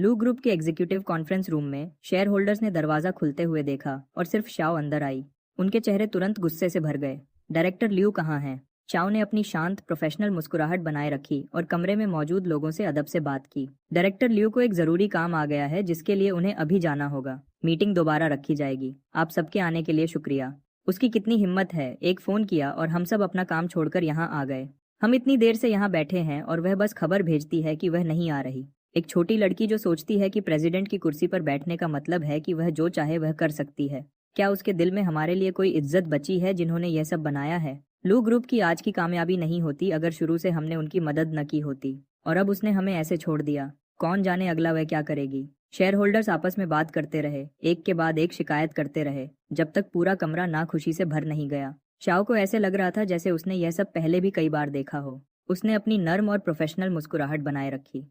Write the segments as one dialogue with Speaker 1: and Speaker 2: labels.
Speaker 1: लू ग्रुप के executive conference room में शेयर होल्डर्स ने दरवाजा खुलते हुए देखा और सिर्फ शाओ अंदर आई। उनके चेहरे तुरंत गुस्से से भर गए। डायरेक्टर लियू कहाँ हैं? शाओ ने अपनी शांत प्रोफेशनल मुस्कुराहट बनाए रखी और कमरे में मौजूद लोगों से अदब से बात की। डायरेक्टर लियू को एक जरूरी काम आ गया है जिसके लिए उन्हें अभी जाना होगा। मीटिंग दोबारा रखी जाएगी। आप सबके आने के लिए शुक्रिया। उसकी कितनी हिम्मत है, एक फोन किया और हम सब अपना काम छोड़कर यहाँ आ गए। हम इतनी देर से यहाँ बैठे हैं और वह बस खबर भेजती है कि वह नहीं आ रही। एक छोटी लड़की जो सोचती है कि प्रेसिडेंट की कुर्सी पर बैठने का मतलब है कि वह जो चाहे वह कर सकती है। क्या उसके दिल में हमारे लिए कोई इज्जत बची है जिन्होंने यह सब बनाया है? लू ग्रुप की आज की कामयाबी नहीं होती अगर शुरू से हमने उनकी मदद न की होती। और अब उसने हमें ऐसे छोड़ दिया। कौन जाने अगला वह क्या करेगी। शेयर होल्डर्स आपस में बात करते रहे, एक के बाद एक शिकायत करते रहे, जब तक पूरा कमरा नाखुशी से भर नहीं गया। शाओ को ऐसे लग रहा था जैसे उसने यह सब पहले भी कई बार देखा हो। उसने अपनी नर्म और प्रोफेशनल मुस्कुराहट बनाए रखी।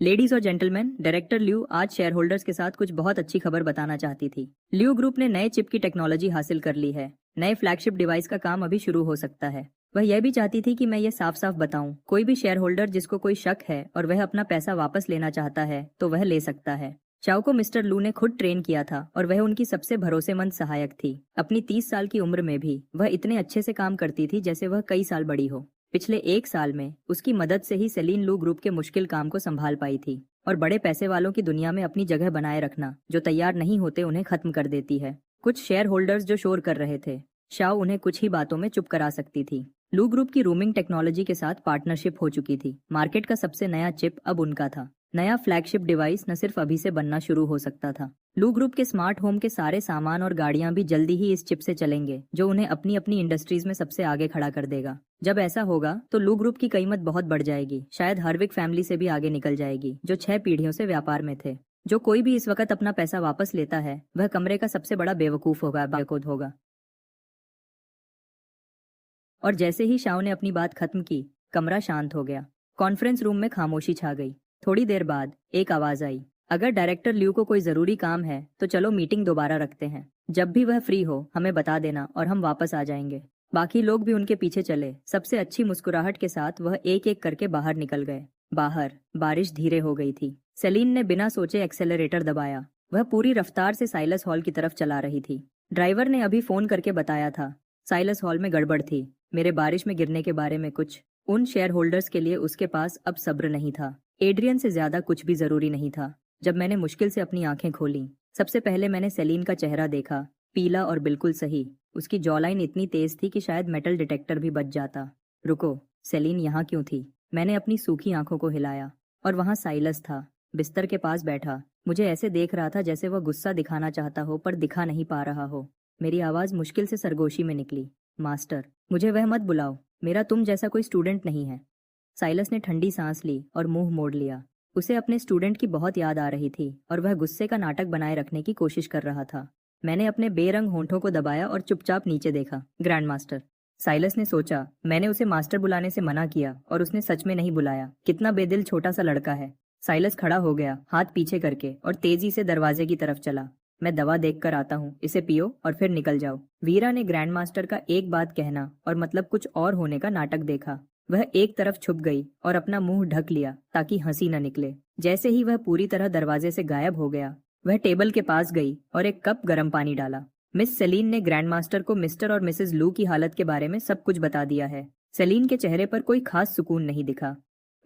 Speaker 1: लेडीज और जेंटलमैन, डायरेक्टर लियू आज शेयर होल्डर्स के साथ कुछ बहुत अच्छी खबर बताना चाहती थी। लियू ग्रुप ने नए चिप की टेक्नोलॉजी हासिल कर ली है। नए फ्लैगशिप डिवाइस का काम अभी शुरू हो सकता है। वह यह भी चाहती थी कि मैं ये साफ साफ बताऊं, कोई भी शेयर होल्डर जिसको कोई शक है और वह अपना पैसा वापस लेना चाहता है तो वह ले सकता है। चाओ को मिस्टर लू ने खुद ट्रेन किया था और वह उनकी सबसे भरोसेमंद सहायक थी। अपनी 30 साल की उम्र में भी वह इतने अच्छे से काम करती थी जैसे वह कई साल बड़ी हो। पिछले 1 साल में उसकी मदद से ही सेलिन लू ग्रुप के मुश्किल काम को संभाल पाई थी और बड़े पैसे वालों की दुनिया में अपनी जगह बनाए रखना, जो तैयार नहीं होते उन्हें खत्म कर देती है। कुछ शेयर होल्डर्स जो शोर कर रहे थे, शाओ उन्हें कुछ ही बातों में चुप करा सकती थी। लू ग्रुप की रूमिंग टेक्नोलॉजी के साथ पार्टनरशिप हो चुकी थी। मार्केट का सबसे नया चिप अब उनका था। नया फ्लैगशिप डिवाइस न सिर्फ अभी से बनना शुरू हो सकता था। लू ग्रुप के स्मार्ट होम के सारे सामान और गाड़ियां भी जल्दी ही इस चिप से चलेंगे, जो उन्हें अपनी अपनी इंडस्ट्रीज में सबसे आगे खड़ा कर देगा। जब ऐसा होगा तो लू ग्रुप की कीमत बहुत बढ़ जाएगी। शायद हर्विक फैमिली से भी आगे निकल जाएगी, जो 6 पीढ़ियों से व्यापार में थे। जो कोई भी इस वक्त अपना पैसा वापस लेता है वह कमरे का सबसे बड़ा बेवकूफ होगा। और जैसे ही शाओ ने अपनी बात खत्म की, कमरा शांत हो गया। कॉन्फ्रेंस रूम में खामोशी छा गई। थोड़ी देर बाद एक आवाज आई, अगर डायरेक्टर लियू को कोई जरूरी काम है तो चलो मीटिंग दोबारा रखते हैं। जब भी वह फ्री हो हमें बता देना और हम वापस आ जाएंगे। बाकी लोग भी उनके पीछे चले। सबसे अच्छी मुस्कुराहट के साथ वह एक एक करके बाहर निकल गए। बाहर बारिश धीरे हो गई थी। सेलिन ने बिना सोचे एक्सेलरेटर दबाया। वह पूरी रफ्तार से साइलस हॉल की तरफ चला रही थी। ड्राइवर ने अभी फोन करके बताया था, साइलस हॉल में गड़बड़ थी। मेरे बारिश में गिरने के बारे में कुछ। उन शेयर होल्डर्स के लिए उसके पास अब सब्र नहीं था। एड्रियन से ज्यादा कुछ भी जरूरी नहीं था। जब मैंने मुश्किल से अपनी आंखें खोली, सबसे पहले मैंने सेलिन का चेहरा देखा, पीला और बिल्कुल सही। उसकी जॉलाइन इतनी तेज थी कि शायद मेटल डिटेक्टर भी बच जाता। रुको, सेलिन यहाँ क्यों थी? मैंने अपनी सूखी आंखों को हिलाया और वहां साइलस था, बिस्तर के पास बैठा। मुझे ऐसे देख रहा था जैसे वह गुस्सा दिखाना चाहता हो पर दिखा नहीं पा रहा हो। मेरी आवाज मुश्किल से सरगोशी में निकली, मास्टर, मुझे वह मत बुलाओ। मेरा तुम जैसा कोई स्टूडेंट नहीं है। साइलस ने ठंडी सांस ली और मुंह मोड़ लिया। उसे अपने स्टूडेंट की बहुत याद आ रही थी और वह गुस्से का नाटक बनाए रखने की कोशिश कर रहा था। मैंने अपने बेरंग होंठों को दबाया और चुपचाप नीचे देखा। Grand master. साइलस ने सोचा, मैंने उसे मास्टर बुलाने से मना किया और उसने सच में नहीं बुलाया। कितना बेदिल छोटा सा लड़का है। साइलस खड़ा हो गया, हाथ पीछे करके, और तेजी से दरवाजे की तरफ चला। मैं दवा देख कर आता हूँ, इसे पियो और फिर निकल जाओ। वीरा ने ग्रैंड मास्टर का एक बात कहना और मतलब कुछ और होने का नाटक देखा। वह एक तरफ छुप गई और अपना मुंह ढक लिया ताकि हंसी न निकले। जैसे ही वह पूरी तरह दरवाजे से गायब हो गया, वह टेबल के पास गई और एक कप गर्म पानी डाला। मिस सेलीन ने ग्रैंड मास्टर को मिस्टर और मिसेस लू की हालत के बारे में सब कुछ बता दिया है। सेलीन के चेहरे पर कोई खास सुकून नहीं दिखा,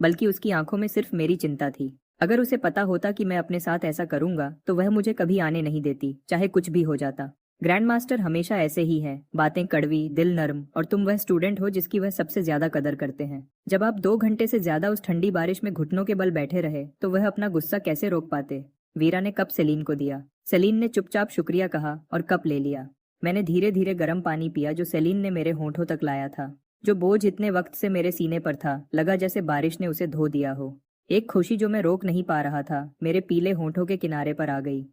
Speaker 1: बल्कि उसकी आंखों में सिर्फ मेरी चिंता थी। अगर उसे पता होता कि मैं अपने साथ ऐसा करूंगा तो वह मुझे कभी आने नहीं देती, चाहे कुछ भी हो जाता। ग्रैंड मास्टर हमेशा ऐसे ही है, बातें कड़वी, दिल नर्म, और तुम वह स्टूडेंट हो जिसकी वह सबसे ज्यादा कदर करते हैं। जब आप 2 घंटे से ज्यादा उस ठंडी बारिश में घुटनों के बल बैठे रहे तो वह अपना गुस्सा कैसे रोक पाते? वीरा ने कप सेलीन को दिया। सेलीन ने चुपचाप शुक्रिया कहा और कप ले लिया। मैंने धीरे धीरे गर्म पानी पिया जो सेलीन ने मेरे होंठों तक लाया था। जो बोझ इतने वक्त से मेरे सीने पर था, लगा जैसे बारिश ने उसे धो दिया हो। एक खुशी जो मैं रोक नहीं पा रहा था मेरे पीले होंठों के किनारे पर आ गई।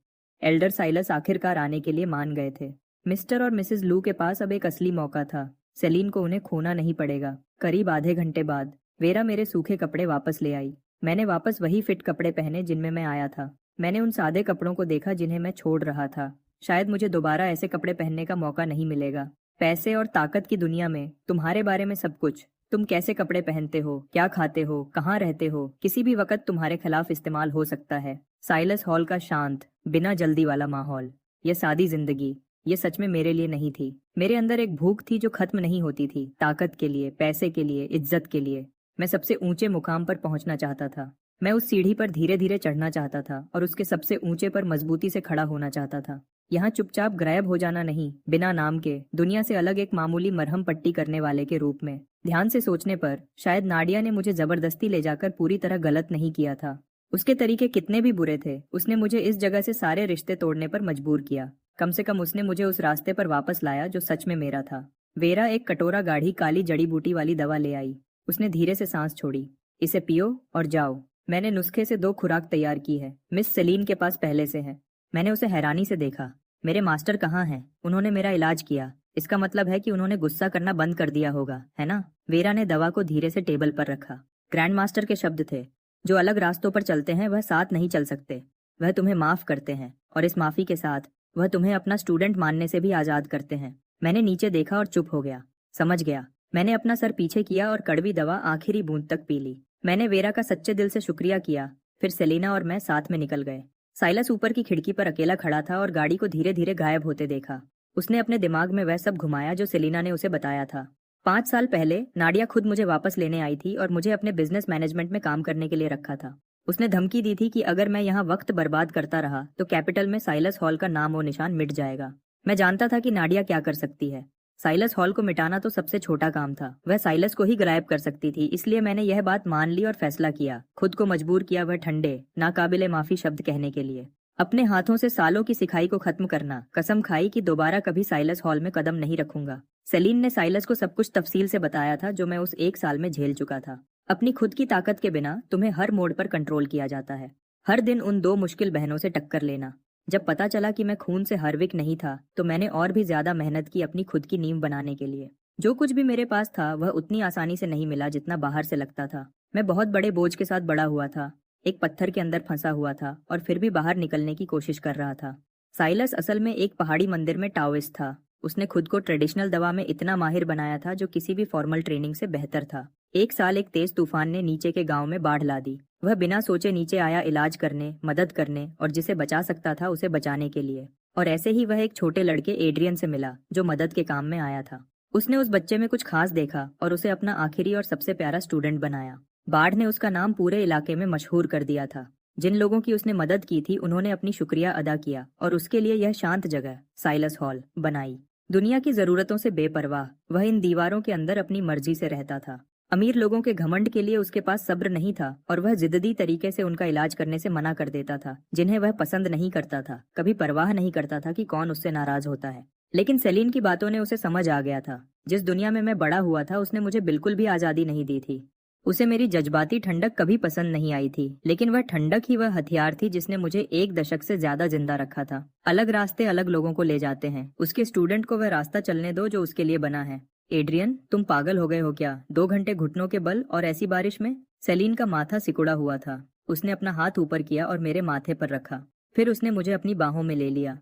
Speaker 1: एल्डर साइलस आखिरकार आने के लिए मान गए थे। मिस्टर और मिसेस लू के पास अब एक असली मौका था। सेलीन को उन्हें खोना नहीं पड़ेगा। करीब आधे घंटे बाद वेरा मेरे सूखे कपड़े वापस ले आई। मैंने वापस वही फिट कपड़े पहने जिनमें मैं आया था। मैंने उन सादे कपड़ों को देखा जिन्हें मैं छोड़ रहा था। शायद मुझे दोबारा ऐसे कपड़े पहनने का मौका नहीं मिलेगा। पैसे और ताकत की दुनिया में तुम्हारे बारे में सब कुछ, तुम कैसे कपड़े पहनते हो, क्या खाते हो, कहाँ रहते हो, किसी भी वक्त तुम्हारे खिलाफ इस्तेमाल हो सकता है। साइलस हॉल का शांत, बिना जल्दी वाला माहौल, यह सादी जिंदगी, ये सच में मेरे लिए नहीं थी। मेरे अंदर एक भूख थी जो खत्म नहीं होती थी, ताकत के लिए, पैसे के लिए, इज्जत के लिए। मैं सबसे ऊंचे मुकाम पर पहुंचना चाहता था। मैं उस सीढ़ी पर धीरे धीरे चढ़ना चाहता था और उसके सबसे ऊंचे पर मजबूती से खड़ा होना चाहता था। यहाँ चुपचाप गायब हो जाना नहीं, बिना नाम के, दुनिया से अलग एक मामूली मरहम पट्टी करने वाले के रूप में। ध्यान से सोचने पर शायद नाडिया ने मुझे जबरदस्ती ले जाकर पूरी तरह गलत नहीं किया था। उसके तरीके कितने भी बुरे थे, उसने मुझे इस जगह से सारे रिश्ते तोड़ने पर मजबूर किया। कम से कम उसने मुझे उस रास्ते पर वापस लाया जो सच में मेरा था। वेरा एक कटोरा गाढ़ी काली जड़ी बूटी वाली दवा ले आई। उसने धीरे से सांस छोड़ी। इसे पियो और जाओ। मैंने नुस्खे से 2 खुराक तैयार की है, मिस सेलीन के पास पहले से है। मैंने उसे हैरानी से देखा। मेरे मास्टर कहाँ हैं? उन्होंने मेरा इलाज किया। इसका मतलब है कि उन्होंने गुस्सा करना बंद कर दिया होगा, है ना? वेरा ने दवा को धीरे से टेबल पर रखा। ग्रैंड मास्टर के शब्द थे, जो अलग रास्तों पर चलते हैं वह साथ नहीं चल सकते। वह तुम्हें माफ करते हैं और इस माफी के साथ वह तुम्हें अपना स्टूडेंट मानने से भी आजाद करते हैं। मैंने नीचे देखा और चुप हो गया। समझ गया। मैंने अपना सर पीछे किया और कड़वी दवा आखिरी बूंद तक पी ली। मैंने वेरा का सच्चे दिल से शुक्रिया किया। फिर सेलिना और मैं साथ में निकल गए। साइलस ऊपर की खिड़की पर अकेला खड़ा था और गाड़ी को धीरे धीरे गायब होते देखा। उसने अपने दिमाग में वह सब घुमाया जो सेलिना ने उसे बताया था। 5 साल पहले नाडिया खुद मुझे वापस लेने आई थी और मुझे अपने बिजनेस मैनेजमेंट में काम करने के लिए रखा था। उसने धमकी दी थी कि अगर मैं यहाँ वक्त बर्बाद करता रहा तो कैपिटल में साइलस हॉल का नाम और निशान मिट जाएगा। मैं जानता था कि नाडिया क्या कर सकती है। साइलस हॉल को मिटाना तो सबसे छोटा काम था। वह साइलस को ही गायब कर सकती थी। इसलिए मैंने यह बात मान ली और फैसला किया। खुद को मजबूर किया वह ठंडे, नाकाबिले माफी शब्द कहने के लिए। अपने हाथों से सालों की सिखाई को खत्म करना। कसम खाई कि दोबारा कभी साइलस हॉल में कदम नहीं रखूंगा। सेलीन ने साइलस को सब कुछ तफसील से बताया था जो मैं उस 1 साल में झेल चुका था। अपनी खुद की ताकत के बिना तुम्हें हर मोड़ पर कंट्रोल किया जाता है। हर दिन उन 2 मुश्किल बहनों से टक्कर लेना। जब पता चला कि मैं खून से हर्विक नहीं था तो मैंने और भी ज्यादा मेहनत की अपनी खुद की नींव बनाने के लिए। जो कुछ भी मेरे पास था वह उतनी आसानी से नहीं मिला जितना बाहर से लगता था। मैं बहुत बड़े बोझ के साथ बड़ा हुआ था, एक पत्थर के अंदर फंसा हुआ था और फिर भी बाहर निकलने की कोशिश कर रहा था। साइलस असल में एक पहाड़ी मंदिर में टाओइस्ट था। उसने खुद को ट्रेडिशनल दवा में इतना माहिर बनाया था जो किसी भी फॉर्मल ट्रेनिंग से बेहतर था। 1 साल एक तेज तूफान ने नीचे के गांव में बाढ़ ला दी। वह बिना सोचे नीचे आया इलाज करने, मदद करने और जिसे बचा सकता था उसे बचाने के लिए। और ऐसे ही वह एक छोटे लड़के एड्रियन से मिला जो मदद के काम में आया था। उसने उस बच्चे में कुछ खास देखा और उसे अपना आखिरी और सबसे प्यारा स्टूडेंट बनाया। बाढ़ ने उसका नाम पूरे इलाके में मशहूर कर दिया था। जिन लोगों की उसने मदद की थी उन्होंने अपनी शुक्रिया अदा किया और उसके लिए यह शांत जगह साइलस हॉल बनाई। दुनिया की जरूरतों से बेपरवाह वह इन दीवारों के अंदर अपनी मर्जी से रहता था। अमीर लोगों के घमंड के लिए उसके पास सब्र नहीं था और वह जिद्दी तरीके से उनका इलाज करने से मना कर देता था जिन्हें वह पसंद नहीं करता था। कभी परवाह नहीं करता था कि कौन उससे नाराज होता है। लेकिन सेलीन की बातों ने उसे समझ आ गया था। जिस दुनिया में मैं बड़ा हुआ था उसने मुझे बिल्कुल भी आजादी नहीं दी थी। उसे मेरी जज्बाती ठंडक कभी पसंद नहीं आई थी, लेकिन वह ठंडक ही वह हथियार थी जिसने मुझे 1 दशक से ज्यादा जिंदा रखा था। अलग रास्ते अलग लोगों को ले जाते हैं। उसके स्टूडेंट को वह रास्ता चलने दो जो उसके लिए बना है। एड्रियन, तुम पागल हो गए हो क्या? 2 घंटे घुटनों के बल और ऐसी बारिश में? सेलीन का माथा सिकुड़ा हुआ था। उसने अपना हाथ ऊपर किया और मेरे माथे पर रखा। फिर उसने मुझे अपनी बाहों में ले लिया।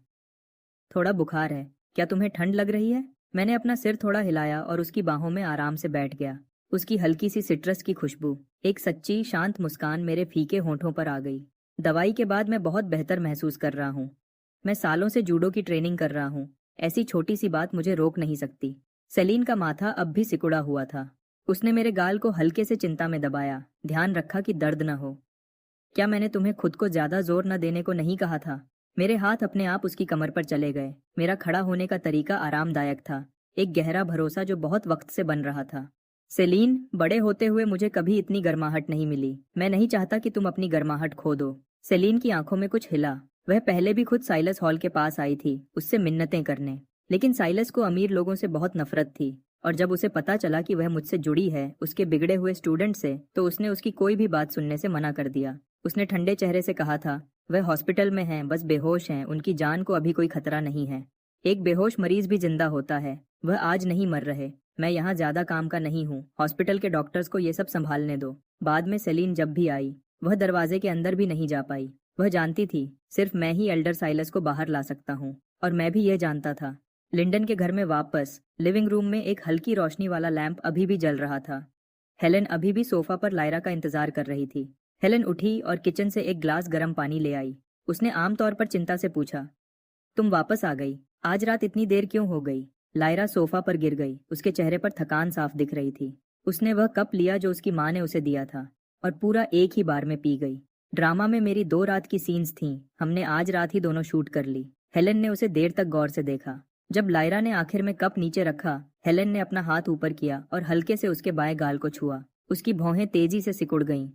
Speaker 1: थोड़ा बुखार है, क्या तुम्हें ठंड लग रही है? मैंने अपना सिर थोड़ा हिलाया और उसकी बाहों में आराम से बैठ गया। उसकी हल्की सी सिट्रस की खुशबू, एक सच्ची शांत मुस्कान मेरे फीके होंठों पर आ गई। दवाई के बाद मैं बहुत बेहतर महसूस कर रहा हूँ। मैं सालों से जूडो की ट्रेनिंग कर रहा हूँ। ऐसी छोटी सी बात मुझे रोक नहीं सकती। सेलीन का माथा अब भी सिकुड़ा हुआ था। उसने मेरे गाल को हल्के से चिंता में दबाया। ध्यान रखा कि दर्द न हो। क्या मैंने तुम्हें खुद को ज्यादा जोर न देने को नहीं कहा था? मेरे हाथ अपने आप उसकी कमर पर चले गए। मेरा खड़ा होने का तरीका आरामदायक था, एक गहरा भरोसा जो बहुत वक्त से बन रहा था। सेलीन, बड़े होते हुए मुझे कभी इतनी गर्माहट नहीं मिली। मैं नहीं चाहता कि तुम अपनी गर्माहट खो दो। सेलीन की आंखों में कुछ हिला। वह पहले भी खुद साइलस हॉल के पास आई थी, उससे मिन्नतें करने। लेकिन साइलस को अमीर लोगों से बहुत नफरत थी और जब उसे पता चला कि वह मुझसे जुड़ी है, उसके बिगड़े हुए स्टूडेंट से, तो उसने उसकी कोई भी बात सुनने से मना कर दिया। उसने ठंडे चेहरे से कहा था, वह हॉस्पिटल में हैं, बस बेहोश हैं, उनकी जान को अभी कोई खतरा नहीं है। एक बेहोश मरीज भी जिंदा होता है। वह आज नहीं मर रहे। मैं यहाँ ज्यादा काम का नहीं हूँ। हॉस्पिटल के डॉक्टर्स को ये सब संभालने दो। बाद में सेलीन जब भी आई, वह दरवाजे के अंदर भी नहीं जा पाई। वह जानती थी सिर्फ मैं ही एल्डर साइलस को बाहर ला सकता हूँ, और मैं भी यह जानता था। लिंडन के घर में वापस लिविंग रूम में एक हल्की रोशनी वाला लैंप अभी भी जल रहा था। हेलेन अभी भी सोफा पर लायरा का इंतजार कर रही थी। हेलेन उठी और किचन से एक ग्लास गर्म पानी ले आई। उसने आमतौर पर चिंता से पूछा, तुम वापस आ गई? आज रात इतनी देर क्यों हो गई? लायरा सोफा पर गिर गई। उसके चेहरे पर थकान साफ दिख रही थी। उसने वह कप लिया जो उसकी माँ ने उसे दिया था और पूरा एक ही बार में पी गई। ड्रामा में मेरी 2 रात की सीन्स थीं, हमने आज रात ही दोनों शूट कर ली। हेलेन ने उसे देर तक गौर से देखा। जब लायरा ने आखिर में कप नीचे रखा, हेलेन ने अपना हाथ ऊपर किया और हल्के से उसके बाएं गाल को छुआ। उसकी भौहें तेजी से सिकुड़ गईं।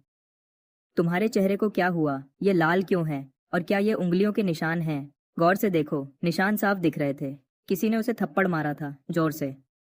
Speaker 1: तुम्हारे चेहरे को क्या हुआ? ये लाल क्यों है? और क्या ये उंगलियों के निशान हैं? गौर से देखो, निशान साफ दिख रहे थे। किसी ने उसे थप्पड़ मारा था, जोर से।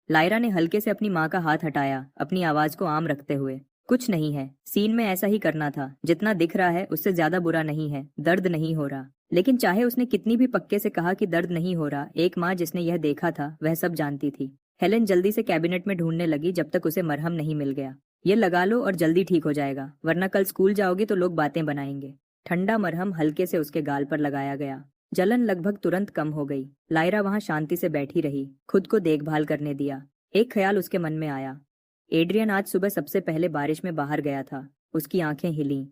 Speaker 1: लायरा ने हल्के से अपनी माँ का हाथ हटाया, अपनी आवाज को आम रखते हुए। कुछ नहीं है, सीन में ऐसा ही करना था। जितना दिख रहा है उससे ज्यादा बुरा नहीं है, दर्द नहीं हो रहा। लेकिन चाहे उसने कितनी भी पक्के से कहा कि दर्द नहीं हो रहा, एक माँ जिसने यह देखा था वह सब जानती थी। हेलेन जल्दी से कैबिनेट में ढूंढने लगी जब तक उसे मरहम नहीं मिल गया। ये लगा लो और जल्दी ठीक हो जाएगा, वरना कल स्कूल जाओगे तो लोग बातें बनाएंगे। ठंडा मरहम हल्के से उसके गाल पर लगाया गया। जलन लगभग तुरंत कम हो गई। लायरा वहां शांति से बैठी रही, खुद को देखभाल करने दिया। एक ख्याल उसके मन में आया। एड्रियन आज सुबह सबसे पहले बारिश में बाहर गया था। उसकी आंखें हिलीं।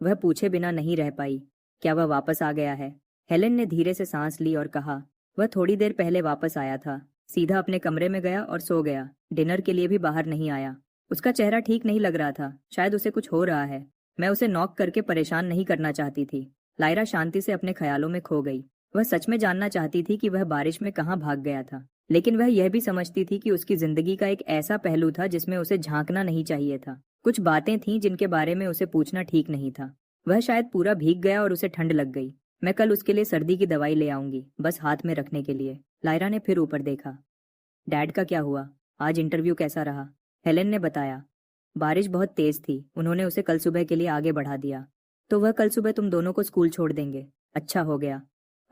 Speaker 1: वह पूछे बिना नहीं रह पाई, क्या वह वापस आ गया है? हेलेन ने धीरे से सांस ली और कहा, वह थोड़ी देर पहले वापस आया था। सीधा अपने कमरे में गया और सो गया। डिनर के लिए भी बाहर नहीं आया। उसका चेहरा ठीक नहीं लग रहा था, शायद उसे कुछ हो रहा है। मैं उसे नॉक करके परेशान नहीं करना चाहती थी। लायरा शांति से अपने ख्यालों में खो गई। वह सच में जानना चाहती थी कि वह बारिश में कहाँ भाग गया था, लेकिन वह यह भी समझती थी कि उसकी जिंदगी का एक ऐसा पहलू था जिसमें उसे झांकना नहीं चाहिए था। कुछ बातें थीं जिनके बारे में उसे पूछना ठीक नहीं था। वह शायद पूरा भीग गया और उसे ठंड लग गई। मैं कल उसके लिए सर्दी की दवाई ले आऊंगी, बस हाथ में रखने के लिए। लायरा ने फिर ऊपर देखा। डैड का क्या हुआ? आज इंटरव्यू कैसा रहा? हेलेन ने बताया, बारिश बहुत तेज थी, उन्होंने उसे कल सुबह के लिए आगे बढ़ा दिया। तो वह कल सुबह तुम दोनों को स्कूल छोड़ देंगे। अच्छा हो गया।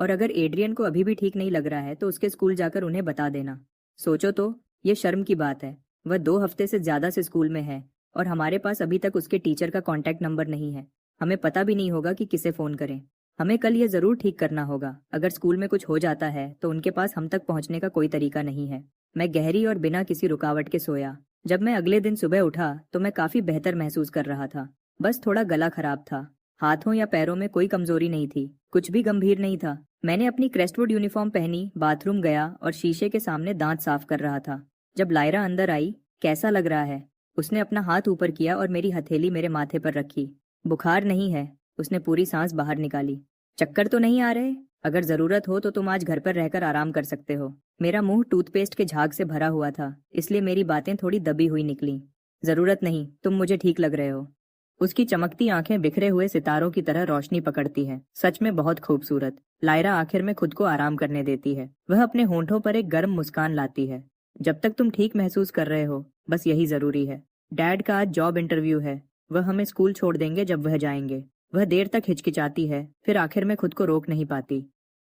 Speaker 1: और अगर एड्रियन को अभी भी ठीक नहीं लग रहा है तो उसके स्कूल जाकर उन्हें बता देना। सोचो तो, ये शर्म की बात है। वह 2 हफ्ते से ज्यादा से स्कूल में है और हमारे पास अभी तक उसके टीचर का कॉन्टैक्ट नंबर नहीं है। हमें पता भी नहीं होगा कि किसे फोन करें। हमें कल ये जरूर ठीक करना होगा। अगर स्कूल में कुछ हो जाता है तो उनके पास हम तक पहुंचने का कोई तरीका नहीं है। मैं गहरी और बिना किसी रुकावट के सोया। जब मैं अगले दिन सुबह उठा तो मैं काफी बेहतर महसूस कर रहा था। बस थोड़ा गला खराब था। हाथों या पैरों में कोई कमजोरी नहीं थी, कुछ भी गंभीर नहीं था। मैंने अपनी क्रेस्टवुड यूनिफॉर्म पहनी, बाथरूम गया और शीशे के सामने दांत साफ कर रहा था। जब लायरा अंदर आई, कैसा लग रहा है? उसने अपना हाथ ऊपर किया और मेरी हथेली मेरे माथे पर रखी। बुखार नहीं है। उसने पूरी सांस बाहर निकाली। चक्कर तो नहीं आ रहे? अगर जरूरत हो तो तुम आज घर पर रहकर आराम कर सकते हो। मेरा मुंह टूथपेस्ट के झाग से भरा हुआ था, इसलिए मेरी बातें थोड़ी दबी हुई निकली। जरूरत नहीं, तुम मुझे ठीक लग रहे हो। उसकी चमकती आंखें बिखरे हुए सितारों की तरह रोशनी पकड़ती हैं। सच में बहुत खूबसूरत। लायरा आखिर में खुद को आराम करने देती है। वह अपने होंठों पर एक गर्म मुस्कान लाती है। जब तक तुम ठीक महसूस कर रहे हो, बस यही जरूरी है। डैड का आज जॉब इंटरव्यू है। वह हमें स्कूल छोड़ देंगे जब वह जाएंगे। वह देर तक हिचकिचाती है, फिर आखिर में खुद को रोक नहीं पाती।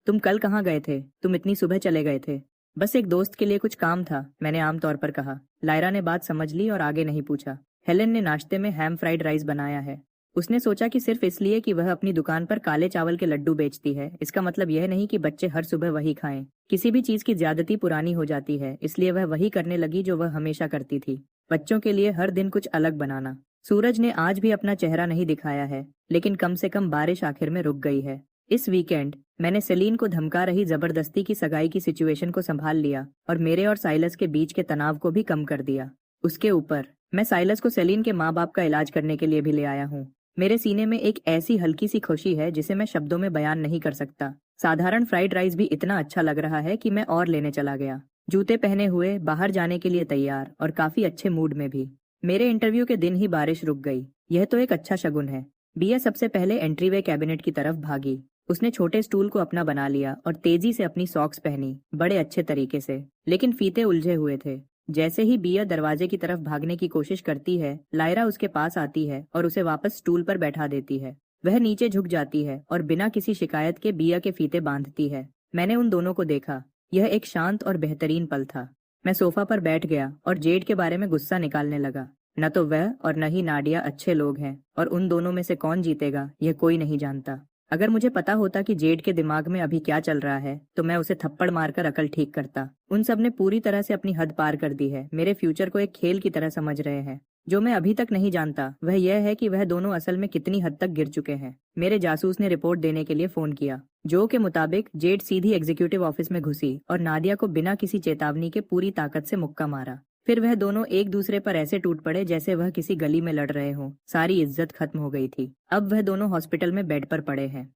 Speaker 1: तुम कल कहाँ गए थे? तुम इतनी सुबह चले गए थे। बस एक दोस्त के लिए कुछ काम था, मैंने आमतौर पर कहा। लायरा ने बात समझ ली और आगे नहीं पूछा। हेलेन ने नाश्ते में हैम फ्राइड राइस बनाया है। उसने सोचा कि सिर्फ इसलिए कि वह अपनी दुकान पर काले चावल के लड्डू बेचती है, इसका मतलब यह नहीं कि बच्चे हर सुबह वही खाएं। किसी भी चीज की ज्यादती पुरानी हो जाती है, इसलिए वह वही करने लगी जो वह हमेशा करती थी, बच्चों के लिए हर दिन कुछ अलग बनाना। सूरज ने आज भी अपना चेहरा नहीं दिखाया है, लेकिन कम से कम बारिश आखिर में रुक गई है। इस वीकेंड मैंने सेलीन को धमका रही जबरदस्ती की सगाई की सिचुएशन को संभाल लिया और मेरे और साइलस के बीच के तनाव को भी कम कर दिया। उसके ऊपर मैं साइलस को सेलीन के माँ बाप का इलाज करने के लिए भी ले आया हूँ। मेरे सीने में एक ऐसी हल्की सी खुशी है जिसे मैं शब्दों में बयान नहीं कर सकता। साधारण फ्राइड राइस भी इतना अच्छा लग रहा है कि मैं और लेने चला गया। जूते पहने हुए बाहर जाने के लिए तैयार और काफी अच्छे मूड में भी। मेरे इंटरव्यू के दिन ही बारिश रुक गई। यह तो एक अच्छा शगुन है। बिया सबसे पहले एंट्रीवे कैबिनेट की तरफ भागी। उसने छोटे स्टूल को अपना बना लिया और तेजी से अपनी सॉक्स पहनी, बड़े अच्छे तरीके से, लेकिन फीते उलझे हुए थे। जैसे ही बिया दरवाजे की तरफ भागने की कोशिश करती है, लायरा उसके पास आती है और उसे वापस स्टूल पर बैठा देती है। वह नीचे झुक जाती है और बिना किसी शिकायत के बिया के फीते बांधती है। मैंने उन दोनों को देखा। यह एक शांत और बेहतरीन पल था। मैं सोफा पर बैठ गया और जेड के बारे में गुस्सा निकालने लगा। न तो वह और न ही नाडिया अच्छे लोग हैं और उन दोनों में से कौन जीतेगा यह कोई नहीं जानता। अगर मुझे पता होता कि जेड के दिमाग में अभी क्या चल रहा है तो मैं उसे थप्पड़ मारकर अकल ठीक करता। उन सब ने पूरी तरह से अपनी हद पार कर दी है, मेरे फ्यूचर को एक खेल की तरह समझ रहे हैं। जो मैं अभी तक नहीं जानता वह यह है कि वह दोनों असल में कितनी हद तक गिर चुके हैं। मेरे जासूस ने रिपोर्ट देने के लिए फोन किया। जो के मुताबिक जेड सीधी एग्जीक्यूटिव ऑफिस में घुसी और नादिया को बिना किसी चेतावनी के पूरी ताकत से मुक्का मारा। फिर वह दोनों एक दूसरे पर ऐसे टूट पड़े जैसे वह किसी गली में लड़ रहे हों। सारी इज्जत खत्म हो गई थी। अब वह दोनों हॉस्पिटल में बेड पर पड़े हैं।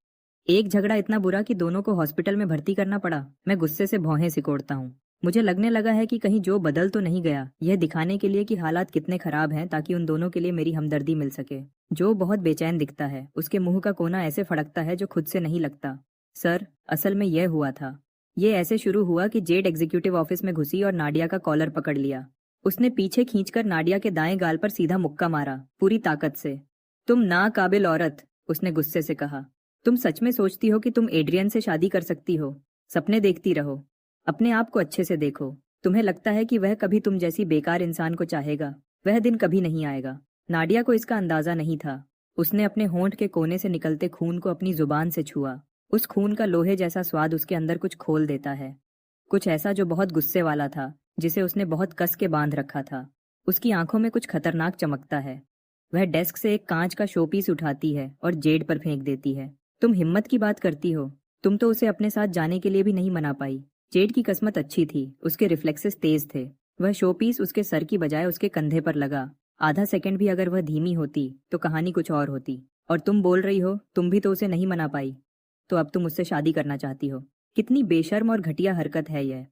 Speaker 1: एक झगड़ा इतना बुरा कि दोनों को हॉस्पिटल में भर्ती करना पड़ा। मैं गुस्से से भौहें सिकोड़ता हूँ। मुझे लगने लगा है कि कहीं जो बदल तो नहीं गया, यह दिखाने के लिए कि हालात कितने खराब हैं ताकि उन दोनों के लिए मेरी हमदर्दी मिल सके। जो बहुत बेचैन दिखता है, उसके मुंह का कोना ऐसे फड़कता है जो खुद से नहीं लगता। सर, असल में यह हुआ था। ये ऐसे शुरू हुआ कि जेड एग्जीक्यूटिव ऑफिस में घुसी और नाडिया का कॉलर पकड़ लिया। उसने पीछे खींचकर नाडिया के दाएं गाल पर सीधा मुक्का मारा, पूरी ताकत से। तुम नाकाबिल औरत, उसने गुस्से से कहा। तुम सच में सोचती हो कि तुम एड्रियन से शादी कर सकती हो? सपने देखती रहो। अपने आप को अच्छे से देखो। तुम्हें लगता है कि वह कभी तुम जैसी बेकार इंसान को चाहेगा? वह दिन कभी नहीं आएगा। नाडिया को इसका अंदाजा नहीं था। उसने अपने होंठ के कोने से निकलते खून को अपनी जुबान से छुआ। उस खून का लोहे जैसा स्वाद उसके अंदर कुछ खोल देता है, कुछ ऐसा जो बहुत गुस्से वाला था, जिसे उसने बहुत कस के बांध रखा था। उसकी आंखों में कुछ खतरनाक चमकता है। वह डेस्क से एक कांच का शोपीस उठाती है और जेड पर फेंक देती है। तुम हिम्मत की बात करती हो? तुम तो उसे अपने साथ जाने के लिए भी नहीं मना पाई। जेड की किस्मत अच्छी थी, उसके रिफ्लेक्सेस तेज थे। वह शोपीस उसके सर की बजाय उसके कंधे पर लगा। आधा सेकंड भी अगर वह धीमी होती तो कहानी कुछ और होती। और तुम बोल रही हो तुम भी तो उसे नहीं मना पाई, तो अब तुम उससे शादी करना चाहती हो? कितनी बेशर्म और घटिया हरकत है यह।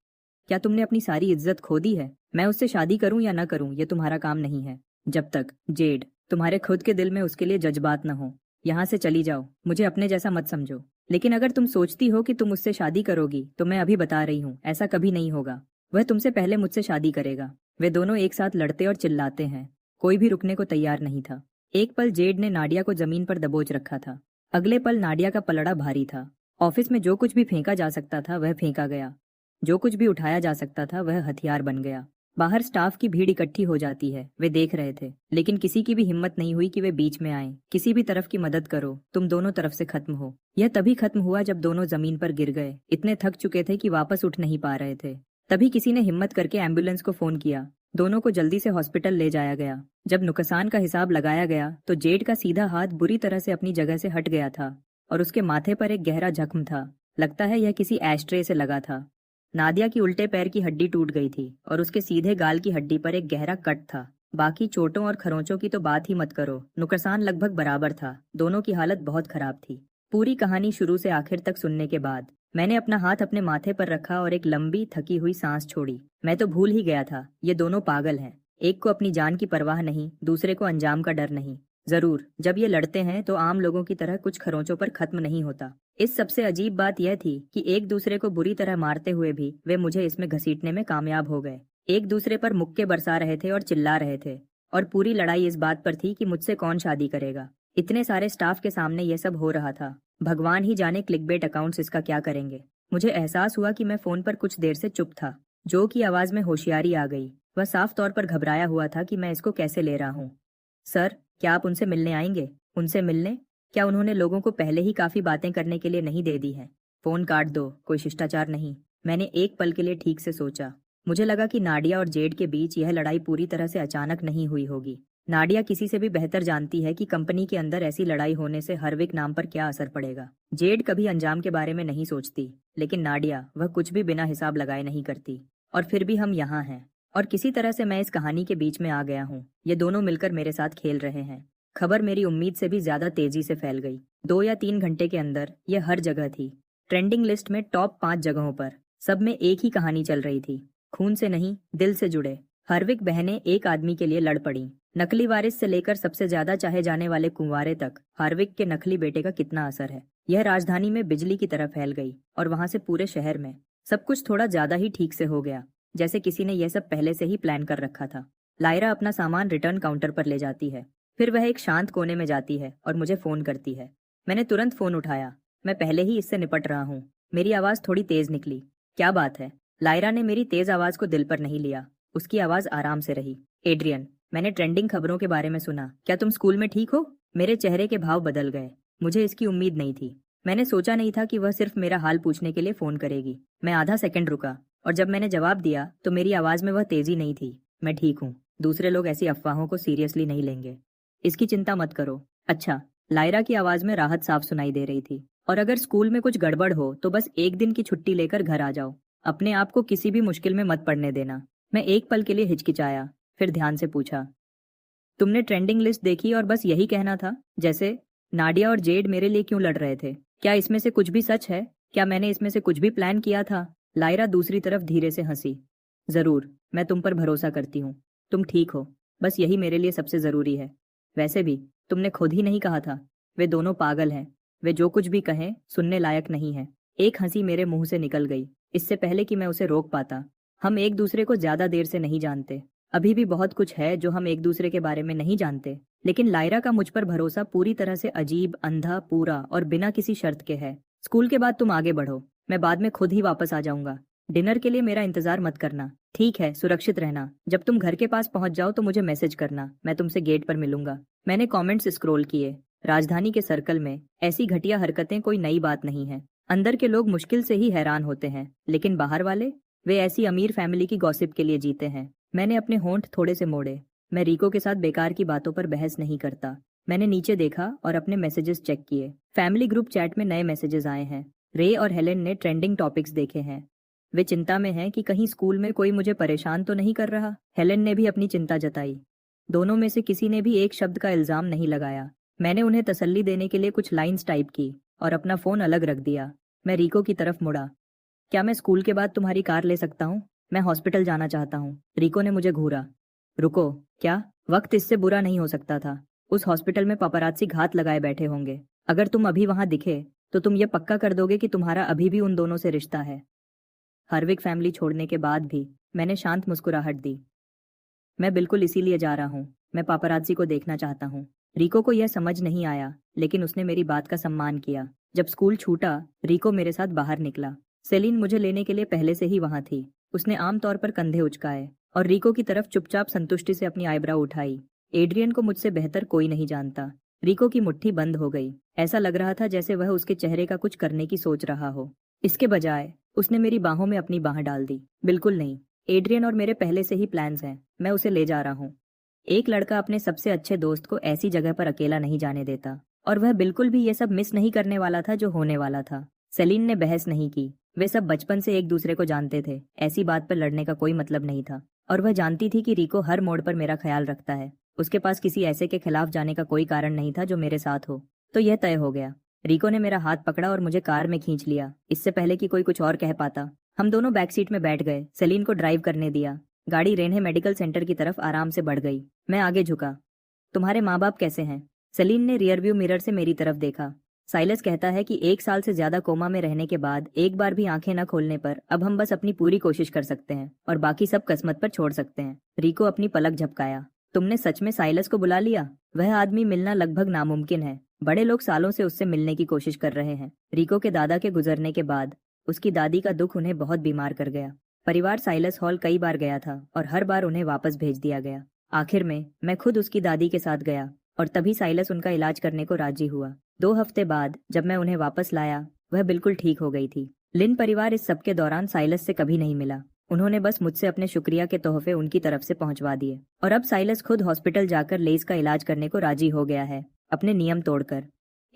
Speaker 1: क्या तुमने अपनी सारी इज्जत खो दी है? मैं उससे शादी करूं या ना करूं यह तुम्हारा काम नहीं है, जब तक जेड तुम्हारे खुद के दिल में उसके लिए जज्बात न हो। यहाँ से चली जाओ, मुझे अपने जैसा मत समझो। लेकिन अगर तुम सोचती हो कि तुम उससे शादी करोगी तो मैं अभी बता रही हूँ, ऐसा कभी नहीं होगा। वह तुमसे पहले मुझसे शादी करेगा। वे दोनों एक साथ लड़ते और चिल्लाते हैं। कोई भी रुकने को तैयार नहीं था। एक पल जेड ने नाडिया को जमीन पर दबोच रखा था, अगले पल नाडिया का पलड़ा भारी था। ऑफिस में जो कुछ भी फेंका जा सकता था वह फेंका गया, जो कुछ भी उठाया जा सकता था वह हथियार बन गया। बाहर स्टाफ की भीड़ इकट्ठी हो जाती है, वे देख रहे थे, लेकिन किसी की भी हिम्मत नहीं हुई कि वे बीच में आए। किसी भी तरफ की मदद करो, तुम दोनों तरफ से खत्म हो। यह तभी खत्म हुआ जब दोनों जमीन पर गिर गए, इतने थक चुके थे कि वापस उठ नहीं पा रहे थे। तभी किसी ने हिम्मत करके एम्बुलेंस को फोन किया। दोनों को जल्दी से हॉस्पिटल ले जाया गया। जब नुकसान का हिसाब लगाया गया तो जेड का सीधा हाथ बुरी तरह से अपनी जगह से हट गया था और उसके माथे पर एक गहरा जख्म था। लगता है यह किसी एस्ट्रे से लगा था। नादिया की उल्टे पैर की हड्डी टूट गई थी और उसके सीधे गाल की हड्डी पर एक गहरा कट था। बाकी चोटों और खरोंचों की तो बात ही मत करो, नुकसान लगभग बराबर था। दोनों की हालत बहुत खराब थी। पूरी कहानी शुरू से आखिर तक सुनने के बाद मैंने अपना हाथ अपने माथे पर रखा और एक लंबी थकी हुई सांस छोड़ी। मैं तो भूल ही गया था, ये दोनों पागल हैं। एक को अपनी जान की परवाह नहीं, दूसरे को अंजाम का डर नहीं। जरूर जब ये लड़ते हैं तो आम लोगों की तरह कुछ खरोंचों पर खत्म नहीं होता। इस सबसे अजीब बात यह थी कि एक दूसरे को बुरी तरह मारते हुए भी वे मुझे इसमें घसीटने में कामयाब हो गए। एक दूसरे पर मुक्के बरसा रहे थे और चिल्ला रहे थे, और पूरी लड़ाई इस बात पर थी कि मुझसे कौन शादी करेगा। इतने सारे स्टाफ के सामने यह सब हो रहा था। भगवान ही जाने क्लिकबेट अकाउंट्स इसका क्या करेंगे। मुझे एहसास हुआ कि मैं फोन पर कुछ देर से चुप था। जो की आवाज में होशियारी आ गई। वह साफ तौर पर घबराया हुआ था कि मैं इसको कैसे ले रहा हूँ। सर, क्या आप उनसे मिलने आएंगे? उनसे मिलने? क्या उन्होंने लोगों को पहले ही काफी बातें करने के लिए नहीं दे दी हैं? फोन काट दो, कोई शिष्टाचार नहीं। मैंने एक पल के लिए ठीक से सोचा। मुझे लगा कि नाडिया और जेड के बीच यह लड़ाई पूरी तरह से अचानक नहीं हुई होगी। नाडिया किसी से भी बेहतर जानती है कि कंपनी के अंदर ऐसी लड़ाई होने से हरविक नाम पर क्या असर पड़ेगा। जेड कभी अंजाम के बारे में नहीं सोचती, लेकिन नाडिया, वह कुछ भी बिना हिसाब लगाए नहीं करती। और फिर भी हम यहाँ हैं, और किसी तरह से मैं इस कहानी के बीच में आ गया हूँ। ये दोनों मिलकर मेरे साथ खेल रहे हैं। खबर मेरी उम्मीद से भी ज्यादा तेजी से फैल गई। 2 या 3 घंटे के अंदर यह हर जगह थी। ट्रेंडिंग लिस्ट में टॉप 5 जगहों पर। सब में एक ही कहानी चल रही थी। खून से नहीं, दिल से जुड़े हरविक बहनें एक आदमी के लिए लड़ पड़ी। नकली वारिस से लेकर सबसे ज्यादा चाहे जाने वाले कुंवारे तक हरविक के नकली बेटे का कितना असर है। यह राजधानी में बिजली की तरह फैल गई, और वहां से पूरे शहर में। सब कुछ थोड़ा ज्यादा ही ठीक से हो गया, जैसे किसी ने यह सब पहले से ही प्लान कर रखा था। लायरा अपना सामान रिटर्न काउंटर पर ले जाती है। फिर वह एक शांत कोने में जाती है और मुझे फोन करती है। मैंने तुरंत फोन उठाया। मैं पहले ही इससे निपट रहा हूँ। मेरी आवाज थोड़ी तेज निकली। क्या बात है? लायरा ने मेरी तेज आवाज को दिल पर नहीं लिया। उसकी आवाज आराम से रही। एड्रियन, मैंने ट्रेंडिंग खबरों के बारे में सुना। क्या तुम स्कूल में ठीक हो? मेरे चेहरे के भाव बदल गए। मुझे इसकी उम्मीद नहीं थी। मैंने सोचा नहीं था कि वह सिर्फ मेरा हाल पूछने के लिए फोन करेगी। मैं आधा सेकंड रुका और जब मैंने जवाब दिया तो मेरी आवाज में वह तेजी नहीं थी। मैं ठीक हूँ। दूसरे लोग ऐसी अफवाहों को सीरियसली नहीं लेंगे। इसकी चिंता मत करो। अच्छा। लायरा की आवाज में राहत साफ सुनाई दे रही थी। और अगर स्कूल में कुछ गड़बड़ हो तो बस एक दिन की छुट्टी लेकर घर आ जाओ। अपने आप को किसी भी मुश्किल में मत पड़ने देना। मैं एक पल के लिए हिचकिचाया, फिर ध्यान से पूछा, तुमने ट्रेंडिंग लिस्ट देखी और बस यही कहना था? जैसे नाडिया और जेड मेरे लिए क्यों लड़ रहे थे? क्या इसमें से कुछ भी सच है? क्या मैंने इसमें से कुछ भी प्लान किया था? लायरा दूसरी तरफ धीरे से हंसी। जरूर, मैं तुम पर भरोसा करती हूँ। तुम ठीक हो, बस यही मेरे लिए सबसे जरूरी है। वैसे भी तुमने खुद ही नहीं कहा था, वे दोनों पागल हैं। वे जो कुछ भी कहें सुनने लायक नहीं है। एक हंसी मेरे मुंह से निकल गई, इससे पहले कि मैं उसे रोक पाता। हम एक दूसरे को ज्यादा देर से नहीं जानते। अभी भी बहुत कुछ है जो हम एक दूसरे के बारे में नहीं जानते, लेकिन लायरा का मुझ पर भरोसा पूरी तरह से अजीब, अंधा, पूरा और बिना किसी शर्त के है। स्कूल के बाद तुम आगे बढ़ो, मैं बाद में खुद ही वापस आ जाऊंगा। डिनर के लिए मेरा इंतजार मत करना। ठीक है, सुरक्षित रहना। जब तुम घर के पास पहुंच जाओ तो मुझे मैसेज करना, मैं तुमसे गेट पर मिलूंगा। मैंने कमेंट्स स्क्रॉल किए। राजधानी के सर्कल में ऐसी घटिया हरकतें कोई नई बात नहीं है। अंदर के लोग मुश्किल से ही हैरान होते हैं, लेकिन बाहर वाले, वे ऐसी अमीर फैमिली की गॉसिप के लिए जीते हैं। मैंने अपने होंठ थोड़े से मोड़े। मैं रिको के साथ बेकार की बातों पर बहस नहीं करता। मैंने नीचे देखा और अपने मैसेजेस चेक किए। फैमिली ग्रुप चैट में नए मैसेजेस आए हैं। रे और हेलेन ने ट्रेंडिंग टॉपिक्स देखे हैं। वे चिंता में हैं कि कहीं स्कूल में कोई मुझे परेशान तो नहीं कर रहा। हेलेन ने भी अपनी चिंता जताई। दोनों में से किसी ने भी एक शब्द का इल्जाम नहीं लगाया। मैंने उन्हें तसल्ली देने के लिए कुछ लाइंस टाइप की और अपना फोन अलग रख दिया। मैं रिको की तरफ मुड़ा। क्या मैं स्कूल के बाद तुम्हारी कार ले सकता हूँ? मैं हॉस्पिटल जाना चाहता हूँ। रिको ने मुझे घूरा। रुको, क्या? वक्त इससे बुरा नहीं हो सकता था। उस हॉस्पिटल में पपरात्सी घात लगाए बैठे होंगे। अगर तुम अभी वहां दिखे तो तुम ये पक्का कर दोगे कि तुम्हारा अभी भी उन दोनों से रिश्ता है। हर्विक फैमिली छोड़ने के बाद भी मैंने शांत मुस्कुराहट दी। मैं बिल्कुल इसीलिए जा रहा हूँ। मैं पापरात्सी को देखना चाहता हूँ। रिको को यह समझ नहीं आया, लेकिन उसने मेरी बात का सम्मान किया। जब स्कूल छूटा, रिको मेरे साथ बाहर निकला। सेलिन मुझे लेने के लिए पहले से ही वहां थी। उसने आमतौर पर कंधे उचकाए और रिको की तरफ चुपचाप संतुष्टि से अपनी आईब्रो उठाई। एड्रियन को मुझसे बेहतर कोई नहीं जानता। रिको की मुट्ठी बंद हो गई। ऐसा लग रहा था जैसे वह उसके चेहरे का कुछ करने की सोच रहा हो। इसके बजाय उसने मेरी बाहों में अपनी बाह डाल दी। बिल्कुल नहीं, एड्रियन और मेरे पहले से ही प्लान्स हैं। मैं उसे ले जा रहा हूँ। एक लड़का अपने सबसे अच्छे दोस्त को ऐसी जगह पर अकेला नहीं जाने देता, और वह बिल्कुल भी ये सब मिस नहीं करने वाला था जो होने वाला था। सेलिन ने बहस नहीं की। वे सब बचपन से एक दूसरे को जानते थे। ऐसी बात पर लड़ने का कोई मतलब नहीं था। और वह जानती थी कि रिको हर मोड़ पर मेरा ख्याल रखता है। उसके पास किसी ऐसे के खिलाफ जाने का कोई कारण नहीं था जो मेरे साथ हो। तो यह तय हो गया। रिको ने मेरा हाथ पकड़ा और मुझे कार में खींच लिया, इससे पहले कि कोई कुछ और कह पाता। हम दोनों बैक सीट में बैठ गए। सेलिन को ड्राइव करने दिया। गाड़ी रेन्हे मेडिकल सेंटर की तरफ आराम से बढ़ गई। मैं आगे झुका। तुम्हारे माँ बाप कैसे हैं? सेलिन ने रियरव्यू मिरर से मेरी तरफ देखा। साइलस कहता है कि 1 साल से ज्यादा कोमा में रहने के बाद एक बार भी आंखें न खोलने पर अब हम बस अपनी पूरी कोशिश कर सकते हैं और बाकी सब किस्मत पर छोड़ सकते हैं। रिको अपनी पलक झपकाया। तुमने सच में साइलस को बुला लिया? वह आदमी मिलना लगभग नामुमकिन है। बड़े लोग सालों से उससे मिलने की कोशिश कर रहे हैं। रिको के दादा के गुजरने के बाद उसकी दादी का दुख उन्हें बहुत बीमार कर गया। परिवार साइलस हॉल कई बार गया था और हर बार उन्हें वापस भेज दिया गया। आखिर में मैं खुद उसकी दादी के साथ गया और तभी साइलस उनका इलाज करने को राजी हुआ। 2 हफ्ते बाद जब मैं उन्हें वापस लाया, वह बिल्कुल ठीक हो गई थी। लिन परिवार इस सब के दौरान साइलस से कभी नहीं मिला। उन्होंने बस मुझसे अपने शुक्रिया के तोहफे उनकी तरफ से पहुंचवा दिए। और अब साइलस खुद हॉस्पिटल जाकर लेस का इलाज करने को राजी हो गया है, अपने नियम तोड़कर।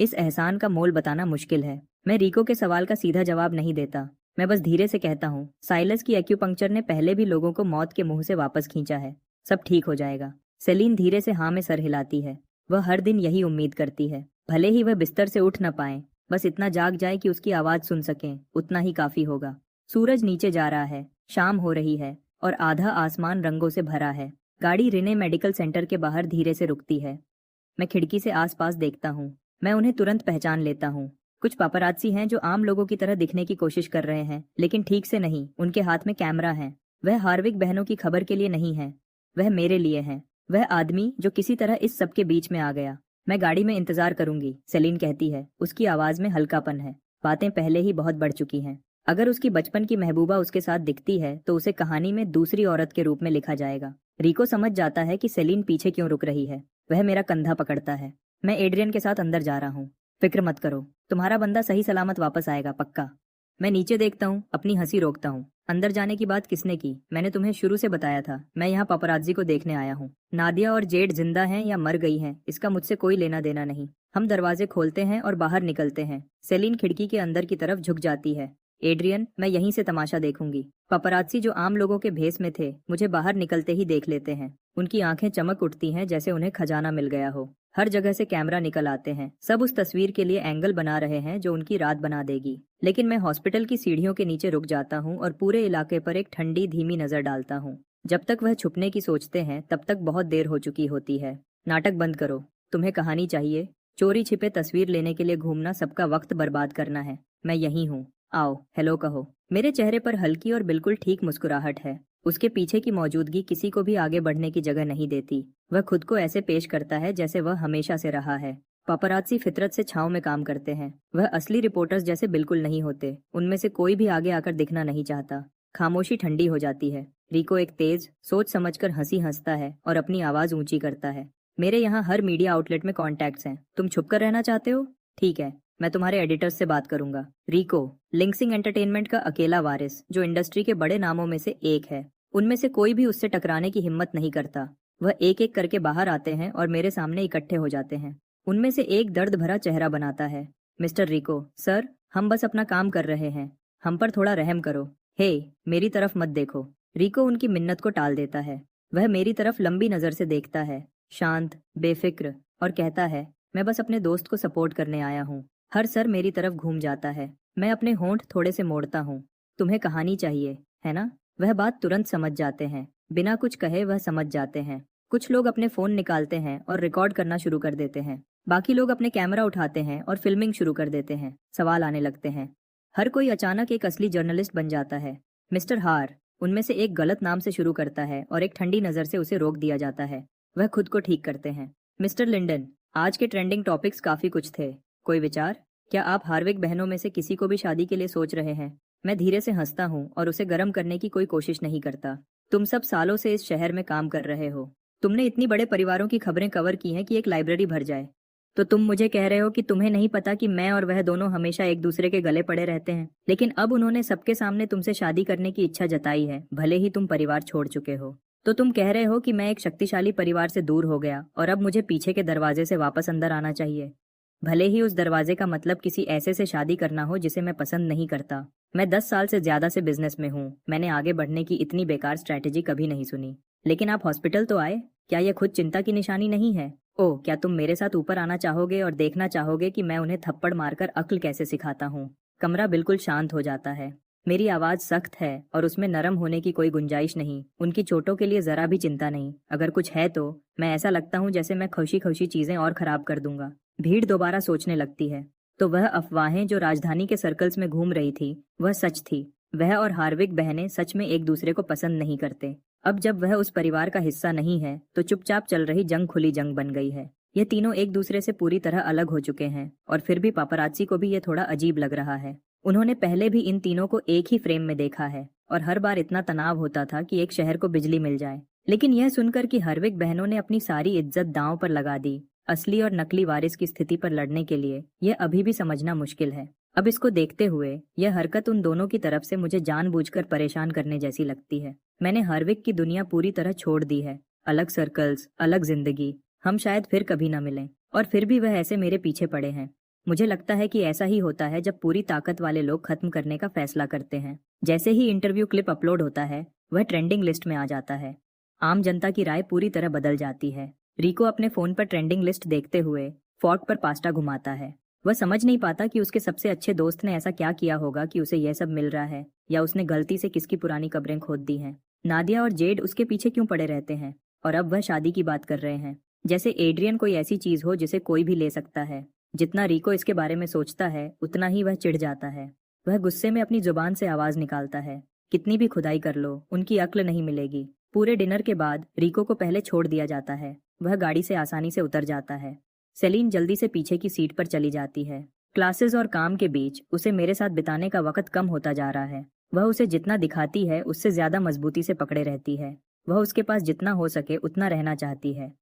Speaker 1: इस एहसान का मोल बताना मुश्किल है। मैं रिको के सवाल का सीधा जवाब नहीं देता। मैं बस धीरे से कहता हूँ, साइलस की एक्यूपंक्चर ने पहले भी लोगों को मौत के मुंह से वापस खींचा है। सब ठीक हो जाएगा। सेलिन धीरे से हाँ में सर हिलाती है। वह हर दिन यही उम्मीद करती है। भले ही वह बिस्तर से उठ न पाए, बस इतना जाग जाए कि उसकी आवाज सुन सकें, उतना ही काफी होगा। सूरज नीचे जा रहा है, शाम हो रही है और आधा आसमान रंगों से भरा है। गाड़ी रिने मेडिकल सेंटर के बाहर धीरे से रुकती है। मैं खिड़की से आसपास देखता हूँ। मैं उन्हें तुरंत पहचान लेता हूँ। कुछ पापरात्सी हैं जो आम लोगों की तरह दिखने की कोशिश कर रहे हैं, लेकिन ठीक से नहीं। उनके हाथ में कैमरा है। वह हार्विक बहनों की खबर के लिए नहीं है, वह मेरे लिए है। वह आदमी जो किसी तरह इस सब के बीच में आ गया। मैं गाड़ी में इंतजार करूंगी, सेलिन कहती है। उसकी आवाज में हल्कापन है। बातें पहले ही बहुत बढ़ चुकी हैं। अगर उसकी बचपन की महबूबा उसके साथ दिखती है तो उसे कहानी में दूसरी औरत के रूप में लिखा जाएगा। रिको समझ जाता है कि सेलिन पीछे क्यों रुक रही है। वह मेरा कंधा पकड़ता है। मैं एड्रियन के साथ अंदर जा रहा हूँ। फिक्र मत करो, तुम्हारा बंदा सही सलामत वापस आएगा पक्का। मैं नीचे देखता हूँ, अपनी हंसी रोकता हूँ। अंदर जाने की बात किसने की? मैंने तुम्हें शुरू से बताया था, मैं यहाँ पापराजी को देखने आया हूँ। नादिया और जेड जिंदा हैं या मर गई हैं, इसका मुझसे कोई लेना देना नहीं। हम दरवाजे खोलते हैं और बाहर निकलते हैं। सेलिन खिड़की के अंदर की तरफ झुक जाती है। एड्रियन, मैं यहीं से तमाशा देखूंगी। पापराजी जो आम लोगों के भेस में थे, मुझे बाहर निकलते ही देख लेते हैं। उनकी आंखें चमक उठती हैं जैसे उन्हें खजाना मिल गया हो। हर जगह से कैमरा निकल आते हैं, सब उस तस्वीर के लिए एंगल बना रहे हैं जो उनकी रात बना देगी। लेकिन मैं हॉस्पिटल की सीढ़ियों के नीचे रुक जाता हूँ और पूरे इलाके पर एक ठंडी धीमी नजर डालता हूँ। जब तक वह छुपने की सोचते हैं तब तक बहुत देर हो चुकी होती है। नाटक बंद करो, तुम्हें कहानी चाहिए? चोरी छिपे तस्वीर लेने के लिए घूमना सबका वक्त बर्बाद करना है। मैं यहीं हूँ, आओ हेलो कहो। मेरे चेहरे पर हल्की और बिल्कुल ठीक मुस्कुराहट है। उसके पीछे की मौजूदगी किसी को भी आगे बढ़ने की जगह नहीं देती। वह खुद को ऐसे पेश करता है जैसे वह हमेशा से रहा है। पापरात्सी फितरत से छांव में काम करते हैं। वह असली रिपोर्टर्स जैसे बिल्कुल नहीं होते। उनमें से कोई भी आगे आकर दिखना नहीं चाहता। खामोशी ठंडी हो जाती है। रिको एक तेज सोच समझकर हंसी हंसता है और अपनी आवाज ऊंची करता है। मेरे यहाँ हर मीडिया आउटलेट में कॉन्टैक्ट्स हैं। तुम छुपकर रहना चाहते हो? ठीक है, मैं तुम्हारे एडिटर्स से बात करूंगा। रिको, लिंक्सिंग एंटरटेनमेंट का अकेला वारिस जो इंडस्ट्री के बड़े नामों में से एक है। उनमें से कोई भी उससे टकराने की हिम्मत नहीं करता। वह एक एक करके बाहर आते हैं और मेरे सामने इकट्ठे हो जाते हैं। उनमें से एक दर्द भरा चेहरा बनाता है। मिस्टर रिको, सर, हम बस अपना काम कर रहे हैं, हम पर थोड़ा रहम करो। हे, मेरी तरफ मत देखो। रिको उनकी मिन्नत को टाल देता है। वह मेरी तरफ लंबी नजर से देखता है, शांत, बेफिक्र, और कहता है, मैं बस अपने दोस्त को सपोर्ट करने आया हूँ। हर सर मेरी तरफ घूम जाता है। मैं अपने होंठ थोड़े से मोड़ता हूँ। तुम्हें कहानी चाहिए, है ना? वह बात तुरंत समझ जाते हैं। बिना कुछ कहे वह समझ जाते हैं। कुछ लोग अपने फोन निकालते हैं और रिकॉर्ड करना शुरू कर देते हैं। बाकी लोग अपने कैमरा उठाते हैं और फिल्मिंग शुरू कर देते हैं। सवाल आने लगते हैं। हर कोई अचानक एक असली जर्नलिस्ट बन जाता है। मिस्टर हार, उनमें से एक गलत नाम से शुरू करता है और एक ठंडी नजर से उसे रोक दिया जाता है। वह खुद को ठीक करते हैं। मिस्टर लिंडन, आज के ट्रेंडिंग टॉपिक्स काफी कुछ थे। कोई विचार? क्या आप हार्विक बहनों में से किसी को भी शादी के लिए सोच रहे हैं? मैं धीरे से हंसता हूँ और उसे गर्म करने की कोई कोशिश नहीं करता। तुम सब सालों से इस शहर में काम कर रहे हो। तुमने इतनी बड़े परिवारों की खबरें कवर की हैं कि एक लाइब्रेरी भर जाए। तो तुम मुझे कह रहे हो कि तुम्हें नहीं पता कि मैं और वह दोनों हमेशा एक दूसरे के गले पड़े रहते हैं। लेकिन अब उन्होंने सबके सामने तुमसे शादी करने की इच्छा जताई है, भले ही तुम परिवार छोड़ चुके हो। तो तुम कह रहे हो कि मैं एक शक्तिशाली परिवार से दूर हो गया और अब मुझे पीछे के दरवाजे से वापस अंदर आना चाहिए। भले ही उस दरवाजे का मतलब किसी ऐसे से शादी करना हो जिसे मैं पसंद नहीं करता। मैं 10 साल से ज्यादा से बिजनेस में हूँ। मैंने आगे बढ़ने की इतनी बेकार स्ट्रैटेजी कभी नहीं सुनी। लेकिन आप हॉस्पिटल तो आए, क्या यह खुद चिंता की निशानी नहीं है? ओह, क्या तुम मेरे साथ ऊपर आना चाहोगे और देखना चाहोगे कि मैं उन्हें थप्पड़ मारकर अक्ल कैसे सिखाता हूँ? कमरा बिल्कुल शांत हो जाता है। मेरी आवाज सख्त है और उसमें नरम होने की कोई गुंजाइश नहीं। उनकी चोटों के लिए जरा भी चिंता नहीं। अगर कुछ है तो मैं ऐसा लगता हूँ जैसे मैं खुशी खुशी चीजें और खराब कर दूंगा। भीड़ दोबारा सोचने लगती है। तो वह अफवाहें जो राजधानी के सर्कल्स में घूम रही थी, वह सच थी। वह और हार्विक बहनें सच में एक दूसरे को पसंद नहीं करते। अब जब वह उस परिवार का हिस्सा नहीं है तो चुपचाप चल रही जंग खुली जंग बन गई है। ये तीनों एक दूसरे से पूरी तरह अलग हो चुके हैं और फिर भी पापरात्सी को भी ये थोड़ा अजीब लग रहा है। उन्होंने पहले भी इन तीनों को एक ही फ्रेम में देखा है और हर बार इतना तनाव होता था कि एक शहर को बिजली मिल जाए। लेकिन यह सुनकर कि हार्विक बहनों ने अपनी सारी इज्जत दांव पर लगा दी असली और नकली वारिस की स्थिति पर लड़ने के लिए, यह अभी भी समझना मुश्किल है। अब इसको देखते हुए यह हरकत उन दोनों की तरफ से मुझे जानबूझकर परेशान करने जैसी लगती है। मैंने हार्विक की दुनिया पूरी तरह छोड़ दी है। अलग सर्कल्स, अलग जिंदगी। हम शायद फिर कभी न मिलें। और फिर भी वह ऐसे मेरे पीछे पड़े हैं। मुझे लगता है कि ऐसा ही होता है जब पूरी ताकत वाले लोग खत्म करने का फैसला करते हैं। जैसे ही इंटरव्यू क्लिप अपलोड होता है, वह ट्रेंडिंग लिस्ट में आ जाता है। आम जनता की राय पूरी तरह बदल जाती है। रिको अपने फोन पर ट्रेंडिंग लिस्ट देखते हुए फोर्क पर पास्ता घुमाता है। वह समझ नहीं पाता कि उसके सबसे अच्छे दोस्त ने ऐसा क्या किया होगा कि उसे यह सब मिल रहा है, या उसने गलती से किसकी पुरानी कब्रें खोद दी हैं। नादिया और जेड उसके पीछे क्यों पड़े रहते हैं और अब वह शादी की बात कर रहे हैं, जैसे एड्रियन कोई ऐसी चीज हो जिसे कोई भी ले सकता है। जितना रिको इसके बारे में सोचता है उतना ही वह चिढ़ जाता है। वह गुस्से में अपनी जुबान से आवाज निकालता है, कितनी भी खुदाई कर लो, उनकी अक्ल नहीं मिलेगी। पूरे डिनर के बाद रिको को पहले छोड़ दिया जाता है। वह गाड़ी से आसानी से उतर जाता है। सेलिन जल्दी से पीछे की सीट पर चली जाती है। क्लासेस और काम के बीच उसे मेरे साथ बिताने का वक्त कम होता जा रहा है। वह उसे जितना दिखाती है उससे ज्यादा मजबूती से पकड़े रहती है। वह उसके पास जितना हो सके उतना रहना चाहती है।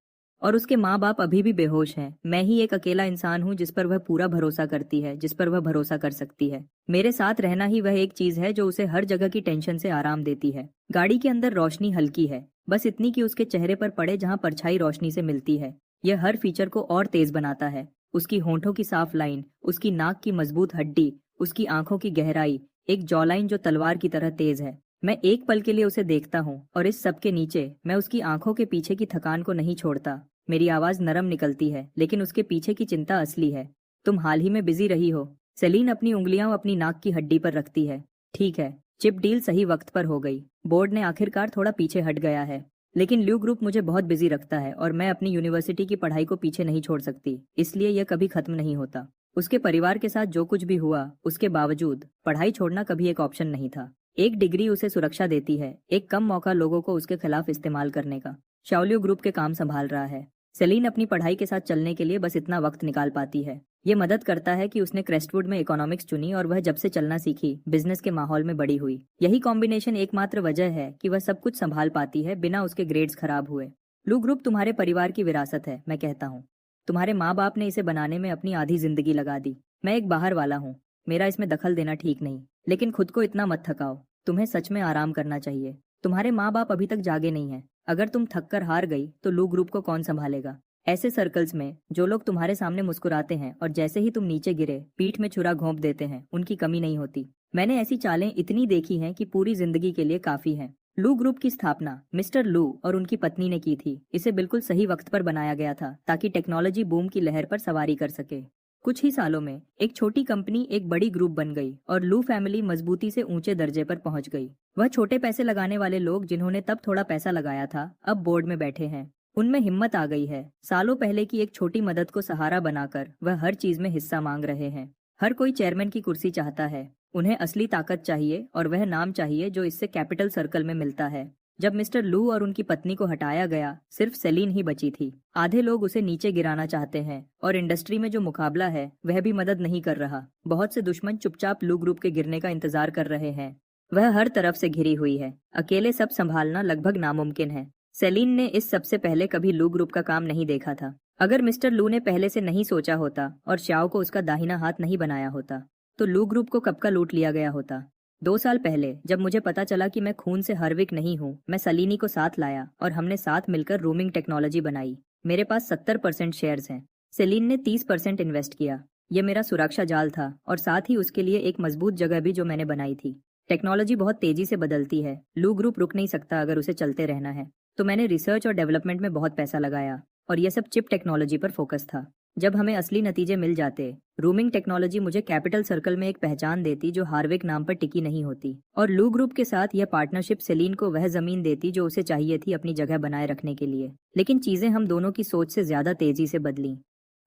Speaker 1: और उसके माँ बाप अभी भी बेहोश हैं। मैं ही एक अकेला इंसान हूँ जिस पर वह पूरा भरोसा करती है, जिस पर वह भरोसा कर सकती है। मेरे साथ रहना ही वह एक चीज है जो उसे हर जगह की टेंशन से आराम देती है। गाड़ी के अंदर रोशनी हल्की है, बस इतनी कि उसके चेहरे पर पड़े जहाँ परछाई रोशनी से मिलती है। यह हर फीचर को और तेज बनाता है। उसकी होंठों की साफ लाइन, उसकी नाक की मजबूत हड्डी, उसकी आंखों की गहराई, एक जॉलाइन जो तलवार की तरह तेज है। मैं एक पल के लिए उसे देखता हूँ और इस सब के नीचे मैं उसकी आंखों के पीछे की थकान को नहीं छोड़ता। मेरी आवाज नरम निकलती है, लेकिन उसके पीछे की चिंता असली है। तुम हाल ही में बिजी रही हो। सेलीन अपनी उंगलियां अपनी नाक की हड्डी पर रखती है। ठीक है, चिप डील सही वक्त पर हो गई। बोर्ड ने आखिरकार थोड़ा पीछे हट गया है। लेकिन ल्यू ग्रुप मुझे बहुत बिजी रखता है और मैं अपनी यूनिवर्सिटी की पढ़ाई को पीछे नहीं छोड़ सकती, इसलिए यह कभी खत्म नहीं होता। उसके परिवार के साथ जो कुछ भी हुआ, उसके बावजूद पढ़ाई छोड़ना कभी एक ऑप्शन नहीं था। एक डिग्री उसे सुरक्षा देती है, एक कम मौका लोगों को उसके खिलाफ इस्तेमाल करने का। शाओलियो ग्रुप के काम संभाल रहा है। सेलीन अपनी पढ़ाई के साथ चलने के लिए बस इतना वक्त निकाल पाती है। ये मदद करता है कि उसने क्रेस्टवुड में इकोनॉमिक्स चुनी और वह जब से चलना सीखी, बिजनेस के माहौल में बड़ी हुई। यही कॉम्बिनेशन एकमात्र वजह है कि वह सब कुछ संभाल पाती है बिना उसके ग्रेड्स खराब हुए। लू ग्रुप तुम्हारे परिवार की विरासत है, मैं कहता हूँ। तुम्हारे माँ बाप ने इसे बनाने में अपनी आधी जिंदगी लगा दी। मैं एक बाहर वाला हूँ, मेरा इसमें दखल देना ठीक नहीं। लेकिन खुद को इतना मत थकाओ, तुम्हें सच में आराम करना चाहिए। तुम्हारे माँ बाप अभी तक जागे नहीं हैं। अगर तुम थक कर हार गई तो लू ग्रुप को कौन संभालेगा? ऐसे सर्कल्स में जो लोग तुम्हारे सामने मुस्कुराते हैं और जैसे ही तुम नीचे गिरे पीठ में छुरा घोंप देते हैं, उनकी कमी नहीं होती। मैंने ऐसी चालें इतनी देखी हैं कि पूरी जिंदगी के लिए काफी हैं। लू ग्रुप की स्थापना मिस्टर लू और उनकी पत्नी ने की थी। इसे बिल्कुल सही वक्त पर बनाया गया था ताकि टेक्नोलॉजी बूम की लहर पर सवारी कर सके। कुछ ही सालों में एक छोटी कंपनी एक बड़ी ग्रुप बन गई और लू फैमिली मजबूती से ऊंचे दर्जे पर पहुंच गई। वह छोटे पैसे लगाने वाले लोग जिन्होंने तब थोड़ा पैसा लगाया था, अब बोर्ड में बैठे हैं। उनमें हिम्मत आ गई है। सालों पहले की एक छोटी मदद को सहारा बनाकर वह हर चीज में हिस्सा मांग रहे हैं। हर कोई चेयरमैन की कुर्सी चाहता है। उन्हें असली ताकत चाहिए और वह नाम चाहिए जो इससे कैपिटल सर्कल में मिलता है। जब मिस्टर लू और उनकी पत्नी को हटाया गया, सिर्फ सेलीन ही बची थी। आधे लोग उसे नीचे गिराना चाहते हैं और इंडस्ट्री में जो मुकाबला है वह भी मदद नहीं कर रहा। बहुत से दुश्मन चुपचाप लू ग्रुप के गिरने का इंतजार कर रहे हैं। वह हर तरफ से घिरी हुई है। अकेले सब संभालना लगभग नामुमकिन है। सेलीन ने इस सबसे पहले कभी लू ग्रुप का काम नहीं देखा था। अगर मिस्टर लू ने पहले से नहीं सोचा होता और श्याओ को उसका दाहिना हाथ नहीं बनाया होता, तो लू ग्रुप को कब का लूट लिया गया होता। 2 साल पहले जब मुझे पता चला कि मैं खून से हर्विक नहीं हूँ, मैं सलीनी को साथ लाया और हमने साथ मिलकर रूमिंग टेक्नोलॉजी बनाई। मेरे पास 70% शेयर्स हैं। सेलीन ने 30% इन्वेस्ट किया। यह मेरा सुरक्षा जाल था और साथ ही उसके लिए एक मजबूत जगह भी जो मैंने बनाई थी। टेक्नोलॉजी बहुत तेजी से बदलती है। लू ग्रुप रुक नहीं सकता अगर उसे चलते रहना है। तो मैंने रिसर्च और डेवलपमेंट में बहुत पैसा लगाया और यह सब चिप टेक्नोलॉजी पर फोकस था। जब हमें असली नतीजे मिल जाते, रूमिंग टेक्नोलॉजी मुझे कैपिटल सर्कल में एक पहचान देती जो हार्विक नाम पर टिकी नहीं होती, और लू ग्रुप के साथ यह पार्टनरशिप सेलीन को वह जमीन देती जो उसे चाहिए थी अपनी जगह बनाए रखने के लिए। लेकिन चीजें हम दोनों की सोच से ज्यादा तेजी से बदली।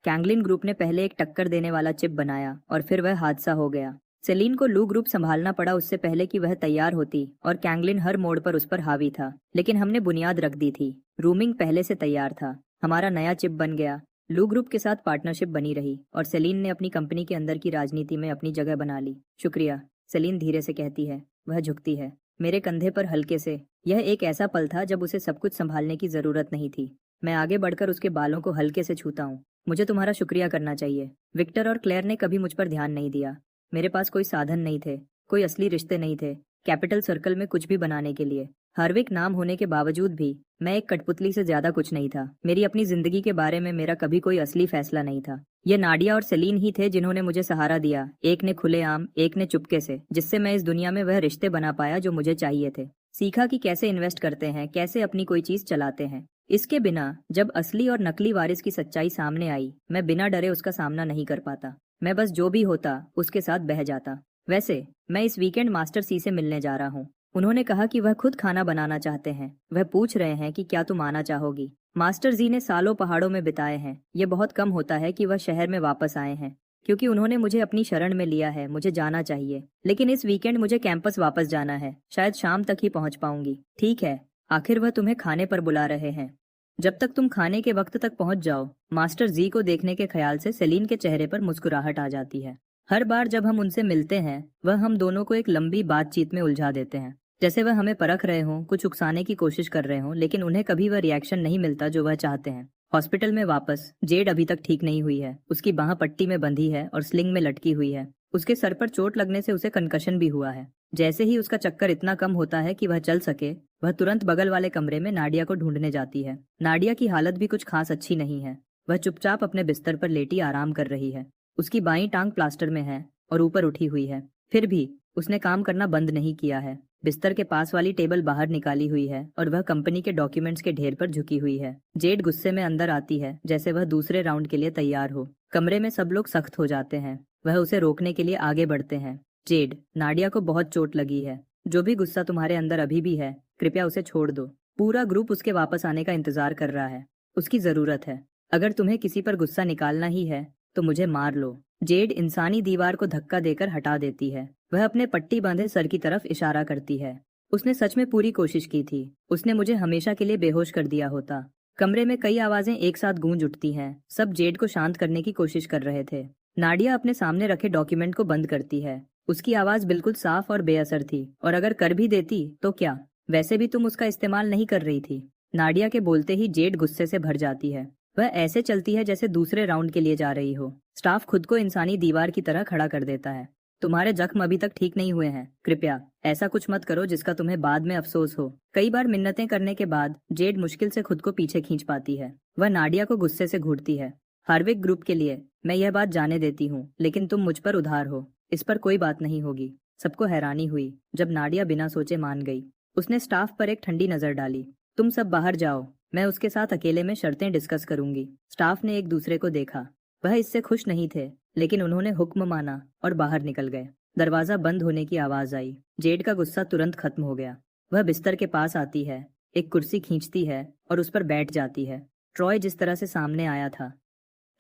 Speaker 1: कैंगलिन ग्रुप ने पहले एक टक्कर देने वाला चिप बनाया और फिर वह हादसा हो गया। सेलीन को लू ग्रुप संभालना पड़ा उससे पहले कि वह तैयार होती और कैंगलिन हर मोड़ पर उस पर हावी था। लेकिन हमने बुनियाद रख दी थी। रूमिंग पहले से तैयार था। हमारा नया चिप बन गया। लू ग्रुप के साथ पार्टनरशिप बनी रही और सेलीन ने अपनी कंपनी के अंदर की राजनीति में अपनी जगह बना ली। शुक्रिया, सेलीन धीरे से कहती है। वह झुकती है मेरे कंधे पर हल्के से। यह एक ऐसा पल था जब उसे सब कुछ संभालने की जरूरत नहीं थी। मैं आगे बढ़कर उसके बालों को हल्के से छूता हूँ। मुझे तुम्हारा शुक्रिया करना चाहिए। विक्टर और क्लेयर ने कभी मुझ पर ध्यान नहीं दिया। मेरे पास कोई साधन नहीं थे, कोई असली रिश्ते नहीं थे कैपिटल सर्कल में कुछ भी बनाने के लिए। हार्विक नाम होने के बावजूद भी मैं एक कठपुतली से ज्यादा कुछ नहीं था। मेरी अपनी जिंदगी के बारे में मेरा कभी कोई असली फैसला नहीं था। ये नाडिया और सेलीन ही थे जिन्होंने मुझे सहारा दिया, एक ने खुलेआम, एक ने चुपके से, जिससे मैं इस दुनिया में वह रिश्ते बना पाया जो मुझे चाहिए थे। सीखा कि कैसे इन्वेस्ट करते हैं, कैसे अपनी कोई चीज चलाते हैं। इसके बिना जब असली और नकली वारिस की सच्चाई सामने आई, मैं बिना डरे उसका सामना नहीं कर पाता। मैं बस जो भी होता उसके साथ बह जाता। वैसे मैं इस वीकेंड मास्टर सी से मिलने जा रहा हूँ। उन्होंने कहा कि वह खुद खाना बनाना चाहते हैं। वह पूछ रहे हैं कि क्या तुम आना चाहोगी। मास्टर जी ने सालों पहाड़ों में बिताए हैं। ये बहुत कम होता है कि वह शहर में वापस आए हैं, क्योंकि उन्होंने मुझे अपनी शरण में लिया है। मुझे जाना चाहिए, लेकिन इस वीकेंड मुझे कैंपस वापस जाना है। शायद शाम तक ही पहुंच पाऊंगी। ठीक है, आखिर वह तुम्हें खाने पर बुला रहे हैं। जब तक तुम खाने के वक्त तक पहुंच जाओ। मास्टर जी को देखने के ख्याल से सेलीन के चेहरे पर मुस्कुराहट आ जाती है। हर बार जब हम उनसे मिलते हैं, वह हम दोनों को एक लंबी बातचीत में उलझा देते हैं, जैसे वह हमें परख रहे हों, कुछ उकसाने की कोशिश कर रहे हों, लेकिन उन्हें कभी वह रिएक्शन नहीं मिलता जो वह चाहते हैं। हॉस्पिटल में वापस जेड अभी तक ठीक नहीं हुई है। उसकी बाह पट्टी में बंधी है और स्लिंग में लटकी हुई है। उसके सर पर चोट लगने से उसे कंकशन भी हुआ है। जैसे ही उसका चक्कर इतना कम होता है कि वह चल सके, वह तुरंत बगल वाले कमरे में नाडिया को ढूंढने जाती है। नाडिया की हालत भी कुछ खास अच्छी नहीं है। वह चुपचाप अपने बिस्तर पर लेटी आराम कर रही है। उसकी बाईं टांग प्लास्टर में है और ऊपर उठी हुई है। फिर भी उसने काम करना बंद नहीं किया है। बिस्तर के पास वाली टेबल बाहर निकाली हुई है और वह कंपनी के डॉक्यूमेंट्स के ढेर पर झुकी हुई है। जेड गुस्से में अंदर आती है, जैसे वह दूसरे राउंड के लिए तैयार हो। कमरे में सब लोग सख्त हो जाते हैं। वह उसे रोकने के लिए आगे बढ़ते हैं। जेड, नाडिया को बहुत चोट लगी है। जो भी गुस्सा तुम्हारे अंदर अभी भी है, कृपया उसे छोड़ दो। पूरा ग्रुप उसके वापस आने का इंतजार कर रहा है। उसकी जरूरत है। अगर तुम्हें किसी पर गुस्सा निकालना ही है तो मुझे मार लो। जेड इंसानी दीवार को धक्का देकर हटा देती है। वह अपने पट्टी बांधे सर की तरफ इशारा करती है। उसने सच में पूरी कोशिश की थी। उसने मुझे हमेशा के लिए बेहोश कर दिया होता। कमरे में कई आवाजें एक साथ गूंज उठती हैं। सब जेड को शांत करने की कोशिश कर रहे थे। नाडिया अपने सामने रखे डॉक्यूमेंट को बंद करती है। उसकी आवाज बिल्कुल साफ और बेअसर थी। और अगर कर भी देती तो क्या? वैसे भी तुम उसका इस्तेमाल नहीं कर रही थी। नाडिया के बोलते ही जेड गुस्से से भर जाती है। वह ऐसे चलती है जैसे दूसरे राउंड के लिए जा रही हो। स्टाफ खुद को इंसानी दीवार की तरह खड़ा कर देता है। तुम्हारे जख्म अभी तक ठीक नहीं हुए हैं। कृपया ऐसा कुछ मत करो जिसका तुम्हें बाद में अफसोस हो। कई बार मिन्नतें करने के बाद जेड मुश्किल से खुद को पीछे खींच पाती है। वह नाडिया को गुस्से से घूरती है। हार्विक ग्रुप के लिए मैं यह बात जाने देती हूँ, लेकिन तुम मुझ पर उधार हो। इस पर कोई बात नहीं होगी। सबको हैरानी हुई जब नाडिया बिना सोचे मान गई। उसने स्टाफ पर एक ठंडी नजर डाली। तुम सब बाहर जाओ, मैं उसके साथ अकेले में शर्तें डिस्कस करूंगी। स्टाफ ने एक दूसरे को देखा। वह इससे खुश नहीं थे, लेकिन उन्होंने हुक्म माना और बाहर निकल गए। दरवाजा बंद होने की आवाज आई। जेड का गुस्सा तुरंत खत्म हो गया। वह बिस्तर के पास आती है, एक कुर्सी खींचती है और उस पर बैठ जाती है। ट्रॉय जिस तरह से सामने आया था,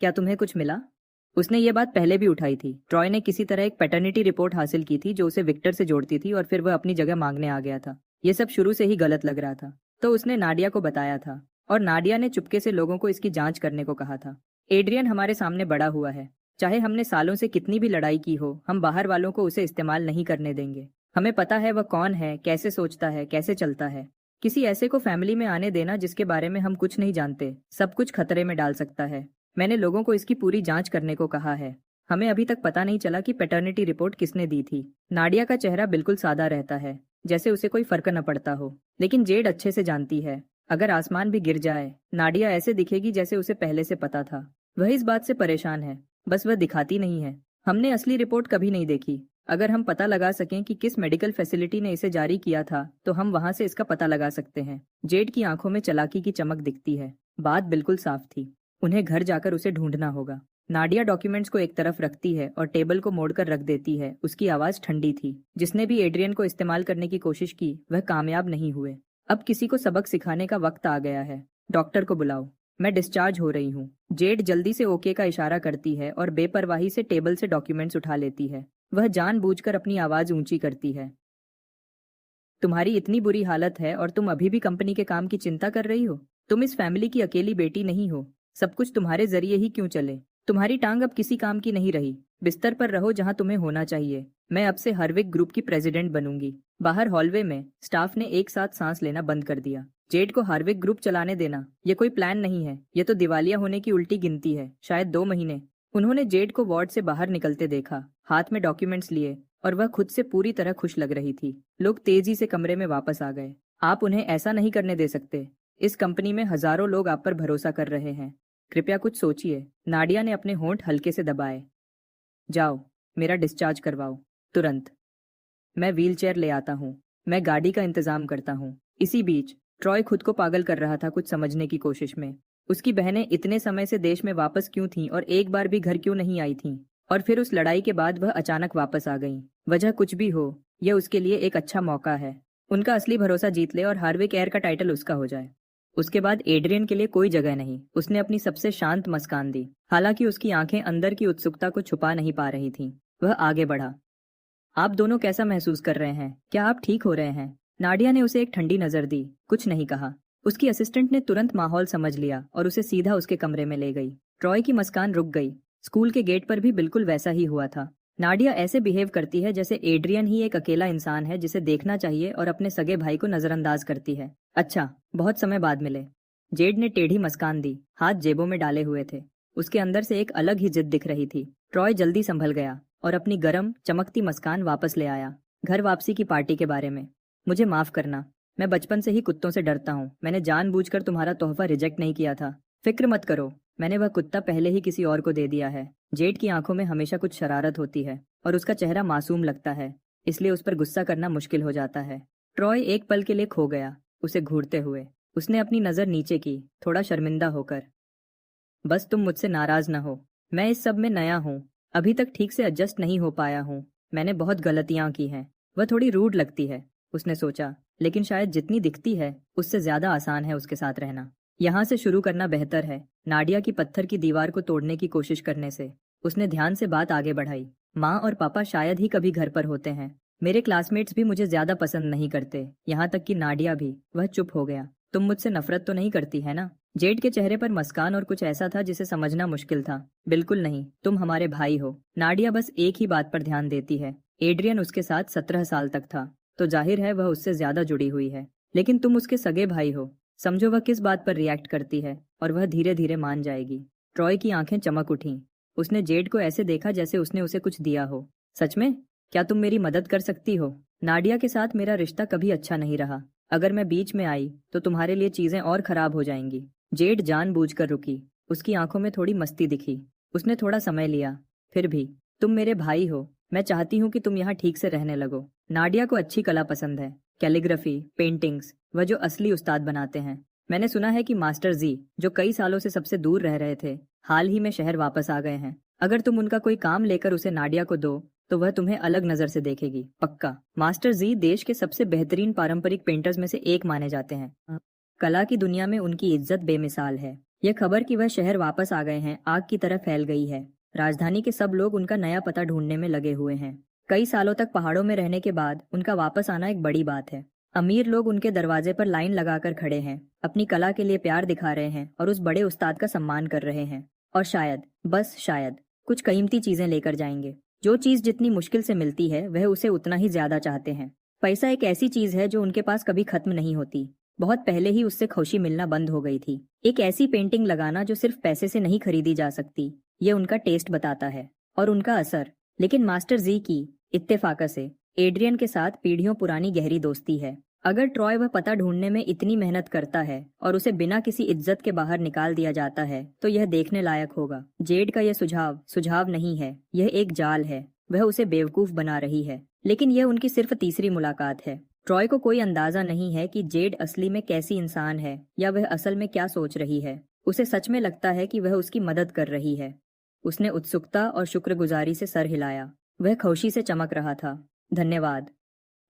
Speaker 1: क्या तुम्हें कुछ मिला? उसने ये बात पहले भी उठाई थी। ट्रॉय ने किसी तरह एक पैटर्निटी रिपोर्ट हासिल की थी जो उसे विक्टर से जोड़ती थी और फिर वह अपनी जगह मांगने आ गया था। ये सब शुरू से ही गलत लग रहा था। तो उसने नाडिया को बताया था और नाडिया ने चुपके से लोगों को इसकी जांच करने को कहा था। एड्रियन हमारे सामने बड़ा हुआ है। चाहे हमने सालों से कितनी भी लड़ाई की हो, हम बाहर वालों को उसे इस्तेमाल नहीं करने देंगे। हमें पता है वह कौन है, कैसे सोचता है, कैसे चलता है। किसी ऐसे को फैमिली में आने देना जिसके बारे में हम कुछ नहीं जानते, सब कुछ खतरे में डाल सकता है। मैंने लोगों को इसकी पूरी जांच करने को कहा है। हमें अभी तक पता नहीं चला कि पैटर्निटी रिपोर्ट किसने दी थी। नाडिया का चेहरा बिल्कुल सादा रहता है, जैसे उसे कोई फर्क न पड़ता हो। लेकिन जेड अच्छे से जानती है, अगर आसमान भी गिर जाए, नाडिया ऐसे दिखेगी जैसे उसे पहले से पता था। वह इस बात से परेशान है, बस वह दिखाती नहीं है। हमने असली रिपोर्ट कभी नहीं देखी। अगर हम पता लगा सकें कि किस मेडिकल फैसिलिटी ने इसे जारी किया था, तो हम वहां से इसका पता लगा सकते हैं। जेड की आंखों में चालाकी की चमक दिखती है। बात बिल्कुल साफ थी। उन्हें घर जाकर उसे ढूंढना होगा। नाडिया डॉक्यूमेंट्स को एक तरफ रखती है और टेबल को मोड़कर रख देती है। उसकी आवाज ठंडी थी। जिसने भी एड्रियन को इस्तेमाल करने की कोशिश की, वह कामयाब नहीं हुए। अब किसी को सबक सिखाने का वक्त आ गया है। डॉक्टर को बुलाओ, मैं डिस्चार्ज हो रही हूँ। जेड जल्दी से ओके का इशारा करती है और बेपरवाही से टेबल से डॉक्यूमेंट्स उठा लेती है। वह जानबूझकर अपनी आवाज ऊंची करती है। तुम्हारी इतनी बुरी हालत है और तुम अभी भी कंपनी के काम की चिंता कर रही हो? तुम इस फैमिली की अकेली बेटी नहीं हो। सब कुछ तुम्हारे जरिए ही क्यों चले? तुम्हारी टांग अब किसी काम की नहीं रही। बिस्तर पर रहो जहां तुम्हें होना चाहिए। मैं अब से हार्विक ग्रुप की प्रेसिडेंट बनूंगी। बाहर हॉलवे में स्टाफ ने एक साथ सांस लेना बंद कर दिया। जेड को हार्विक ग्रुप चलाने देना, ये कोई प्लान नहीं है। ये तो दिवालिया होने की उल्टी गिनती है। शायद 2 महीने। उन्होंने जेड को वार्ड से बाहर निकलते देखा, हाथ में डॉक्यूमेंट्स लिए, और वह खुद से पूरी तरह खुश लग रही थी। लोग तेजी से कमरे में वापस आ गए। आप उन्हें ऐसा नहीं करने दे सकते। इस कंपनी में हजारों लोग आप पर भरोसा कर रहे हैं। कृपया कुछ सोचिए। नाडिया ने अपने होंठ हल्के से दबाए। जाओ, मेरा डिस्चार्ज करवाओ, तुरंत। मैं व्हीलचेयर ले आता हूँ। मैं गाड़ी का इंतजाम करता हूँ। इसी बीच ट्रॉय खुद को पागल कर रहा था कुछ समझने की कोशिश में। उसकी बहनें इतने समय से देश में वापस क्यों थीं और एक बार भी घर क्यों नहीं आई थीं? और फिर उस लड़ाई के बाद वह अचानक वापस आ गईं। वजह कुछ भी हो, यह उसके लिए एक अच्छा मौका है। उनका असली भरोसा जीत ले और हार्विक एयर का टाइटल उसका हो जाए। उसके बाद एड्रियन के लिए कोई जगह नहीं। उसने अपनी सबसे शांत मुस्कान दी। हालांकि उसकी आंखें अंदर की उत्सुकता को छुपा नहीं पा रही थीं। वह आगे बढ़ा। आप दोनों कैसा महसूस कर रहे हैं? क्या आप ठीक हो रहे हैं? नाडिया ने उसे एक ठंडी नजर दी, कुछ नहीं कहा। उसकी असिस्टेंट ने तुरंत माहौल समझ लिया और उसे सीधा उसके कमरे में ले गई। ट्रॉय की मुस्कान रुक गई। स्कूल के गेट पर भी बिल्कुल वैसा ही हुआ था। नाडिया ऐसे बिहेव करती है जैसे एड्रियन ही एक अकेला इंसान है जिसे देखना चाहिए और अपने सगे भाई को नजरअंदाज करती है। अच्छा, बहुत समय बाद मिले। जेड ने टेढ़ी मुस्कान दी, हाथ जेबों में डाले हुए थे। उसके अंदर से एक अलग ही जिद दिख रही थी। ट्रॉय जल्दी संभल गया और अपनी गरम चमकती मुस्कान वापस ले आया। घर वापसी की पार्टी के बारे में, मुझे माफ करना, मैं बचपन से ही कुत्तों से डरता हूँ। मैंने जानबूझकर तुम्हारा तोहफा रिजेक्ट नहीं किया था। फिक्र मत करो, मैंने वह कुत्ता पहले ही किसी और को दे दिया है। जेड की आंखों में हमेशा कुछ शरारत होती है और उसका चेहरा मासूम लगता है, इसलिए उस पर गुस्सा करना मुश्किल हो जाता है। ट्रॉय एक पल के लिए खो गया, उसे घूरते हुए। उसने अपनी नजर नीचे की, थोड़ा शर्मिंदा होकर। बस तुम मुझसे नाराज न हो, मैं इस सब में नया हूँ, अभी तक ठीक से एडजस्ट नहीं हो पाया हूँ। मैंने बहुत गलतियां की हैं। वह थोड़ी रूड लगती है, उसने सोचा, लेकिन शायद जितनी दिखती है उससे ज्यादा आसान है उसके साथ रहना। यहाँ से शुरू करना बेहतर है, नाडिया की पत्थर की दीवार को तोड़ने की कोशिश करने से। उसने ध्यान से बात आगे बढ़ाई। माँ और पापा शायद ही कभी घर पर होते हैं। मेरे क्लासमेट्स भी मुझे ज्यादा पसंद नहीं करते, यहाँ तक कि नाडिया भी। वह चुप हो गया। तुम मुझसे नफरत तो नहीं करती है ना? जेड के चेहरे पर मुस्कान और कुछ ऐसा था जिसे समझना मुश्किल था। बिल्कुल नहीं, तुम हमारे भाई हो। नाडिया बस एक ही बात पर ध्यान देती है। एड्रियन उसके साथ 17 साल तक था, तो जाहिर है वह उससे ज्यादा जुड़ी हुई है। लेकिन तुम उसके सगे भाई हो, समझो वह किस बात पर रिएक्ट करती है और वह धीरे धीरे मान जाएगी। ट्रॉय की आंखें चमक उठीं। उसने जेड को ऐसे देखा जैसे उसने उसे कुछ दिया हो। सच में? क्या तुम मेरी मदद कर सकती हो? नाडिया के साथ मेरा रिश्ता कभी अच्छा नहीं रहा। अगर मैं बीच में आई तो तुम्हारे लिए चीजें और खराब हो जाएंगी। जेड जानबूझकर रुकी। उसकी आंखों में थोड़ी मस्ती दिखी। उसने थोड़ा समय लिया। फिर भी, तुम मेरे भाई हो, मैं चाहती हूँ कि तुम यहाँ ठीक से रहने लगो। नाडिया को अच्छी कला पसंद है, कैलीग्राफी, पेंटिंग्स, वह जो असली उस्ताद बनाते हैं। मैंने सुना है कि मास्टर जी, जो कई सालों से सबसे दूर रह रहे थे, हाल ही में शहर वापस आ गए हैं। अगर तुम उनका कोई काम लेकर उसे नाडिया को दो तो वह तुम्हें अलग नजर से देखेगी। पक्का? मास्टर जी देश के सबसे बेहतरीन पारंपरिक पेंटर्स में से एक माने जाते हैं। कला की दुनिया में उनकी इज्जत बेमिसाल है। यह खबर कि वह शहर वापस आ गए हैं आग की तरह फैल गई है। राजधानी के सब लोग उनका नया पता ढूंढने में लगे हुए हैं। कई सालों तक पहाड़ों में रहने के बाद उनका वापस आना एक बड़ी बात है। अमीर लोग उनके दरवाजे पर लाइन लगाकर खड़े हैं, अपनी कला के लिए प्यार दिखा रहे हैं और उस बड़े उस्ताद का सम्मान कर रहे हैं। और शायद, बस शायद, कुछ कीमती चीजें लेकर जाएंगे। जो चीज जितनी मुश्किल से मिलती है वह उसे उतना ही ज्यादा चाहते हैं। पैसा एक ऐसी चीज है जो उनके पास कभी खत्म नहीं होती। बहुत पहले ही उससे खुशी मिलना बंद हो गई थी। एक ऐसी पेंटिंग लगाना जो सिर्फ पैसे से नहीं खरीदी जा सकती, ये उनका टेस्ट बताता है और उनका असर। लेकिन मास्टर जी की इत्तेफाक से एड्रियन के साथ पीढ़ियों पुरानी गहरी दोस्ती है। अगर ट्रॉय वह पता ढूंढने में इतनी मेहनत करता है और उसे बिना किसी इज्जत के बाहर निकाल दिया जाता है तो यह देखने लायक होगा। जेड का यह सुझाव सुझाव नहीं है, यह एक जाल है। वह उसे बेवकूफ बना रही है, लेकिन यह उनकी सिर्फ तीसरी मुलाकात है। ट्रॉय को कोई अंदाजा नहीं है कि जेड असली में कैसी इंसान है या वह असल में क्या सोच रही है। उसे सच में लगता है कि वह उसकी मदद कर रही है। उसने उत्सुकता और शुक्रगुजारी से सर हिलाया। वह खुशी से चमक रहा था। धन्यवाद,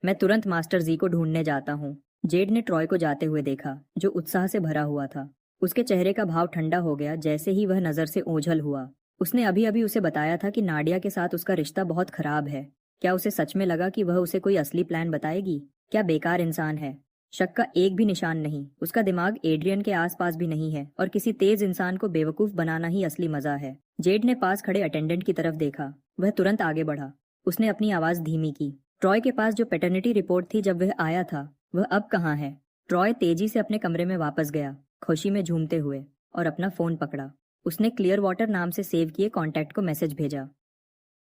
Speaker 1: मैं तुरंत मास्टर जी को ढूंढने जाता हूँ। जेड ने ट्रॉय को जाते हुए देखा, जो उत्साह से भरा हुआ था। उसके चेहरे का भाव ठंडा हो गया जैसे ही वह नजर से ओझल हुआ। उसने अभी अभी उसे बताया था कि नाडिया के साथ उसका रिश्ता बहुत खराब है। क्या उसे सच में लगा कि वह उसे कोई असली प्लान बताएगी? क्या बेकार इंसान है। शक का एक भी निशान नहीं। उसका दिमाग एड्रियन के आसपास भी नहीं है और किसी तेज इंसान को बेवकूफ बनाना ही असली मजा है। जेड ने पास खड़े अटेंडेंट की तरफ देखा। वह तुरंत आगे बढ़ा। उसने अपनी आवाज धीमी की। ट्रॉय के पास जो पैटर्निटी रिपोर्ट थी जब वह आया था, वह अब कहाँ है? ट्रॉय तेजी से अपने कमरे में वापस गया, खुशी में झूमते हुए, और अपना फोन पकड़ा। उसने क्लियर वाटर नाम से सेव किए कॉन्टैक्ट को मैसेज भेजा।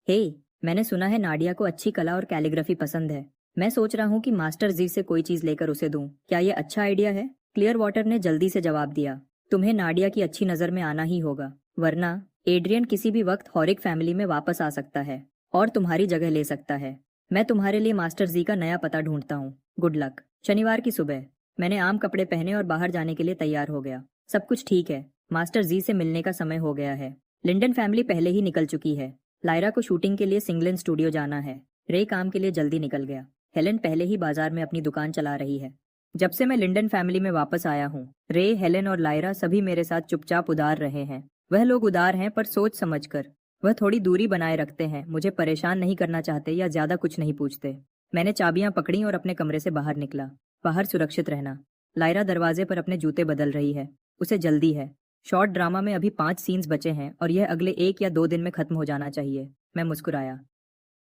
Speaker 1: हे, मैंने सुना है नाडिया को अच्छी कला और कैलीग्राफी पसंद है। मैं सोच रहा हूँ कि मास्टर जी से कोई चीज लेकर उसे दूं। क्या ये अच्छा आइडिया है? क्लियर वाटर ने जल्दी से जवाब दिया। तुम्हें नाडिया की अच्छी नजर में आना ही होगा, वरना एड्रियन किसी भी वक्त हॉरिक फैमिली में वापस आ सकता है और तुम्हारी जगह ले सकता है। मैं तुम्हारे लिए मास्टर जी का नया पता ढूंढता हूँ। Good luck. शनिवार की सुबह मैंने आम कपड़े पहने और बाहर जाने के लिए तैयार हो गया। सब कुछ ठीक है। मास्टर जी से मिलने का समय हो गया है। लिंडन फैमिली पहले ही निकल चुकी है। लायरा को शूटिंग के लिए सिंगलन स्टूडियो जाना है। रे काम के लिए जल्दी निकल गया। हेलेन पहले ही बाजार में अपनी दुकान चला रही है। जब से मैं लिंडन फैमिली में वापस आया हूँ, रे, हेलेन और लायरा सभी मेरे साथ चुपचाप उदार रहे हैं। वह लोग उदार हैं पर सोच समझकर। वह थोड़ी दूरी बनाए रखते हैं, मुझे परेशान नहीं करना चाहते या ज्यादा कुछ नहीं पूछते। मैंने चाबियां पकड़ी और अपने कमरे से बाहर निकला। बाहर सुरक्षित रहना। लायरा दरवाजे पर अपने जूते बदल रही है। उसे जल्दी है। शॉर्ट ड्रामा में अभी 5 सीन्स बचे हैं और यह अगले 1 या 2 दिन में खत्म हो जाना चाहिए। मैं मुस्कुराया।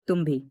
Speaker 1: तुम भी।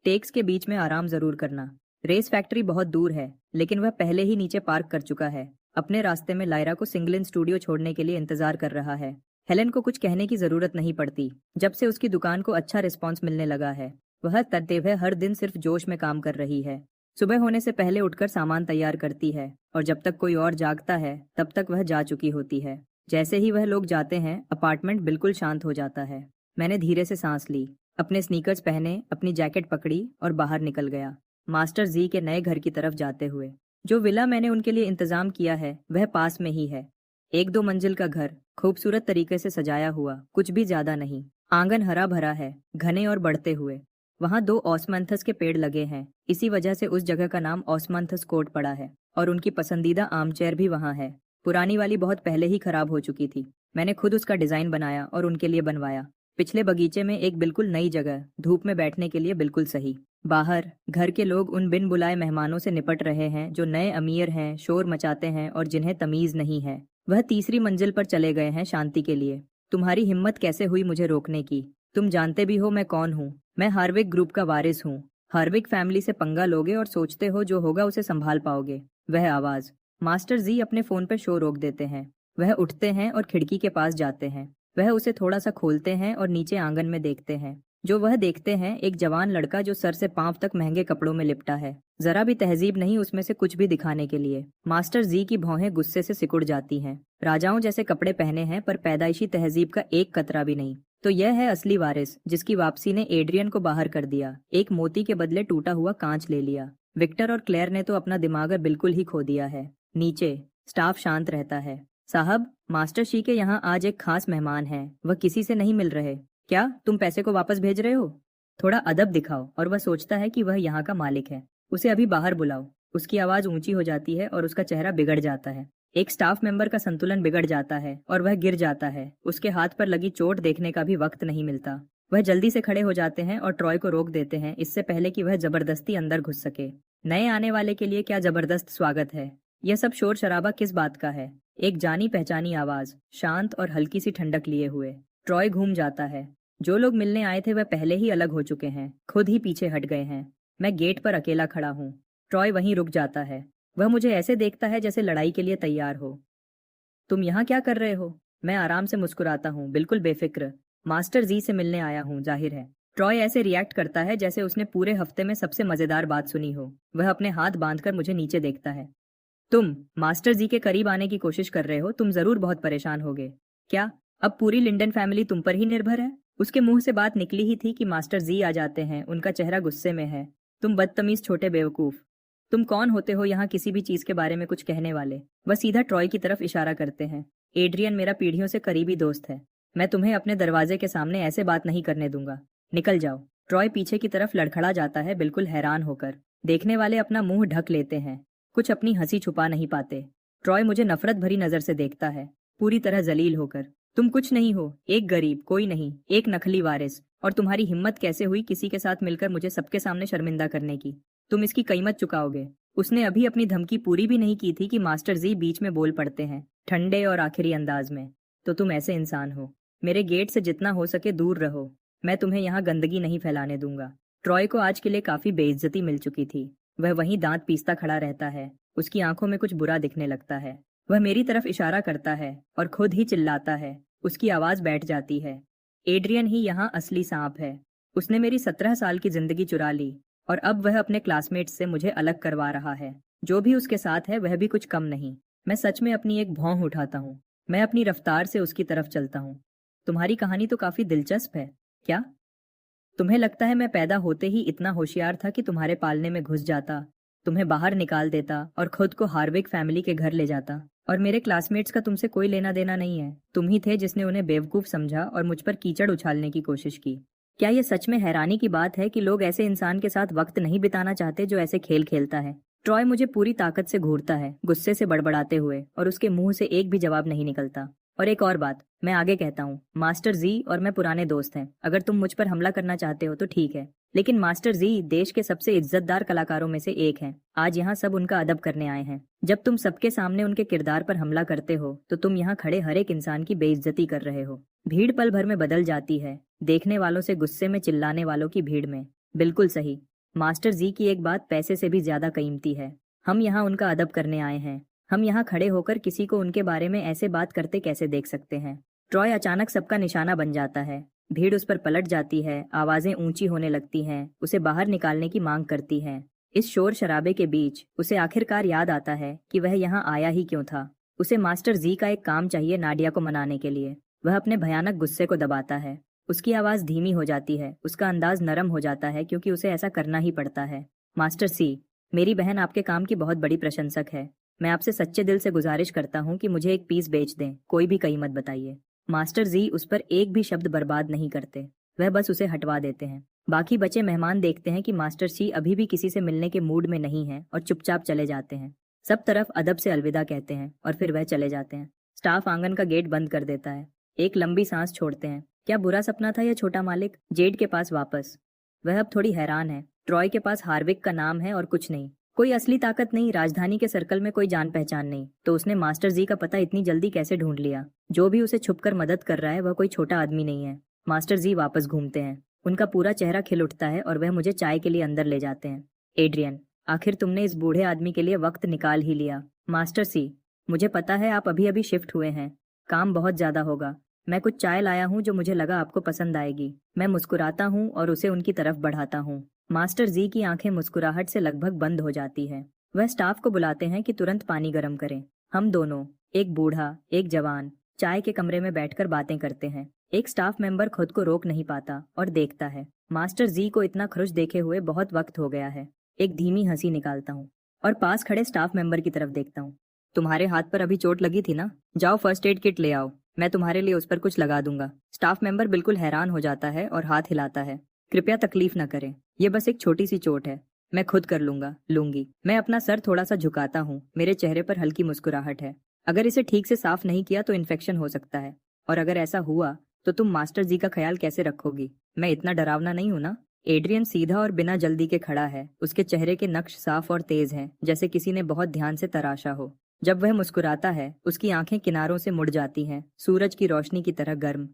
Speaker 1: टेक्स के बीच में आराम जरूर करना। रेस फैक्ट्री बहुत दूर है, लेकिन वह पहले ही नीचे पार्क कर चुका है। अपने रास्ते में लायरा को सिंगलिन स्टूडियो छोड़ने के लिए इंतजार कर रहा है। हेलेन को कुछ कहने की जरूरत नहीं पड़ती। जब से उसकी दुकान को अच्छा रिस्पॉन्स मिलने लगा है, वह तत्व हर दिन सिर्फ जोश में काम कर रही है। सुबह होने से पहले उठकर सामान तैयार करती है और जब तक कोई और जागता है तब तक वह जा चुकी होती है। जैसे ही वह लोग जाते हैं, अपार्टमेंट बिल्कुल शांत हो जाता है। मैंने धीरे से सांस ली, अपने स्नीकर्स पहने, अपनी जैकेट पकड़ी और बाहर निकल गया, मास्टर जी के नए घर की तरफ जाते हुए। जो विला मैंने उनके लिए इंतजाम किया है वह पास में ही है। 1-2 मंजिल का घर, खूबसूरत तरीके से सजाया हुआ, कुछ भी ज्यादा नहीं। आंगन हरा भरा है, घने और बढ़ते हुए। वहाँ 2 ऑस्मंथस के पेड़ लगे हैं, इसी वजह से उस जगह का नाम ऑस्मंथस कोर्ट पड़ा है। और उनकी पसंदीदा आर्म चेयर भी वहाँ है। पुरानी वाली बहुत पहले ही खराब हो चुकी थी। मैंने खुद उसका डिजाइन बनाया और उनके लिए बनवाया। पिछले बगीचे में एक बिल्कुल नई जगह, धूप में बैठने के लिए बिल्कुल सही। बाहर घर के लोग उन बिन बुलाए मेहमानों से निपट रहे हैं जो नए अमीर हैं, शोर मचाते हैं और जिन्हें तमीज नहीं है। वह तीसरी मंजिल पर चले गए हैं शांति के लिए। तुम्हारी हिम्मत कैसे हुई मुझे रोकने की? तुम जानते भी हो मैं कौन हूँ। मैं हार्विक ग्रुप का वारिस हूँ। हार्विक फैमिली से पंगा लोगे और सोचते हो जो होगा उसे संभाल पाओगे। वह आवाज। मास्टर जी अपने फोन पर शो रोक देते हैं। वह उठते हैं और खिड़की के पास जाते हैं। वह उसे थोड़ा सा खोलते हैं और नीचे आंगन में देखते हैं। जो वह देखते हैं, एक जवान लड़का जो सर से पांव तक महंगे कपड़ों में लिपटा है। जरा भी तहजीब नहीं उसमें से कुछ भी दिखाने के लिए। मास्टर जी की भौहें गुस्से से सिकुड़ जाती हैं। राजाओं जैसे कपड़े पहने हैं पर पैदाइशी तहजीब का एक कतरा भी नहीं। तो यह है असली वारिस जिसकी वापसी ने एड्रियन को बाहर कर दिया। एक मोती के बदले टूटा हुआ कांच ले लिया। विक्टर और क्लेयर ने तो अपना दिमाग बिल्कुल ही खो दिया है। नीचे स्टाफ शांत रहता है। साहब, मास्टर शी के यहाँ आज एक खास मेहमान है, वह किसी से नहीं मिल रहे। क्या तुम पैसे को वापस भेज रहे हो? थोड़ा अदब दिखाओ। और वह सोचता है कि वह यहाँ का मालिक है। उसे अभी बाहर बुलाओ। उसकी आवाज ऊंची हो जाती है और उसका चेहरा बिगड़ जाता है। एक स्टाफ मेंबर का संतुलन बिगड़ जाता है और वह गिर जाता है। उसके हाथ पर लगी चोट देखने का भी वक्त नहीं मिलता। वह जल्दी से खड़े हो जाते हैं और ट्रॉय को रोक देते हैं, इससे पहले कि वह जबरदस्ती अंदर घुस सके। नए आने वाले के लिए क्या जबरदस्त स्वागत है। यह सब शोर शराबा किस बात का है? एक जानी पहचानी आवाज, शांत और हल्की सी ठंडक लिए हुए। ट्रॉय घूम जाता है। जो लोग मिलने आए थे वह पहले ही अलग हो चुके हैं, खुद ही पीछे हट गए हैं। मैं गेट पर अकेला खड़ा हूँ। ट्रॉय वहीं रुक जाता है। वह मुझे ऐसे देखता है जैसे लड़ाई के लिए तैयार हो। तुम यहाँ क्या कर रहे हो? मैं आराम से मुस्कुराता हूँ, बिल्कुल बेफिक्र। मास्टर जी से मिलने आया हूँ, जाहिर है। ट्रॉय ऐसे रिएक्ट करता है जैसे उसने पूरे हफ्ते में सबसे मजेदार बात सुनी हो। वह अपने हाथ बांधकर मुझे नीचे देखता है। तुम मास्टर जी के करीब आने की कोशिश कर रहे हो, तुम जरूर बहुत परेशान होगे। क्या अब पूरी लिंडन फैमिली तुम पर ही निर्भर है? उसके मुंह से बात निकली ही थी कि मास्टर जी आ जाते हैं। उनका चेहरा गुस्से में है। तुम बदतमीज छोटे बेवकूफ। तुम कौन होते हो यहाँ किसी भी चीज के बारे में कुछ कहने वाले? वह सीधा ट्रॉय की तरफ इशारा करते हैं। एड्रियन मेरा पीढ़ियों से करीबी दोस्त है। मैं तुम्हें अपने दरवाजे के सामने ऐसे बात नहीं करने दूंगा। निकल जाओ। ट्रॉय पीछे की तरफ लड़खड़ा जाता है, बिल्कुल हैरान होकर। देखने वाले अपना मुंह ढक लेते हैं, कुछ अपनी हंसी छुपा नहीं पाते। ट्रॉय मुझे नफरत भरी नजर से देखता है, पूरी तरह जलील होकर। तुम कुछ नहीं हो, एक गरीब, कोई नहीं, एक नकली वारिस। और तुम्हारी हिम्मत कैसे हुई किसी के साथ मिलकर मुझे सबके सामने शर्मिंदा करने की? तुम इसकी कीमत चुकाओगे। उसने अभी अपनी धमकी पूरी भी नहीं की थी कि मास्टर जी बीच में बोल पड़ते हैं, ठंडे और आखिरी अंदाज में। तो तुम ऐसे इंसान हो। मेरे गेट से जितना हो सके दूर रहो। मैं तुम्हें यहाँ गंदगी नहीं फैलाने दूंगा। ट्रॉय को आज के लिए काफी बेइज्जती मिल चुकी थी। वह वहीं दांत पीसता खड़ा रहता है। उसकी आंखों में कुछ बुरा दिखने लगता है। वह मेरी तरफ इशारा करता है और खुद ही चिल्लाता है। उसकी आवाज बैठ जाती है। एड्रियन ही यहाँ असली सांप है। उसने मेरी 17 साल की जिंदगी चुरा ली और अब वह अपने क्लासमेट्स से मुझे अलग करवा रहा है। जो भी उसके साथ है वह भी कुछ कम नहीं। मैं सच में अपनी एक भौं उठाता हूँ। मैं अपनी रफ्तार से उसकी तरफ चलता हूँ। तुम्हारी कहानी तो काफी दिलचस्प है। क्या तुम्हें लगता है मैं पैदा होते ही इतना होशियार था कि तुम्हारे पालने में घुस जाता, तुम्हें बाहर निकाल देता और खुद को हार्विक फैमिली के घर ले जाता? और मेरे क्लासमेट्स का तुमसे कोई लेना देना नहीं है। तुम ही थे जिसने उन्हें बेवकूफ समझा और मुझ पर कीचड़ उछालने की कोशिश की। क्या यह सच में हैरानी की बात है कि लोग ऐसे इंसान के साथ वक्त नहीं बिताना चाहते जो ऐसे खेल खेलता है? ट्रॉय मुझे पूरी ताकत से घूरता है, गुस्से से बड़बड़ाते हुए, और उसके मुंह से एक भी जवाब नहीं निकलता। और एक और बात मैं आगे कहता हूँ, मास्टर जी और मैं पुराने दोस्त हैं। अगर तुम मुझ पर हमला करना चाहते हो तो ठीक है, लेकिन मास्टर जी देश के सबसे इज्जतदार कलाकारों में से एक हैं। आज यहाँ सब उनका अदब करने आए हैं। जब तुम सबके सामने उनके किरदार पर हमला करते हो तो तुम यहाँ खड़े हर एक इंसान की बेइज्जती कर रहे हो। भीड़ पल भर में बदल जाती है, देखने वालों से गुस्से में चिल्लाने वालों की भीड़ में। बिल्कुल सही। मास्टर जी की एक बात पैसे से भी ज्यादा कीमती है। हम यहाँ उनका अदब करने आए हैं। हम यहाँ खड़े होकर किसी को उनके बारे में ऐसे बात करते कैसे देख सकते हैं। ट्रॉय अचानक सबका निशाना बन जाता है। भीड़ उस पर पलट जाती है, आवाजें ऊंची होने लगती हैं, उसे बाहर निकालने की मांग करती हैं। इस शोर शराबे के बीच उसे आखिरकार याद आता है कि वह यहाँ आया ही क्यों था। उसे मास्टर जी का एक काम चाहिए नाडिया को मनाने के लिए। वह अपने भयानक गुस्से को दबाता है। उसकी आवाज धीमी हो जाती है, उसका अंदाज नरम हो जाता है क्योंकि उसे ऐसा करना ही पड़ता है। मास्टर सी, मेरी बहन आपके काम की बहुत बड़ी प्रशंसक है। मैं आपसे सच्चे दिल से गुजारिश करता हूँ कि मुझे एक पीस बेच दें, कोई भी कीमत बताइए। मास्टर जी उस पर एक भी शब्द बर्बाद नहीं करते, वह बस उसे हटवा देते हैं। बाकी बचे मेहमान देखते हैं कि मास्टर सी अभी भी किसी से मिलने के मूड में नहीं है और चुपचाप चले जाते हैं। सब तरफ अदब से अलविदा कहते हैं और फिर वह चले जाते हैं। स्टाफ आंगन का गेट बंद कर देता है। एक लंबी सांस छोड़ते हैं। क्या बुरा सपना था यह छोटा मालिक? जेड के पास वापस। वह अब थोड़ी हैरान है। ट्रॉय के पास हार्विक का नाम है और कुछ नहीं, कोई असली ताकत नहीं, राजधानी के सर्कल में कोई जान पहचान नहीं। तो उसने मास्टर जी का पता इतनी जल्दी कैसे ढूंढ लिया? जो भी उसे छुपकर मदद कर रहा है वह कोई छोटा आदमी नहीं है। मास्टर जी वापस घूमते हैं। उनका पूरा चेहरा खिल उठता है और वह मुझे चाय के लिए अंदर ले जाते हैं। एड्रियन, आखिर तुमने इस बूढ़े आदमी के लिए वक्त निकाल ही लिया। मास्टर सी, मुझे पता है आप अभी अभी शिफ्ट हुए हैं, काम बहुत ज्यादा होगा। मैं कुछ चाय लाया हूँ जो मुझे लगा आपको पसंद आएगी। मैं मुस्कुराता हूँ और उसे उनकी तरफ बढ़ाता हूँ। मास्टर जी की आंखें मुस्कुराहट से लगभग बंद हो जाती है। वह स्टाफ को बुलाते हैं कि तुरंत पानी गर्म करें। हम दोनों, एक बूढ़ा एक जवान, चाय के कमरे में बैठकर बातें करते हैं। एक स्टाफ मेंबर खुद को रोक नहीं पाता और देखता है। मास्टर जी को इतना खुश देखे हुए बहुत वक्त हो गया है। एक धीमी हंसी निकालता हूँ और पास खड़े स्टाफ मेंबर की तरफ देखता हूँ। तुम्हारे हाथ पर अभी चोट लगी थी ना? जाओ फर्स्ट एड किट ले आओ, मैं तुम्हारे लिए उस पर कुछ लगा दूंगा। स्टाफ मेंबर बिल्कुल हैरान हो जाता है और हाथ हिलाता है। कृपया तकलीफ न करें, ये बस एक छोटी सी चोट है, मैं खुद कर लूंगी। मैं अपना सर थोड़ा सा झुकाता हूँ। मेरे चेहरे पर हल्की मुस्कुराहट है। अगर इसे ठीक से साफ नहीं किया तो इन्फेक्शन हो सकता है, और अगर ऐसा हुआ तो तुम मास्टर जी का ख्याल कैसे रखोगी? मैं इतना डरावना नहीं हूं ना? एड्रियन सीधा और बिना जल्दी के खड़ा है। उसके चेहरे के नक्श साफ और तेज हैं, जैसे किसी ने बहुत ध्यान से तराशा हो। जब वह मुस्कुराता है उसकी आंखें किनारों से मुड़ जाती हैं, सूरज की रोशनी की तरह गर्म।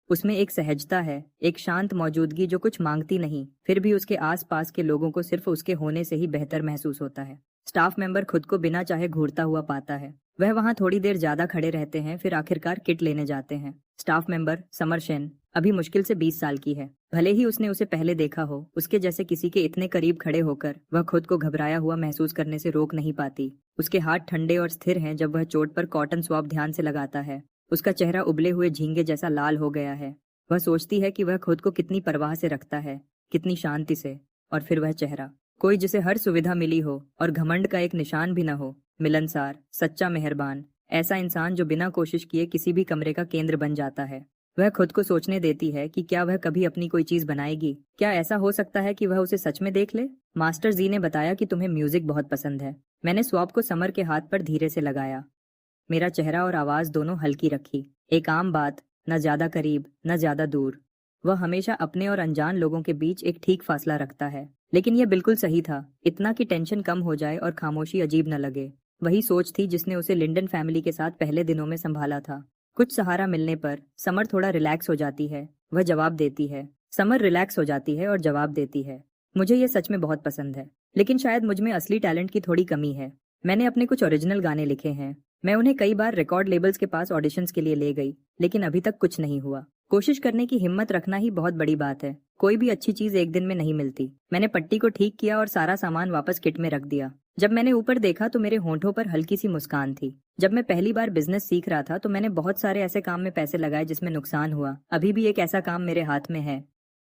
Speaker 1: उसमें एक सहजता है, एक शांत मौजूदगी जो कुछ मांगती नहीं, फिर भी उसके आसपास के लोगों को सिर्फ उसके होने से ही बेहतर महसूस होता है। स्टाफ मेंबर खुद को बिना चाहे घूरता हुआ पाता है। वह वहां थोड़ी देर ज्यादा खड़े रहते हैं, फिर आखिरकार किट लेने जाते हैं। स्टाफ मेंबर समर सेन अभी मुश्किल से 20 साल की है। भले ही उसने उसे पहले देखा हो, उसके जैसे किसी के इतने करीब खड़े होकर वह खुद को घबराया हुआ महसूस करने से रोक नहीं पाती। उसके हाथ ठंडे और स्थिर हैं जब वह चोट पर कॉटन स्वैब ध्यान से लगाता है। उसका चेहरा उबले हुए झींगे जैसा लाल हो गया है। वह सोचती है कि वह खुद को कितनी परवाह से रखता है, कितनी शांति से। और फिर वह चेहरा, कोई जिसे हर सुविधा मिली हो और घमंड का एक निशान भी न हो, मिलनसार, सच्चा, मेहरबान, ऐसा इंसान जो बिना कोशिश किए किसी भी कमरे का केंद्र बन जाता है। वह खुद को सोचने देती है कि क्या वह कभी अपनी कोई चीज बनाएगी? क्या ऐसा हो सकता है कि वह उसे सच में देख ले? मास्टर जी ने बताया कि तुम्हें म्यूजिक बहुत पसंद है। मैंने स्वैब को समर के हाथ पर धीरे से लगाया। मेरा चेहरा और आवाज दोनों हल्की रखी। एक आम बात, न ज्यादा करीब न ज्यादा दूर। वह हमेशा अपने और अनजान लोगों के बीच एक ठीक फासला रखता है, लेकिन यह बिल्कुल सही था, इतना कि टेंशन कम हो जाए और खामोशी अजीब न लगे। वही सोच थी जिसने उसे लिंडन फैमिली के साथ पहले दिनों में संभाला था। कुछ सहारा मिलने पर समर थोड़ा रिलैक्स हो जाती है। वह जवाब देती है। समर रिलैक्स हो जाती है और जवाब देती है, मुझे ये सच में बहुत पसंद है, लेकिन शायद मुझ में असली टैलेंट की थोड़ी कमी है। मैंने अपने कुछ ओरिजिनल गाने लिखे हैं। मैं उन्हें कई बार रिकॉर्ड लेबल्स के पास ऑडिशंस के लिए ले गई, लेकिन अभी तक कुछ नहीं हुआ। कोशिश करने की हिम्मत रखना ही बहुत बड़ी बात है। कोई भी अच्छी चीज एक दिन में नहीं मिलती। मैंने पट्टी को ठीक किया और सारा सामान वापस किट में रख दिया। जब मैंने ऊपर देखा तो मेरे होंठों पर हल्की सी मुस्कान थी। जब मैं पहली बार बिजनेस सीख रहा था तो मैंने बहुत सारे ऐसे काम में पैसे लगाए जिसमें नुकसान हुआ। अभी भी एक ऐसा काम मेरे हाथ में है।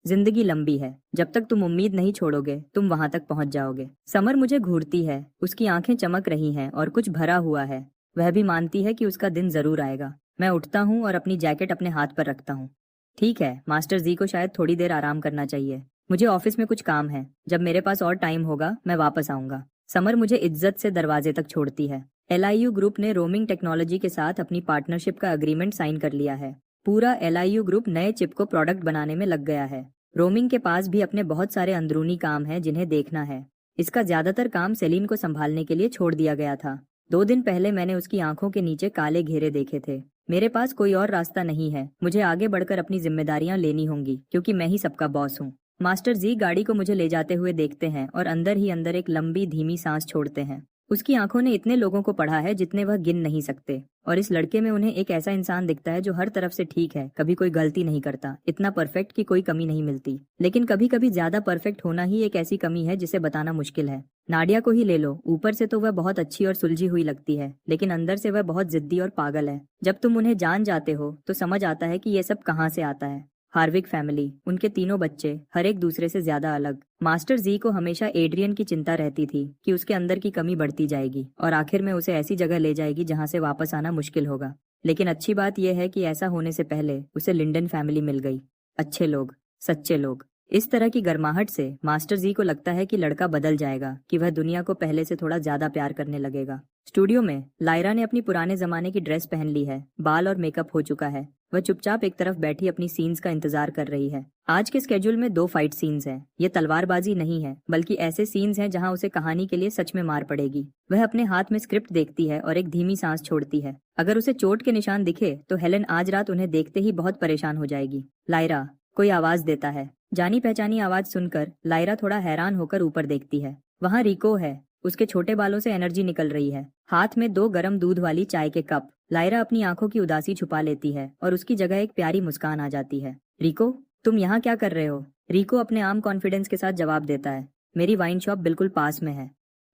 Speaker 1: जिंदगी लंबी है, जब तक तुम उम्मीद नहीं छोड़ोगे तुम वहां तक पहुंच जाओगे। समर मुझे घूरती है, उसकी आंखें चमक रही हैं और कुछ भरा हुआ है। वह भी मानती है कि उसका दिन जरूर आएगा। मैं उठता हूँ और अपनी जैकेट अपने हाथ पर रखता हूँ। ठीक है, मास्टर जी को शायद थोड़ी देर आराम करना चाहिए। मुझे ऑफिस में कुछ काम है, जब मेरे पास और टाइम होगा मैं वापस आऊंगा। समर मुझे इज्जत से दरवाजे तक छोड़ती है। LIU ग्रुप ने रोमिंग टेक्नोलॉजी के साथ अपनी पार्टनरशिप का एग्रीमेंट साइन कर लिया है। पूरा LIU ग्रुप नए चिप को प्रोडक्ट बनाने में लग गया है। रोमिंग के पास भी अपने बहुत सारे अंदरूनी काम हैं जिन्हें देखना है। इसका ज्यादातर काम सेलिन को संभालने के लिए छोड़ दिया गया था। 2 दिन पहले मैंने उसकी आंखों के नीचे काले घेरे देखे थे। मेरे पास कोई और रास्ता नहीं है, मुझे आगे बढ़कर अपनी जिम्मेदारियां लेनी होंगी, क्योंकि मैं ही सबका बॉस हूँ। मास्टर जी गाड़ी को मुझे ले जाते हुए देखते हैं और अंदर ही अंदर एक लंबी धीमी सांस छोड़ते हैं। उसकी आंखों ने इतने लोगों को पढ़ा है जितने वह गिन नहीं सकते, और इस लड़के में उन्हें एक ऐसा इंसान दिखता है जो हर तरफ से ठीक है, कभी कोई गलती नहीं करता, इतना परफेक्ट कि कोई कमी नहीं मिलती। लेकिन कभी कभी ज्यादा परफेक्ट होना ही एक ऐसी कमी है जिसे बताना मुश्किल है। नाडिया को ही ले लो, ऊपर से तो वह बहुत अच्छी और सुलझी हुई लगती है, लेकिन अंदर से वह बहुत जिद्दी और पागल है। जब तुम उन्हें जान जाते हो तो समझ आता है कि ये सब कहाँ से आता है। हार्विक फैमिली, उनके तीनों बच्चे, हर एक दूसरे से ज्यादा अलग। मास्टर जी को हमेशा एड्रियन की चिंता रहती थी कि उसके अंदर की कमी बढ़ती जाएगी और आखिर में उसे ऐसी जगह ले जाएगी जहां से वापस आना मुश्किल होगा। लेकिन अच्छी बात यह है कि ऐसा होने से पहले उसे लिंडन फैमिली मिल गई। अच्छे लोग, सच्चे लोग। इस तरह की गर्माहट से मास्टर जी को लगता है कि लड़का बदल जाएगा, कि वह दुनिया को पहले से थोड़ा ज्यादा प्यार करने लगेगा। स्टूडियो में लायरा ने अपनी पुराने जमाने की ड्रेस पहन ली है, बाल और मेकअप हो चुका है। वह चुपचाप एक तरफ बैठी अपनी सीन्स का इंतजार कर रही है। आज के स्केड्यूल में 2 फाइट सीन्स हैं। ये तलवारबाजी नहीं है, बल्कि ऐसे सीन्स हैं जहां उसे कहानी के लिए सच में मार पड़ेगी। वह अपने हाथ में स्क्रिप्ट देखती है और एक धीमी सांस छोड़ती है। अगर उसे चोट के निशान दिखे तो हेलेन आज रात उन्हें देखते ही बहुत परेशान हो जाएगी। लायरा, कोई आवाज देता है। जानी पहचानी आवाज सुनकर लायरा थोड़ा हैरान होकर ऊपर देखती है। वहाँ रिको है। उसके छोटे बालों से एनर्जी निकल रही है, हाथ में 2 गरम दूध वाली चाय के कप। लायरा अपनी आंखों की उदासी छुपा लेती है और उसकी जगह एक प्यारी मुस्कान आ जाती है। रिको, तुम यहाँ क्या कर रहे हो? रिको अपने आम कॉन्फिडेंस के साथ जवाब देता है, मेरी वाइन शॉप बिल्कुल पास में है।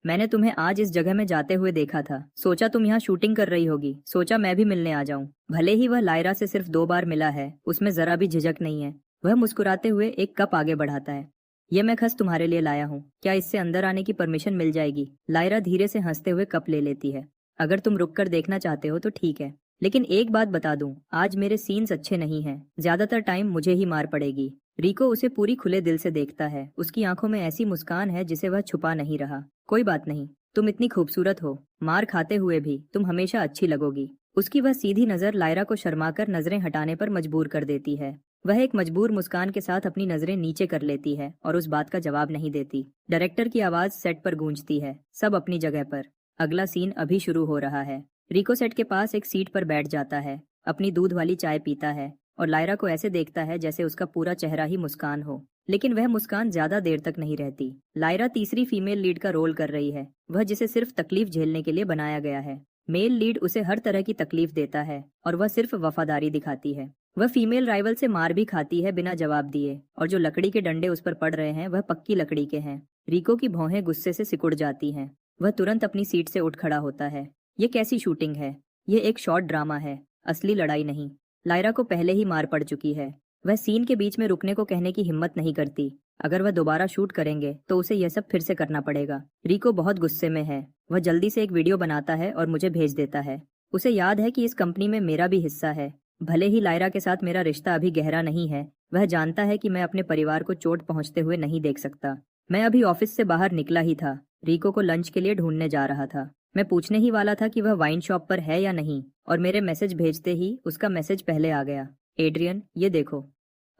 Speaker 1: मैंने तुम्हें आज इस जगह में जाते हुए देखा था, सोचा तुम यहाँ शूटिंग कर रही होगी, सोचा मैं भी मिलने आ जाऊं। भले ही वह लायरा से सिर्फ 2 बार मिला है, उसमें जरा भी झिझक नहीं है। वह मुस्कुराते हुए एक कप आगे बढ़ाता है। ये मैं खस तुम्हारे लिए लाया हूँ, क्या इससे अंदर आने की परमिशन मिल जाएगी? लायरा धीरे से हंसते हुए कप ले लेती है। अगर तुम रुक कर देखना चाहते हो तो ठीक है, लेकिन एक बात बता दूं, आज मेरे सीन्स अच्छे नहीं हैं, ज्यादातर टाइम मुझे ही मार पड़ेगी। रिको उसे पूरी खुले दिल से देखता है, उसकी आंखों में ऐसी मुस्कान है जिसे वह छुपा नहीं रहा। कोई बात नहीं, तुम इतनी खूबसूरत हो, मार खाते हुए भी तुम हमेशा अच्छी लगोगी। उसकी वह सीधी नजर लायरा को शर्माकर नजरें हटाने पर मजबूर कर देती है। वह एक मजबूर मुस्कान के साथ अपनी नजरें नीचे कर लेती है और उस बात का जवाब नहीं देती। डायरेक्टर की आवाज सेट पर गूंजती है, सब अपनी जगह पर। अगला सीन अभी शुरू हो रहा है। रिको सेट के पास एक सीट पर बैठ जाता है, अपनी दूध वाली चाय पीता है और लायरा को ऐसे देखता है जैसे उसका पूरा चेहरा ही मुस्कान हो। लेकिन वह मुस्कान ज्यादा देर तक नहीं रहती। लायरा तीसरी फीमेल लीड का रोल कर रही है, वह जिसे सिर्फ तकलीफ झेलने के लिए बनाया गया है। मेल लीड उसे हर तरह की तकलीफ देता है और वह सिर्फ वफादारी दिखाती है। वह फीमेल राइवल से मार भी खाती है बिना जवाब दिए, और जो लकड़ी के डंडे उस पर पड़ रहे हैं वह पक्की लकड़ी के हैं। रिको की भौहें गुस्से से सिकुड़ जाती हैं। वह तुरंत अपनी सीट से उठ खड़ा होता है। ये कैसी शूटिंग है? ये एक शॉर्ट ड्रामा है, असली लड़ाई नहीं। लायरा को पहले ही मार पड़ चुकी है। वह सीन के बीच में रुकने को कहने की हिम्मत नहीं करती। अगर वह दोबारा शूट करेंगे तो उसे यह सब फिर से करना पड़ेगा। रिको बहुत गुस्से में है। वह जल्दी से एक वीडियो बनाता है और मुझे भेज देता है। उसे याद है कि इस कंपनी में मेरा भी हिस्सा है। भले ही लायरा के साथ मेरा रिश्ता अभी गहरा नहीं है, वह जानता है कि मैं अपने परिवार को चोट पहुंचते हुए नहीं देख सकता। मैं अभी ऑफिस से बाहर निकला ही था, रिको को लंच के लिए ढूंढने जा रहा था। मैं पूछने ही वाला था कि वह वाइन शॉप पर है या नहीं, और मेरे मैसेज भेजते ही उसका मैसेज पहले आ गया। एड्रियन, ये देखो,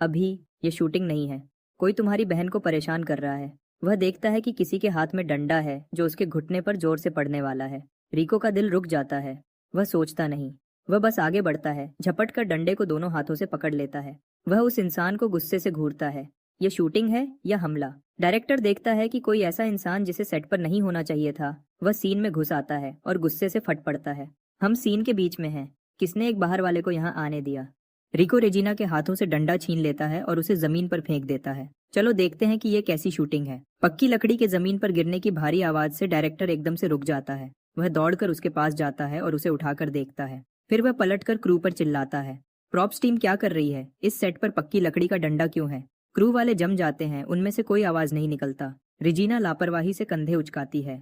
Speaker 1: अभी ये शूटिंग नहीं है, कोई तुम्हारी बहन को परेशान कर रहा है। वह देखता है कि किसी के हाथ में डंडा है जो उसके घुटने पर जोर से पड़ने वाला है। रिको का दिल रुक जाता है। वह सोचता नहीं, वह बस आगे बढ़ता है, झपट कर डंडे को दोनों हाथों से पकड़ लेता है। वह उस इंसान को गुस्से से घूरता है। ये शूटिंग है या हमला? डायरेक्टर देखता है कि कोई ऐसा इंसान जिसे सेट पर नहीं होना चाहिए था, वह सीन में घुस आता है और गुस्से से फट पड़ता है। हम सीन के बीच में हैं, किसने एक बाहर वाले को यहाँ आने दिया? रिको रेजिना के हाथों से डंडा छीन लेता है और उसे जमीन पर फेंक देता है। चलो देखते हैं कि ये कैसी शूटिंग है। पक्की लकड़ी के जमीन पर गिरने की भारी आवाज से डायरेक्टर एकदम से रुक जाता है। वह दौड़कर उसके पास जाता है और उसे उठाकर देखता है। फिर वह पलटकर क्रू पर चिल्लाता है, प्रॉप्स टीम क्या कर रही है? इस सेट पर पक्की लकड़ी का डंडा क्यों है? क्रू वाले जम जाते हैं, उनमें से कोई आवाज नहीं निकलता। रेजिना लापरवाही से कंधे उचकाती है।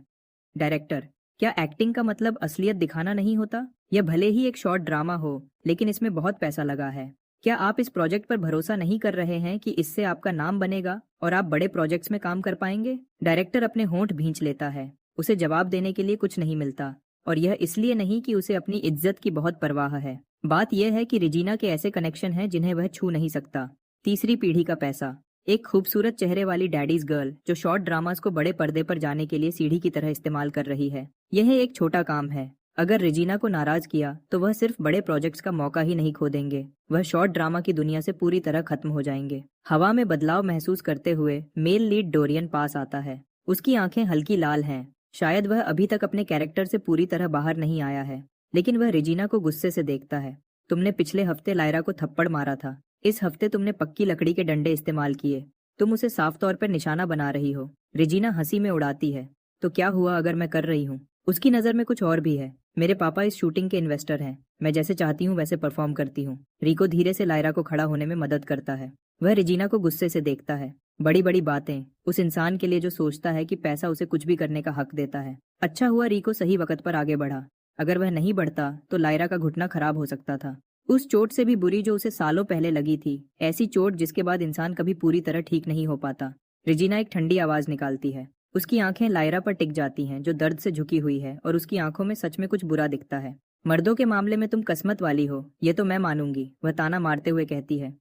Speaker 1: डायरेक्टर, क्या एक्टिंग का मतलब असलियत दिखाना नहीं होता? यह भले ही एक शॉर्ट ड्रामा हो, लेकिन इसमें बहुत पैसा लगा है। क्या आप इस प्रोजेक्ट पर भरोसा नहीं कर रहे हैं कि इससे आपका नाम बनेगा और आप बड़े प्रोजेक्ट्स में काम कर पाएंगे? डायरेक्टर अपने होंठ भींच लेता है। उसे जवाब देने के लिए कुछ नहीं मिलता, और यह इसलिए नहीं कि उसे अपनी इज्जत की बहुत परवाह है। बात यह है कि रेजिना के ऐसे कनेक्शन हैं जिन्हें वह छू नहीं सकता। तीसरी पीढ़ी का पैसा। एक खूबसूरत चेहरे वाली डैडीज गर्ल जो शॉर्ट ड्रामास को बड़े पर्दे पर जाने के लिए सीढ़ी की तरह इस्तेमाल कर रही है। यह एक छोटा काम है। अगर रेजिना को नाराज किया तो वह सिर्फ बड़े प्रोजेक्ट्स का मौका ही नहीं खो देंगे, वह शॉर्ट ड्रामा की दुनिया से पूरी तरह खत्म हो जाएंगे। हवा में बदलाव महसूस करते हुए मेल लीड डोरियन पास आता है। उसकी आंखें हल्की लाल हैं शायद वह अभी तक अपने कैरेक्टर से पूरी तरह बाहर नहीं आया है, लेकिन वह रेजिना को गुस्से से देखता है। तुमने पिछले हफ्ते लायरा को थप्पड़ मारा था, इस हफ्ते तुमने पक्की लकड़ी के डंडे इस्तेमाल किए। तुम उसे साफ तौर पर निशाना बना रही हो। रेजिना हंसी में उड़ाती है। तो क्या हुआ अगर मैं कर रही हूँ? उसकी नज़र में कुछ और भी है। मेरे पापा इस शूटिंग के इन्वेस्टर हैं। मैं जैसे चाहती हूँ वैसे परफॉर्म करती हूँ। रिको धीरे से लायरा को खड़ा होने में मदद करता है। वह रेजिना को गुस्से से देखता है। बड़ी बड़ी बातें उस इंसान के लिए जो सोचता है कि पैसा उसे कुछ भी करने का हक देता है। अच्छा हुआ रिको सही वक्त पर आगे बढ़ा। अगर वह नहीं बढ़ता तो लायरा का घुटना खराब हो सकता था। उस चोट से भी बुरी जो उसे सालों पहले लगी थी, ऐसी चोट जिसके बाद इंसान कभी पूरी तरह ठीक नहीं हो पाता। रेजिना एक ठंडी आवाज निकालती है। उसकी आंखें लायरा पर टिक जाती हैं जो दर्द से झुकी हुई है, और उसकी आंखों में सच में कुछ बुरा दिखता है। मर्दों के मामले में तुम किस्मत वाली हो, ये तो मैं मानूंगी, वह ताना मारते हुए कहती है।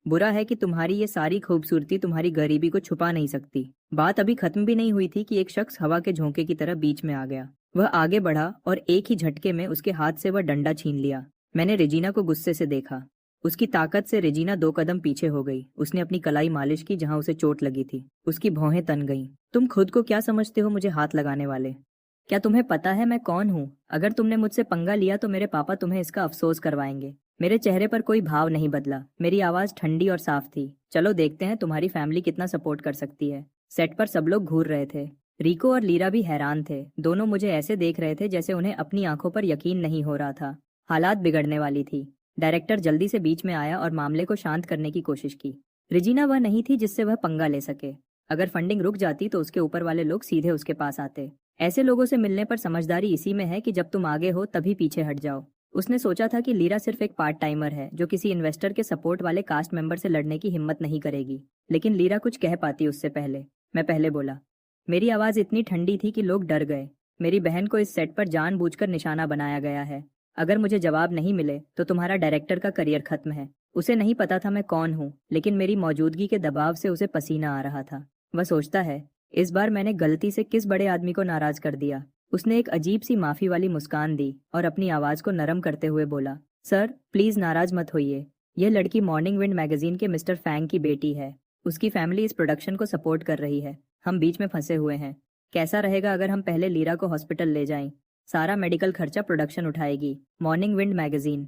Speaker 1: बुरा है कि तुम्हारी ये सारी खूबसूरती तुम्हारी गरीबी को छुपा नहीं सकती। बात अभी खत्म भी नहीं हुई थी कि एक शख्स हवा के झोंके की तरह बीच में आ गया। वह आगे बढ़ा और एक ही झटके में उसके हाथ से वह डंडा छीन लिया। मैंने रेजिना को गुस्से से देखा। उसकी ताकत से रेजिना 2 कदम पीछे हो गई। उसने अपनी कलाई मालिश की जहां उसे चोट लगी थी। उसकी भौहें तन गईं। तुम खुद को क्या समझते हो मुझे हाथ लगाने वाले? क्या तुम्हें पता है मैं कौन हूँ? अगर तुमने मुझसे पंगा लिया तो मेरे पापा तुम्हें इसका अफसोस करवाएंगे। मेरे चेहरे पर कोई भाव नहीं बदला। मेरी आवाज ठंडी और साफ थी। चलो देखते हैं तुम्हारी फैमिली कितना सपोर्ट कर सकती है। सेट पर सब लोग घूर रहे थे। रिको और लीरा भी हैरान थे। दोनों मुझे ऐसे देख रहे थे जैसे उन्हें अपनी आंखों पर यकीन नहीं हो रहा था। हालात बिगड़ने वाली थी। डायरेक्टर जल्दी से बीच में आया और मामले को शांत करने की कोशिश की। रेजिना वह नहीं थी जिससे वह पंगा ले सके। अगर फंडिंग रुक जाती तो उसके ऊपर वाले लोग सीधे उसके पास आते। ऐसे लोगों से मिलने पर समझदारी इसी में है कि जब तुम आगे हो तभी पीछे हट जाओ। उसने सोचा था कि लीरा सिर्फ एक पार्ट टाइमर है जो किसी इन्वेस्टर के सपोर्ट वाले कास्ट मेंबर से लड़ने की हिम्मत नहीं करेगी, लेकिन लीरा कुछ कह पाती उससे पहले। मैं पहले बोला। मेरी आवाज इतनी ठंडी थी कि लोग डर गए। मेरी बहन को इस सेट पर जानबूझकर निशाना बनाया गया है। अगर मुझे जवाब नहीं मिले तो तुम्हारा डायरेक्टर का करियर खत्म है। उसे नहीं पता था मैं कौन हूँ, लेकिन मेरी मौजूदगी के दबाव से उसे पसीना आ रहा था। वह सोचता है, इस बार मैंने गलती से किस बड़े आदमी को नाराज कर दिया। उसने एक अजीब सी माफी वाली मुस्कान दी और अपनी आवाज को नरम करते हुए बोला, सर प्लीज नाराज मत होइए। यह लड़की मॉर्निंग विंड मैगजीन के मिस्टर फैंग की बेटी है। उसकी फैमिली इस प्रोडक्शन को सपोर्ट कर रही है। हम बीच में फंसे हुए हैं। कैसा रहेगा अगर हम पहले लीरा को हॉस्पिटल ले जाएं? सारा मेडिकल खर्चा प्रोडक्शन उठाएगी। Morning wind magazine.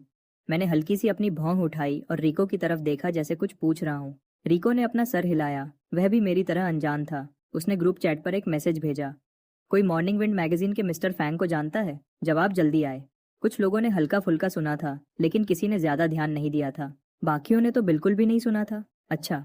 Speaker 1: मैंने हल्की सी अपनी भौं उठाई और रिको की तरफ देखा जैसे कुछ पूछ रहा हूँ। रिको ने अपना सर हिलाया। वह भी मेरी तरह अनजान था। उसने ग्रुप चैट पर एक मैसेज भेजा, कोई मॉर्निंग विंड मैगजीन के मिस्टर फैंग को जानता है? जवाब जल्दी आए। कुछ लोगों ने हल्का फुल्का सुना था, लेकिन किसी ने ज्यादा ध्यान नहीं दिया था। बाकियों ने तो बिल्कुल भी नहीं सुना था। अच्छा,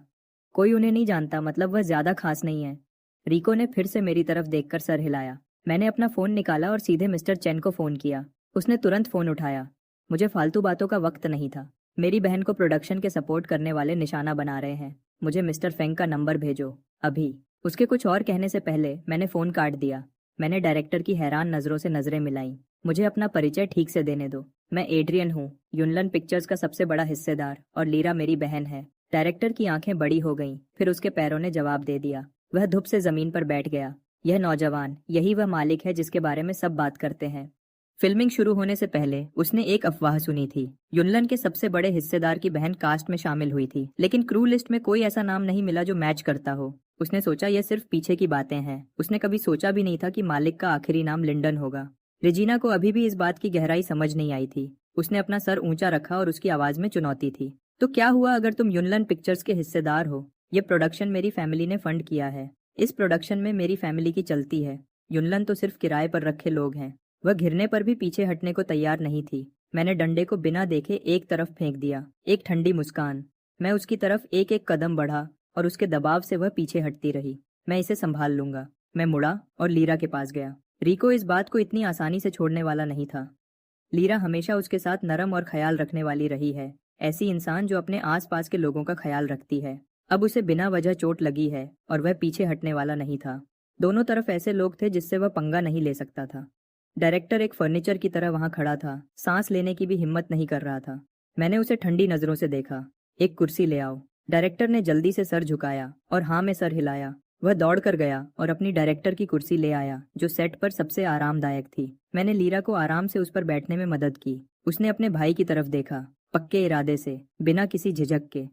Speaker 1: कोई उन्हें नहीं जानता, मतलब वह ज्यादा खास नहीं है। रिको ने फिर से मेरी तरफ देखकर सर हिलाया। मैंने अपना फोन निकाला और सीधे मिस्टर चेन को फोन किया। उसने तुरंत फोन उठाया। मुझे फालतू बातों का वक्त नहीं था। मेरी बहन को प्रोडक्शन के सपोर्ट करने वाले निशाना बना रहे हैं। मुझे मिस्टर फेंग का नंबर भेजो अभी। उसके कुछ और कहने से पहले मैंने फोन काट दिया। मैंने डायरेक्टर की हैरान नजरों से नजरें मिलाई। मुझे अपना परिचय ठीक से देने दो। मैं एड्रियन हूँ, युनलन पिक्चर्स का सबसे बड़ा हिस्सेदार, और लीरा मेरी बहन है। डायरेक्टर की आंखें बड़ी हो गईं, फिर उसके पैरों ने जवाब दे दिया। वह धूप से जमीन पर बैठ गया। यह नौजवान, यही वह मालिक है जिसके बारे में सब बात करते हैं। फिल्मिंग शुरू होने से पहले उसने एक अफवाह सुनी थी। युनलन के सबसे बड़े हिस्सेदार की बहन कास्ट में शामिल हुई थी, लेकिन क्रू लिस्ट में कोई ऐसा नाम नहीं मिला जो मैच करता हो। उसने सोचा यह सिर्फ पीछे की बातें हैं। उसने कभी सोचा भी नहीं था कि मालिक का आखिरी नाम लिंडन होगा। रेजिना को अभी भी इस बात की गहराई समझ नहीं आई थी। उसने अपना सर ऊंचा रखा और उसकी आवाज में चुनौती थी। तो क्या हुआ अगर तुम युनलन पिक्चर्स के हिस्सेदार हो? ये प्रोडक्शन मेरी फैमिली ने फंड किया है। इस प्रोडक्शन में मेरी फैमिली की चलती है। युनलन तो सिर्फ किराए पर रखे लोग हैं। वह घिरने पर भी पीछे हटने को तैयार नहीं थी। मैंने डंडे को बिना देखे एक तरफ फेंक दिया। एक ठंडी मुस्कान। मैं उसकी तरफ एक एक कदम बढ़ा और उसके दबाव से वह पीछे हटती रही। मैं इसे संभाल लूंगा। मैं मुड़ा और लीरा के पास गया। रिको इस बात को इतनी आसानी से छोड़ने वाला नहीं था। लीरा हमेशा उसके साथ नरम और ख्याल रखने वाली रही है। ऐसी इंसान जो अपने आसपास के लोगों का ख्याल रखती है। अब उसे बिना वजह चोट लगी है और वह पीछे हटने वाला नहीं था। दोनों तरफ ऐसे लोग थे जिससे वह पंगा नहीं ले सकता था। डायरेक्टर एक फर्नीचर की तरह वहां खड़ा था, सांस लेने की भी हिम्मत नहीं कर रहा था। मैंने उसे ठंडी नजरों से देखा। एक कुर्सी ले आओ। डायरेक्टर ने जल्दी से सर झुकाया और हाँ में सर हिलाया। वह दौड़ कर गया और अपनी डायरेक्टर की कुर्सी ले आया, जो सेट पर सबसे आरामदायक थी। मैंने लीरा को आराम से उस पर बैठने में मदद की। उसने अपने भाई की तरफ देखा, पक्के इरादे से, बिना किसी झिझक के।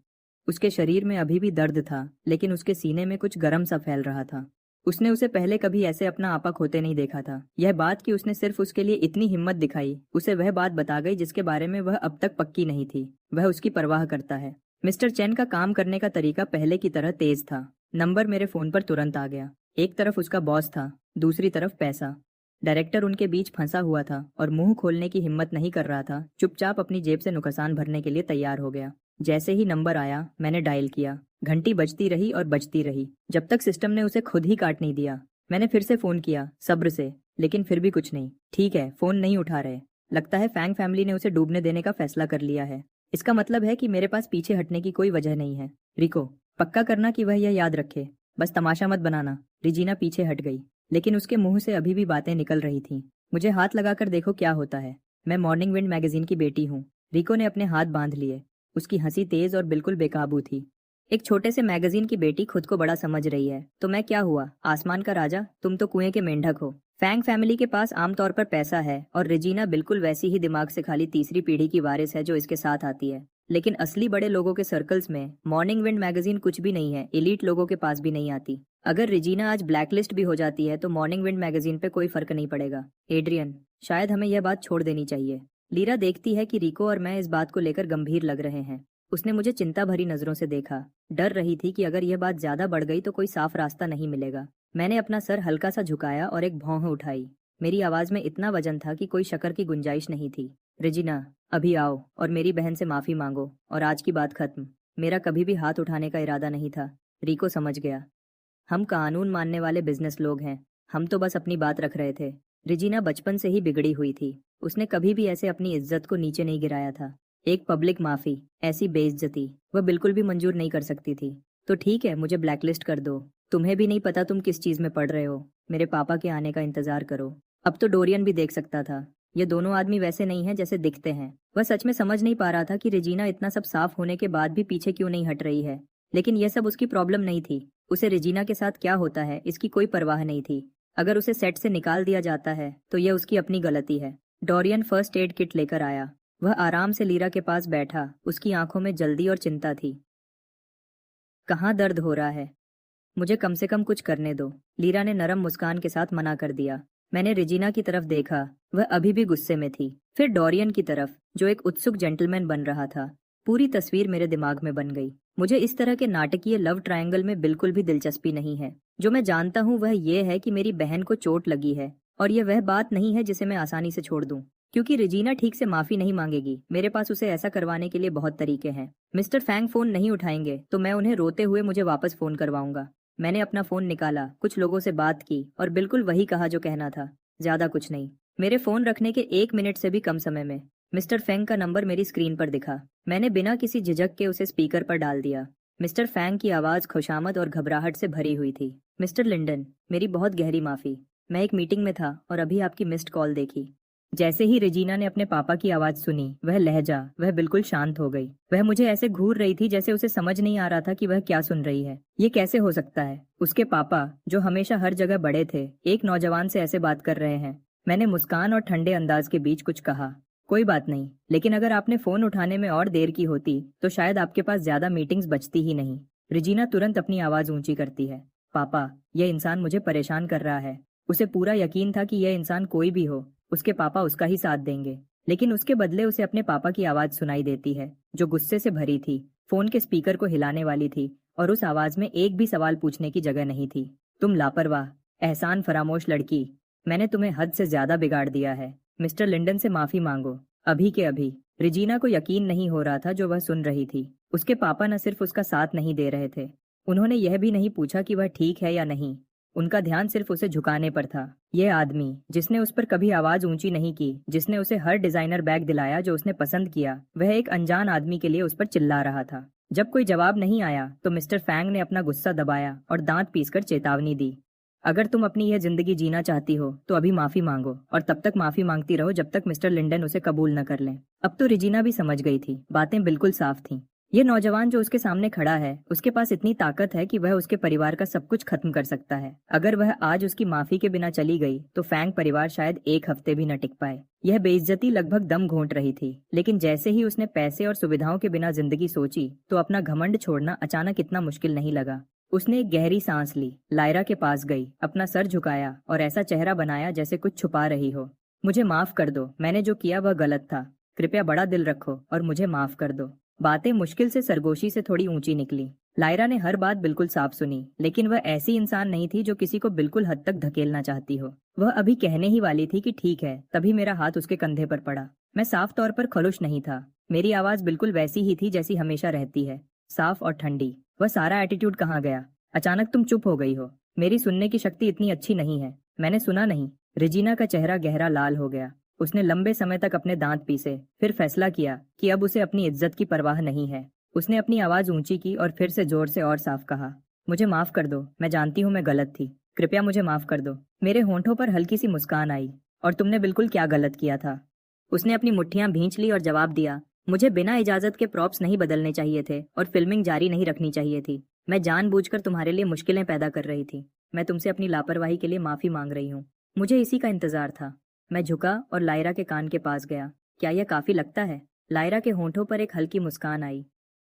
Speaker 1: उसके शरीर में अभी भी दर्द था, लेकिन उसके सीने में कुछ गर्म सा फैल रहा था। उसने उसे पहले कभी ऐसे अपना आपा खोते नहीं देखा था। यह बात कि उसने सिर्फ उसके लिए इतनी हिम्मत दिखाई उसे वह बात बता गई जिसके बारे में वह अब तक पक्की नहीं थी। वह उसकी परवाह करता है। मिस्टर चैन का काम करने का तरीका पहले की तरह तेज था। नंबर मेरे फोन पर तुरंत आ गया। एक तरफ उसका बॉस था, दूसरी तरफ पैसा। डायरेक्टर उनके बीच फंसा हुआ था और मुंह खोलने की हिम्मत नहीं कर रहा था। चुपचाप अपनी जेब से नुकसान भरने के लिए तैयार हो गया। जैसे ही नंबर आया मैंने डायल किया। घंटी बजती रही और बजती रही जब तक सिस्टम ने उसे खुद ही काट नहीं दिया। मैंने फिर से फोन किया, सब्र से, लेकिन फिर भी कुछ नहीं। ठीक है, फोन नहीं उठा रहे। लगता है फैंग फैमिली ने उसे डूबने देने का फैसला कर लिया है। इसका मतलब है कि मेरे पास पीछे हटने की कोई वजह नहीं है। रिको, पक्का करना कि वह यह याद रखे। बस तमाशा मत बनाना। रिजीना पीछे हट गई, लेकिन उसके मुंह से अभी भी बातें निकल रही थीं। मुझे हाथ लगाकर देखो क्या होता है। मैं मॉर्निंग विंड मैगजीन की बेटी हूँ। रिको ने अपने हाथ बांध लिए। उसकी हंसी तेज और बिल्कुल बेकाबू थी। एक छोटे से मैगजीन की बेटी खुद को बड़ा समझ रही है तो मैं क्या हुआ, आसमान का राजा? तुम तो कुएं के मेंढक हो। फैंग फैमिली के पास आमतौर पर पैसा है और रेजिना बिल्कुल वैसी ही दिमाग से खाली तीसरी पीढ़ी की वारिस है जो इसके साथ आती है। लेकिन असली बड़े लोगों के सर्कल्स में मॉर्निंग विंड मैगजीन कुछ भी नहीं है। एलीट लोगों के पास भी नहीं आती। अगर रेजिना आज ब्लैकलिस्ट भी हो जाती है तो मॉर्निंग विंड मैगजीन पे कोई फर्क नहीं पड़ेगा। एड्रियन, शायद हमें यह बात छोड़ देनी चाहिए। लीरा देखती है कि रिको और मैं इस बात को लेकर गंभीर लग रहे हैं। उसने मुझे चिंता भरी नजरों से देखा। डर रही थी कि अगर यह बात ज्यादा बढ़ गई तो कोई साफ रास्ता नहीं मिलेगा। मैंने अपना सर हल्का सा झुकाया और एक भौं उठाई। मेरी आवाज में इतना वजन था कि कोई शक्कर की गुंजाइश नहीं थी। रेजिना, अभी आओ और मेरी बहन से माफी मांगो और आज की बात खत्म। मेरा कभी भी हाथ उठाने का इरादा नहीं था। रिको समझ गया। हम कानून मानने वाले बिजनेस लोग हैं। हम तो बस अपनी बात रख रहे थे। रेजिना बचपन से ही बिगड़ी हुई थी। उसने कभी भी ऐसे अपनी इज्जत को नीचे नहीं गिराया था। एक पब्लिक माफी, ऐसी बेइज्जती वह बिल्कुल भी मंजूर नहीं कर सकती थी। तो ठीक है, मुझे ब्लैकलिस्ट कर दो। तुम्हें भी नहीं पता तुम किस चीज में पढ़ रहे हो। मेरे पापा के आने का इंतजार करो। अब तो डोरियन भी देख सकता था। ये दोनों आदमी वैसे नहीं हैं जैसे दिखते हैं। वह सच में समझ नहीं पा रहा था कि रेजिना इतना सब साफ होने के बाद भी पीछे क्यों नहीं हट रही है। लेकिन यह सब उसकी प्रॉब्लम नहीं थी। उसे रेजिना के साथ क्या होता है इसकी कोई परवाह नहीं थी। अगर उसे सेट से निकाल दिया जाता है तो यह उसकी अपनी गलती है। डोरियन फर्स्ट एड किट लेकर आया। वह आराम से लीरा के पास बैठा। उसकी आंखों में जल्दी और चिंता थी। कहाँ दर्द हो रहा है? मुझे कम से कम कुछ करने दो। लीरा ने नरम मुस्कान के साथ मना कर दिया। मैंने रेजिना की तरफ देखा। वह अभी भी गुस्से में थी। फिर डोरियन की तरफ, जो एक उत्सुक जेंटलमैन बन रहा था। पूरी तस्वीर मेरे दिमाग में बन गई। मुझे इस तरह के नाटकीय लव ट्रायंगल में बिल्कुल भी दिलचस्पी नहीं है। जो मैं जानता हूँ वह यह है कि मेरी बहन को चोट लगी है और यह वह बात नहीं है जिसे मैं आसानी से छोड़ दूं। क्योंकि रेजिना ठीक से माफी नहीं मांगेगी। मेरे पास उसे ऐसा करवाने के लिए बहुत तरीके हैं। मिस्टर फैंग फोन नहीं उठाएंगे तो मैं उन्हें रोते हुए मुझे वापस फोन करवाऊंगा। मैंने अपना फोन निकाला, कुछ लोगों से बात की और बिल्कुल वही कहा जो कहना था। ज्यादा कुछ नहीं। मेरे फोन रखने के 1 मिनट से भी कम समय में मिस्टर फैंग का नंबर मेरी स्क्रीन पर दिखा। मैंने बिना किसी झिझक के उसे स्पीकर पर डाल दिया। मिस्टर फैंग की आवाज खुशामद और घबराहट से भरी हुई थी। मिस्टर लिंडन, मेरी बहुत गहरी माफी। मैं एक मीटिंग में था और अभी आपकी मिस्ड कॉल देखी। जैसे ही रेजिना ने अपने पापा की आवाज सुनी, वह बिल्कुल शांत हो गई। वह मुझे ऐसे घूर रही थी जैसे उसे समझ नहीं आ रहा था कि वह क्या सुन रही है। ये कैसे हो सकता है? उसके पापा, जो हमेशा हर जगह बड़े थे, एक नौजवान से ऐसे बात कर रहे हैं। मैंने मुस्कान और ठंडे अंदाज के बीच कुछ कहा। कोई बात नहीं, लेकिन अगर आपने फोन उठाने में और देर की होती तो शायद आपके पास ज्यादा मीटिंग्स बचती ही नहीं। रेजिना तुरंत अपनी आवाज ऊंची करती है। पापा, यह इंसान मुझे परेशान कर रहा है। उसे पूरा यकीन था कि यह इंसान कोई भी हो, उसके पापा उसका ही साथ देंगे। लेकिन उसके बदले उसे अपने पापा की आवाज सुनाई देती है, जो गुस्से से भरी थी, फोन के स्पीकर को हिलाने वाली थी, और उस आवाज में एक भी सवाल पूछने की जगह नहीं थी। तुम लापरवाह, एहसान फरामोश लड़की, मैंने तुम्हें हद से ज्यादा बिगाड़ दिया है। मिस्टर लिंडन से माफी मांगो, अभी के अभी। रेजिना को यकीन नहीं हो रहा था जो वह सुन रही थी। उसके पापा न सिर्फ उसका साथ नहीं दे रहे थे, उन्होंने यह भी नहीं पूछा कि वह ठीक है या नहीं। उनका ध्यान सिर्फ उसे झुकाने पर था। यह आदमी, जिसने उस पर कभी आवाज ऊंची नहीं की, जिसने उसे हर डिजाइनर बैग दिलाया जो उसने पसंद किया, वह एक अनजान आदमी के लिए उस पर चिल्ला रहा था। जब कोई जवाब नहीं आया तो मिस्टर फैंग ने अपना गुस्सा दबाया और दांत पीसकर चेतावनी दी। अगर तुम अपनी यह जिंदगी जीना चाहती हो तो अभी माफी मांगो, और तब तक माफी मांगती रहो जब तक मिस्टर लिंडन उसे कबूल न कर लें। अब तो रेजिना भी समझ गई थी। बातें बिल्कुल साफ थीं। यह नौजवान जो उसके सामने खड़ा है, उसके पास इतनी ताकत है कि वह उसके परिवार का सब कुछ खत्म कर सकता है। अगर वह आज उसकी माफी के बिना चली गई तो फैंग परिवार शायद एक हफ्ते भी न टिक पाए। यह बेइज्जती लगभग दम घोंट रही थी, लेकिन जैसे ही उसने पैसे और सुविधाओं के बिना जिंदगी सोची तो अपना घमंड छोड़ना अचानक इतना मुश्किल नहीं लगा। उसने एक गहरी सांस ली, लायरा के पास गई, अपना सर झुकाया और ऐसा चेहरा बनाया जैसे कुछ छुपा रही हो। मुझे माफ कर दो, मैंने जो किया वह गलत था। कृपया बड़ा दिल रखो और मुझे माफ कर दो। बातें मुश्किल से सरगोशी से थोड़ी ऊंची निकली। लायरा ने हर बात बिल्कुल साफ सुनी, लेकिन वह ऐसी इंसान नहीं थी जो किसी को बिल्कुल हद तक धकेलना चाहती हो। वह अभी कहने ही वाली थी कि ठीक है, तभी मेरा हाथ उसके कंधे पर पड़ा। मैं साफ तौर पर खलुश नहीं था। मेरी आवाज बिल्कुल वैसी ही थी जैसी हमेशा रहती है, साफ और ठंडी। वह सारा एटीट्यूड कहाँ गया? अचानक तुम चुप हो गई हो। मेरी सुनने की शक्ति इतनी अच्छी नहीं है। मैंने सुना नहीं। रेजिना का चेहरा गहरा लाल हो गया। उसने लंबे समय तक अपने दांत पीसे, फिर फैसला किया कि अब उसे अपनी इज्जत की परवाह नहीं है। उसने अपनी आवाज ऊंची की और फिर से जोर से और साफ कहा, मुझे माफ कर दो, मैं जानती हूँ मैं गलत थी। कृपया मुझे माफ कर दो। मेरे होंठों पर हल्की सी मुस्कान आई। और तुमने बिल्कुल क्या गलत किया था? उसने अपनी मुट्ठियां भींच ली और जवाब दिया, मुझे बिना इजाजत के प्रॉप्स नहीं बदलने चाहिए थे और फिल्मिंग जारी नहीं रखनी चाहिए थी। मैं जानबूझकर तुम्हारे लिए मुश्किलें पैदा कर रही थी। मैं तुमसे अपनी लापरवाही के लिए माफी मांग रही हूँ। मुझे इसी का इंतजार था। मैं झुका और लायरा के कान के पास गया। क्या यह काफी लगता है? लायरा के होंठों पर एक हल्की मुस्कान आई।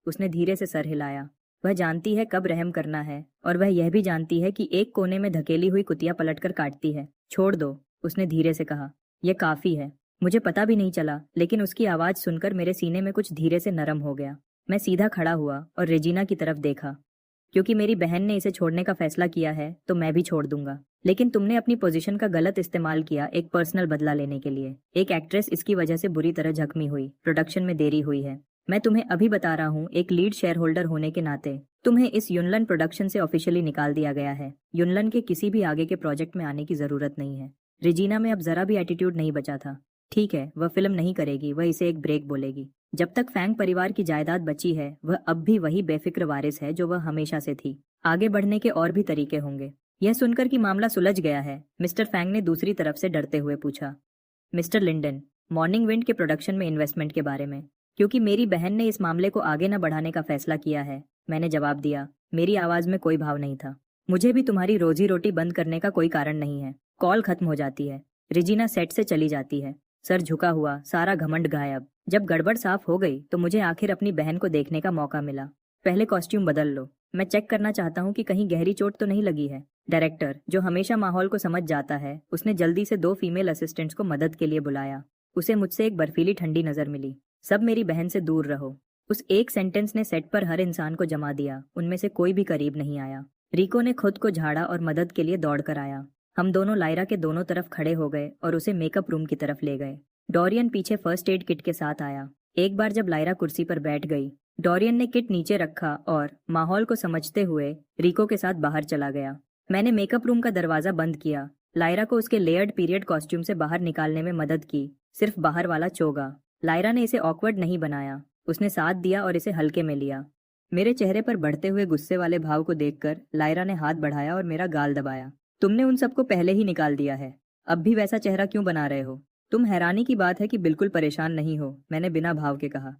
Speaker 1: उसने धीरे से सर हिलाया। वह जानती है कब रहम करना है, और वह यह भी जानती है कि एक कोने में धकेली हुई कुतिया पलटकर काटती है। छोड़ दो, उसने धीरे से कहा। यह काफी है। मुझे पता भी नहीं चला, लेकिन उसकी आवाज सुनकर मेरे सीने में कुछ धीरे से नरम हो गया। मैं सीधा खड़ा हुआ और रेजिना की तरफ देखा। क्योंकि मेरी बहन ने इसे छोड़ने का फैसला किया है तो मैं भी छोड़ दूंगा। लेकिन तुमने अपनी पोजीशन का गलत इस्तेमाल किया एक पर्सनल बदला लेने के लिए। एक एक्ट्रेस इसकी वजह से बुरी तरह जख्मी हुई। प्रोडक्शन में देरी हुई है। मैं तुम्हें अभी बता रहा हूँ, एक लीड शेयर होल्डर होने के नाते तुम्हें इस युनलन प्रोडक्शन से ऑफिशियली निकाल दिया गया है। युनलन के किसी भी आगे के प्रोजेक्ट में आने की जरूरत नहीं है। रेजिना में अब जरा भी एटीट्यूड नहीं बचा था। ठीक है, वह फिल्म नहीं करेगी, वह इसे एक ब्रेक बोलेगी। जब तक फैंग परिवार की जायदाद बची है, वह अब भी वही बेफिक्र वारिस है जो वह हमेशा से थी। आगे बढ़ने के और भी तरीके होंगे। यह सुनकर कि मामला सुलझ गया है, मिस्टर फैंग ने दूसरी तरफ से डरते हुए पूछा, मिस्टर लिंडन, मॉर्निंग विंड के प्रोडक्शन में इन्वेस्टमेंट के बारे में? क्योंकि मेरी बहन ने इस मामले को आगे न बढ़ाने का फैसला किया है, मैंने जवाब दिया। मेरी आवाज में कोई भाव नहीं था। मुझे भी तुम्हारी रोजी रोटी बंद करने का कोई कारण नहीं है। कॉल खत्म हो जाती है। रेजिना सेट से चली जाती है। सर झुका हुआ, सारा घमंड गायब। जब गड़बड़ साफ हो गई तो मुझे आखिर अपनी बहन को देखने का मौका मिला। पहले कॉस्ट्यूम बदल लो, मैं चेक करना चाहता हूँ कि कहीं गहरी चोट तो नहीं लगी है। डायरेक्टर, जो हमेशा माहौल को समझ जाता है, उसने जल्दी से 2 फीमेल असिस्टेंट्स को मदद के लिए बुलाया। उसे मुझसे एक बर्फीली ठंडी नजर मिली। सब मेरी बहन से दूर रहो। उस एक सेंटेंस ने सेट पर हर इंसान को जमा दिया। उनमें से कोई भी करीब नहीं आया। रिको ने खुद को झाड़ा और मदद के लिए दौड़ कर आया। हम दोनों लायरा के दोनों तरफ खड़े हो गए और उसे मेकअप रूम की तरफ ले गए। डोरियन पीछे फर्स्ट एड किट के साथ आया। एक बार जब लायरा कुर्सी पर बैठ गई, डोरियन ने किट नीचे रखा और माहौल को समझते हुए रिको के साथ बाहर चला गया। मैंने मेकअप रूम का दरवाजा बंद किया। लायरा को उसके लेयर्ड पीरियड कॉस्ट्यूम से बाहर निकालने में मदद की, सिर्फ बाहर वाला चोगा। लायरा ने इसे ऑकवर्ड नहीं बनाया, उसने साथ दिया और इसे हल्के में लिया। मेरे चेहरे पर बढ़ते हुए गुस्से वाले भाव को देखकर लायरा ने हाथ बढ़ाया और मेरा गाल दबाया। तुमने उन सबको पहले ही निकाल दिया है, अब भी वैसा चेहरा क्यों बना रहे हो? तुम हैरानी की बात है कि बिल्कुल परेशान नहीं हो, मैंने बिना भाव के कहा।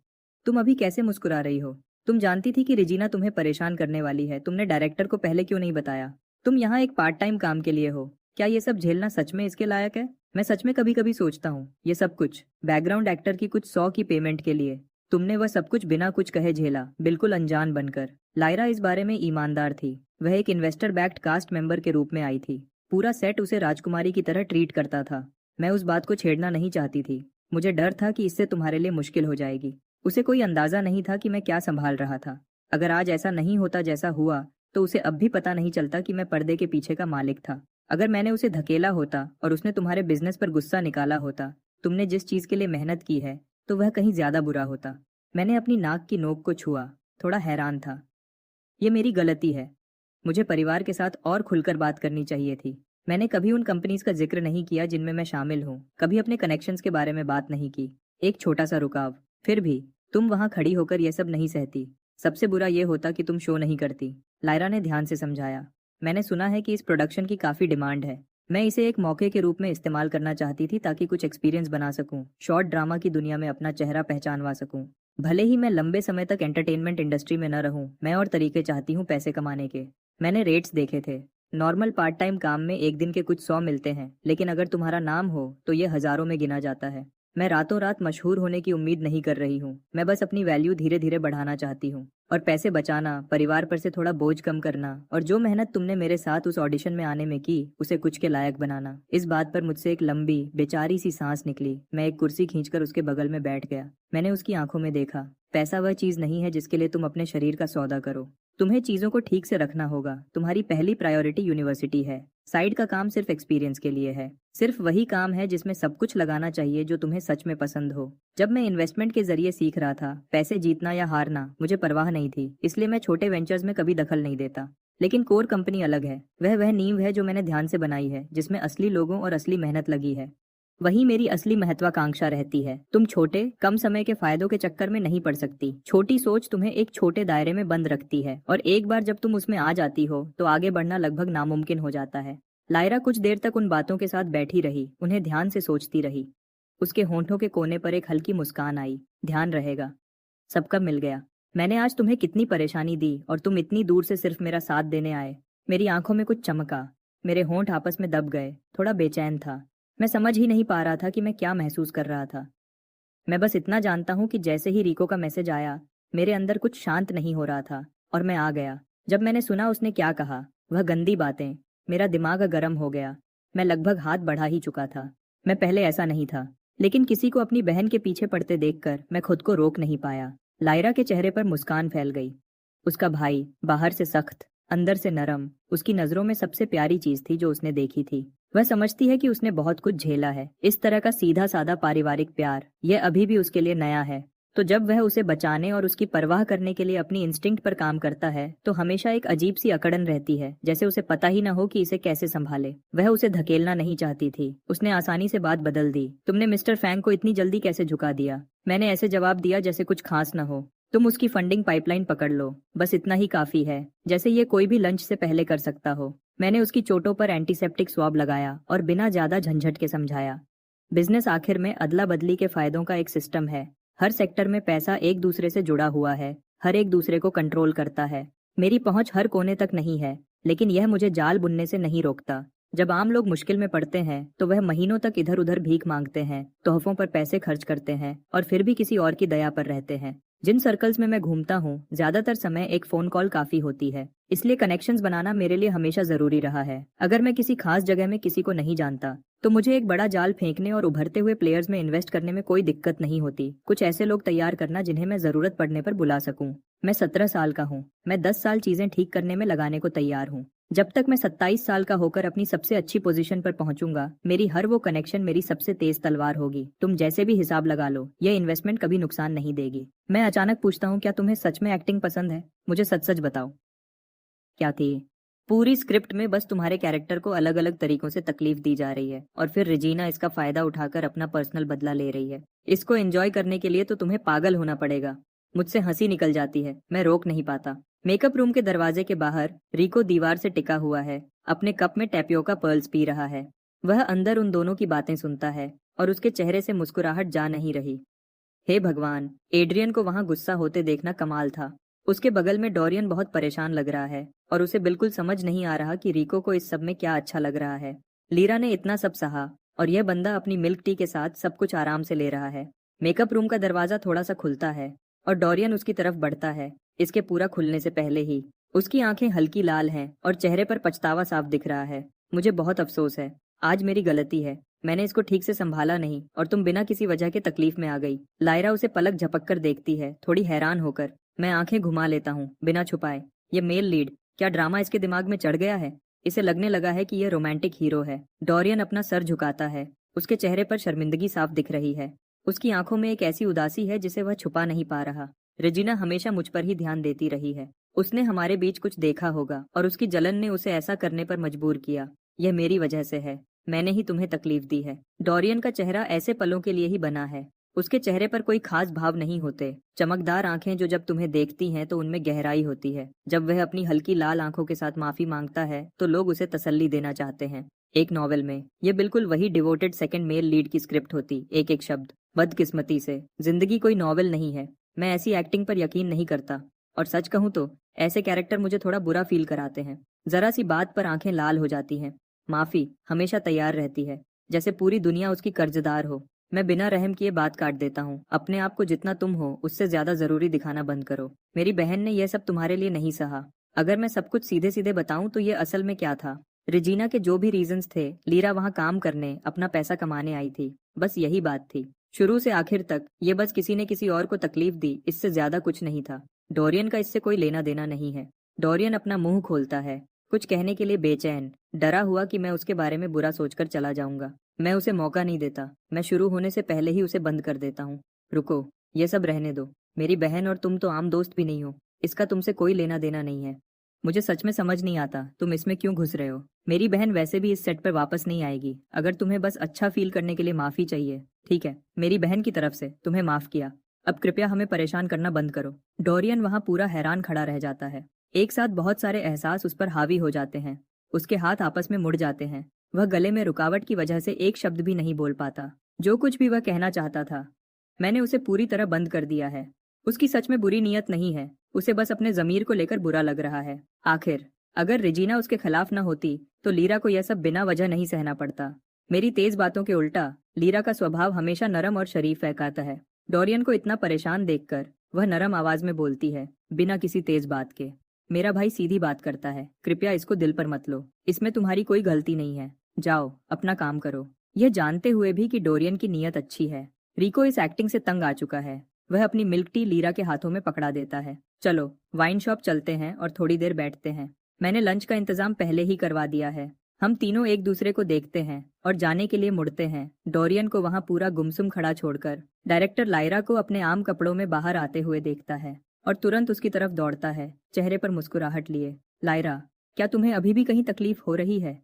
Speaker 1: तुम अभी कैसे मुस्कुरा रही हो? तुम जानती थी कि रेजिना तुम्हें परेशान करने वाली है, तुमने डायरेक्टर को पहले क्यों नहीं बताया? तुम यहाँ एक पार्ट टाइम काम के लिए हो, क्या ये सब झेलना सच में इसके लायक है? मैं सच में कभी कभी सोचता हूँ, ये सब कुछ बैकग्राउंड एक्टर की कुछ 100 की पेमेंट के लिए तुमने वह सब कुछ बिना कुछ कहे झेला, बिल्कुल अनजान बनकर। लायरा इस बारे में ईमानदार थी। वह एक इन्वेस्टर बैक्ड कास्ट मेंबर के रूप में आई थी। पूरा सेट उसे राजकुमारी की तरह ट्रीट करता था। मैं उस बात को छेड़ना नहीं चाहती थी। मुझे डर था कि इससे तुम्हारे लिए मुश्किल हो जाएगी। उसे कोई अंदाजा नहीं था कि मैं क्या संभाल रहा था। अगर आज ऐसा नहीं होता जैसा हुआ, तो उसे अब भी पता नहीं चलता कि मैं पर्दे के पीछे का मालिक था। अगर मैंने उसे धकेला होता और उसने तुम्हारे बिजनेस पर गुस्सा निकाला होता, तुमने जिस चीज के लिए मेहनत की है, तो वह कहीं ज्यादा बुरा होता। मैंने अपनी नाक की नोक को छुआ, थोड़ा हैरान था। ये मेरी गलती है। मुझे परिवार के साथ और खुलकर बात करनी चाहिए थी। मैंने कभी उन कंपनीज का जिक्र नहीं किया जिनमें मैं शामिल हूँ, कभी अपने कनेक्शंस के बारे में बात नहीं की। एक छोटा सा रुकाव। फिर भी तुम वहां खड़ी होकर यह सब नहीं सहती। सबसे बुरा यह होता कि तुम शो नहीं करती, लायरा ने ध्यान से समझाया। मैंने सुना है कि इस प्रोडक्शन की काफी डिमांड है। मैं इसे एक मौके के रूप में इस्तेमाल करना चाहती थी ताकि कुछ एक्सपीरियंस बना सकूं, शॉर्ट ड्रामा की दुनिया में अपना चेहरा पहचानवा सकूं। भले ही मैं लंबे समय तक एंटरटेनमेंट इंडस्ट्री में न रहूं, मैं और तरीके चाहती हूं पैसे कमाने के। मैंने रेट्स देखे थे। नॉर्मल पार्ट टाइम काम में एक दिन के कुछ 100 मिलते हैं, लेकिन अगर तुम्हारा नाम हो तो ये हजारों में गिना जाता है। मैं रातों रात मशहूर होने की उम्मीद नहीं कर रही हूँ। मैं बस अपनी वैल्यू धीरे धीरे बढ़ाना चाहती हूँ। और पैसे बचाना, परिवार पर से थोड़ा बोझ कम करना और जो मेहनत तुमने मेरे साथ उस ऑडिशन में आने में की उसे कुछ के लायक बनाना। इस बात पर मुझसे एक लंबी बेचारी सी सांस निकली। मैं एक कुर्सी खींचकर उसके बगल में बैठ गया। मैंने उसकी आंखों में देखा। पैसा वह चीज नहीं है जिसके लिए तुम अपने शरीर का सौदा करो। तुम्हें चीजों को ठीक से रखना होगा। तुम्हारी पहली प्रायोरिटी यूनिवर्सिटी है। साइड का काम सिर्फ एक्सपीरियंस के लिए है। सिर्फ वही काम है जिसमें सब कुछ लगाना चाहिए जो तुम्हें सच में पसंद हो। जब मैं इन्वेस्टमेंट के जरिए सीख रहा था, पैसे जीतना या हारना मुझे परवाह नहीं थी, इसलिए मैं छोटे वेंचर्स में कभी दखल नहीं देता। लेकिन कोर कंपनी अलग है। वह नींव है जो मैंने ध्यान से बनाई है, जिसमें असली लोगों और असली मेहनत लगी है। वही मेरी असली महत्वाकांक्षा रहती है। तुम छोटे कम समय के फायदों के चक्कर में नहीं पड़ सकती। छोटी सोच तुम्हें एक छोटे दायरे में बंद रखती है और एक बार जब तुम उसमें आ जाती हो तो आगे बढ़ना लगभग नामुमकिन हो जाता है। लायरा कुछ देर तक उन बातों के साथ बैठी रही, उन्हें ध्यान से सोचती रही। उसके होंठों के कोने पर एक हल्की मुस्कान आई। ध्यान रहेगा, सबका मिल गया। मैंने आज तुम्हें कितनी परेशानी दी और तुम इतनी दूर से सिर्फ मेरा साथ देने आए। मेरी आंखों में कुछ चमका। मेरे होंठ आपस में दब गए। थोड़ा बेचैन था। मैं समझ ही नहीं पा रहा था कि मैं क्या महसूस कर रहा था। मैं बस इतना जानता हूँ कि जैसे ही रिको का मैसेज आया, मेरे अंदर कुछ शांत नहीं हो रहा था और मैं आ गया। जब मैंने सुना उसने क्या कहा, वह गंदी बातें, मेरा दिमाग गर्म हो गया। मैं लगभग हाथ बढ़ा ही चुका था। मैं पहले ऐसा नहीं था, लेकिन किसी को अपनी बहन के पीछे पड़ते देखकर मैं खुद को रोक नहीं पाया। लायरा के चेहरे पर मुस्कान फैल गई। उसका भाई बाहर से सख्त, अंदर से नरम, उसकी नजरों में सबसे प्यारी चीज थी जो उसने देखी थी। वह समझती है कि उसने बहुत कुछ झेला है। इस तरह का सीधा साधा पारिवारिक प्यार, यह अभी भी उसके लिए नया है। तो जब वह उसे बचाने और उसकी परवाह करने के लिए अपनी इंस्टिंक्ट पर काम करता है तो हमेशा एक अजीब सी अकड़न रहती है, जैसे उसे पता ही न हो कि इसे कैसे संभाले। वह उसे धकेलना नहीं चाहती थी। उसने आसानी से बात बदल दी। तुमने मिस्टर फैंग को इतनी जल्दी कैसे झुका दिया? मैंने ऐसे जवाब दिया जैसे कुछ खास न हो। तुम उसकी फंडिंग पाइपलाइन पकड़ लो, बस इतना ही काफी है, जैसे ये कोई भी लंच से पहले कर सकता हो। मैंने उसकी चोटों पर एंटीसेप्टिक स्वाब लगाया और बिना ज्यादा झंझट के समझाया। बिजनेस आखिर में अदला बदली के फायदों का एक सिस्टम है। हर सेक्टर में पैसा एक दूसरे से जुड़ा हुआ है, हर एक दूसरे को कंट्रोल करता है। मेरी पहुंच हर कोने तक नहीं है, लेकिन यह मुझे जाल बुनने से नहीं रोकता। जब आम लोग मुश्किल में पड़ते हैं तो वह महीनों तक इधर उधर भीख मांगते हैं, तोहफों पर पैसे खर्च करते हैं और फिर भी किसी और की दया पर रहते हैं। जिन सर्कल्स में मैं घूमता हूँ, ज्यादातर समय एक फोन कॉल काफी होती है, इसलिए कनेक्शंस बनाना मेरे लिए हमेशा जरूरी रहा है। अगर मैं किसी खास जगह में किसी को नहीं जानता तो मुझे एक बड़ा जाल फेंकने और उभरते हुए प्लेयर्स में इन्वेस्ट करने में कोई दिक्कत नहीं होती। कुछ ऐसे लोग तैयार करना जिन्हें मैं जरूरत पड़ने पर बुला सकूं। मैं 17 साल का हूँ। मैं 10 साल चीजें ठीक करने में लगाने को तैयार हूँ। जब तक मैं 27 साल का होकर अपनी सबसे अच्छी पोजीशन पर पहुंचूंगा, मेरी हर वो कनेक्शन मेरी सबसे तेज तलवार होगी। तुम जैसे भी हिसाब लगा लो, यह इन्वेस्टमेंट कभी नुकसान नहीं देगी। मैं अचानक पूछता हूँ, क्या तुम्हें सच में एक्टिंग पसंद है? मुझे सच सच बताओ, क्या थी? पूरी स्क्रिप्ट में बस तुम्हारे कैरेक्टर को अलग अलग तरीकों से तकलीफ दी जा रही है और फिर रेजिना इसका फायदा उठाकर अपना पर्सनल बदला ले रही है। इसको एंजॉय करने के लिए तो तुम्हें पागल होना पड़ेगा। मुझसे हंसी निकल जाती है, मैं रोक नहीं पाता। मेकअप रूम के दरवाजे के बाहर रिको दीवार से टिका हुआ है, अपने कप में टैपियोका पर्ल्स पी रहा है। वह अंदर उन दोनों की बातें सुनता है और उसके चेहरे से मुस्कुराहट जा नहीं रही। हे भगवान, एड्रियन को वहां गुस्सा होते देखना कमाल था। उसके बगल में डोरियन बहुत परेशान लग रहा है और उसे बिल्कुल समझ नहीं आ रहा कि रिको को इस सब में क्या अच्छा लग रहा है। लीरा ने इतना सब सहा और यह बंदा अपनी मिल्क टी के साथ सब कुछ आराम से ले रहा है। मेकअप रूम का दरवाजा थोड़ा सा खुलता है और डोरियन उसकी तरफ बढ़ता है। इसके पूरा खुलने से पहले ही उसकी आंखें हल्की लाल हैं और चेहरे पर पछतावा साफ दिख रहा है। मुझे बहुत अफसोस है, आज मेरी गलती है। मैंने इसको ठीक से संभाला नहीं और तुम बिना किसी वजह के तकलीफ में आ गई। लायरा उसे पलक झपक कर देखती है, थोड़ी हैरान होकर। मैं आंखें घुमा लेता हूँ बिना छुपाए। ये मेल लीड, क्या ड्रामा इसके दिमाग में चढ़ गया है? इसे लगने लगा है कि यह रोमांटिक हीरो है। डोरियन अपना सर झुकाता है। उसके चेहरे पर शर्मिंदगी साफ दिख रही है। उसकी आंखों में एक ऐसी उदासी है जिसे वह छुपा नहीं पा रहा। रेजिना हमेशा मुझ पर ही ध्यान देती रही है। उसने हमारे बीच कुछ देखा होगा और उसकी जलन ने उसे ऐसा करने पर मजबूर किया। यह मेरी वजह से है, मैंने ही तुम्हें तकलीफ दी है। डोरियन का चेहरा ऐसे पलों के लिए ही बना है। उसके चेहरे पर कोई खास भाव नहीं होते। चमकदार आंखें जो जब तुम्हें देखती हैं तो उनमें गहराई होती है। जब वह अपनी हल्की लाल आंखों के साथ माफी मांगता है तो लोग उसे तसल्ली देना चाहते हैं। एक नॉवेल में ये बिल्कुल वही डिवोटेड सेकंड मेल लीड की स्क्रिप्ट होती, एक एक शब्द। बदकिस्मती से जिंदगी कोई नॉवेल नहीं है। मैं ऐसी एक्टिंग पर यकीन नहीं करता और सच कहूं तो ऐसे कैरेक्टर मुझे थोड़ा बुरा फील कराते हैं। जरा सी बात पर आंखें लाल हो जाती हैं। माफी हमेशा तैयार रहती है, जैसे पूरी दुनिया उसकी कर्जदार हो। मैं बिना रहम किए बात काट देता हूँ। अपने आप को जितना तुम हो उससे ज्यादा जरूरी दिखाना बंद करो। मेरी बहन ने यह सब तुम्हारे लिए नहीं सहा। अगर मैं सब कुछ सीधे सीधे बताऊं तो ये असल में क्या था। रेजिना के जो भी रीजंस थे, लीरा वहां काम करने, अपना पैसा कमाने आई थी। बस यही बात थी। शुरू से आखिर तक ये बस किसी ने किसी और को तकलीफ दी, इससे ज्यादा कुछ नहीं था। डोरियन का इससे कोई लेना देना नहीं है। डोरियन अपना मुंह खोलता है, कुछ कहने के लिए बेचैन, डरा हुआ कि मैं उसके बारे में बुरा सोचकर चला जाऊंगा। मैं उसे मौका नहीं देता। मैं शुरू होने से पहले ही उसे बंद कर देता हूँ। रुको, ये सब रहने दो। मेरी बहन और तुम तो आम दोस्त भी नहीं हो। इसका तुमसे कोई लेना देना नहीं है। मुझे सच में समझ नहीं आता तुम इसमें क्यों घुस रहे हो। मेरी बहन वैसे भी इस सेट पर वापस नहीं आएगी। अगर तुम्हें बस अच्छा फील करने के लिए माफी चाहिए, ठीक है, मेरी बहन की तरफ से तुम्हें माफ किया। अब कृपया हमें परेशान करना बंद करो। डोरियन वहां पूरा हैरान खड़ा रह जाता है। एक साथ बहुत सारे एहसास उस पर हावी हो जाते हैं। उसके हाथ आपस में मुड़ जाते हैं। वह गले में रुकावट की वजह से एक शब्द भी नहीं बोल पाता। जो कुछ भी वह कहना चाहता था, मैंने उसे पूरी तरह बंद कर दिया है। उसकी सच में बुरी नीयत नहीं है। उसे बस अपने जमीर को लेकर बुरा लग रहा है। आखिर अगर रेजिना उसके खिलाफ न होती तो लीरा को यह सब बिना वजह नहीं सहना पड़ता। मेरी तेज बातों के उल्टा लीरा का स्वभाव हमेशा नरम और शरीफ कहता है। डोरियन को इतना परेशान देखकर वह नरम आवाज में बोलती है, बिना किसी तेज बात के। मेरा भाई सीधी बात करता है, कृपया इसको दिल पर मत लो। इसमें तुम्हारी कोई गलती नहीं है। जाओ अपना काम करो। यह जानते हुए भी कि डोरियन की नीयत अच्छी है, रिको इस एक्टिंग से तंग आ चुका है। वह अपनी मिल्क टी लीरा के हाथों में पकड़ा देता है। चलो वाइन शॉप चलते हैं और थोड़ी देर बैठते हैं। मैंने लंच का इंतजाम पहले ही करवा दिया है। हम तीनों एक दूसरे को देखते हैं और जाने के लिए मुड़ते हैं। डोरियन को वहां पूरा गुमसुम खड़ा छोड़कर डायरेक्टर लायरा को अपने आम कपड़ों में बाहर आते हुए देखता है और तुरंत उसकी तरफ दौड़ता है, चेहरे पर मुस्कुराहट लिए। लायरा, क्या तुम्हें अभी भी कहीं तकलीफ हो रही है?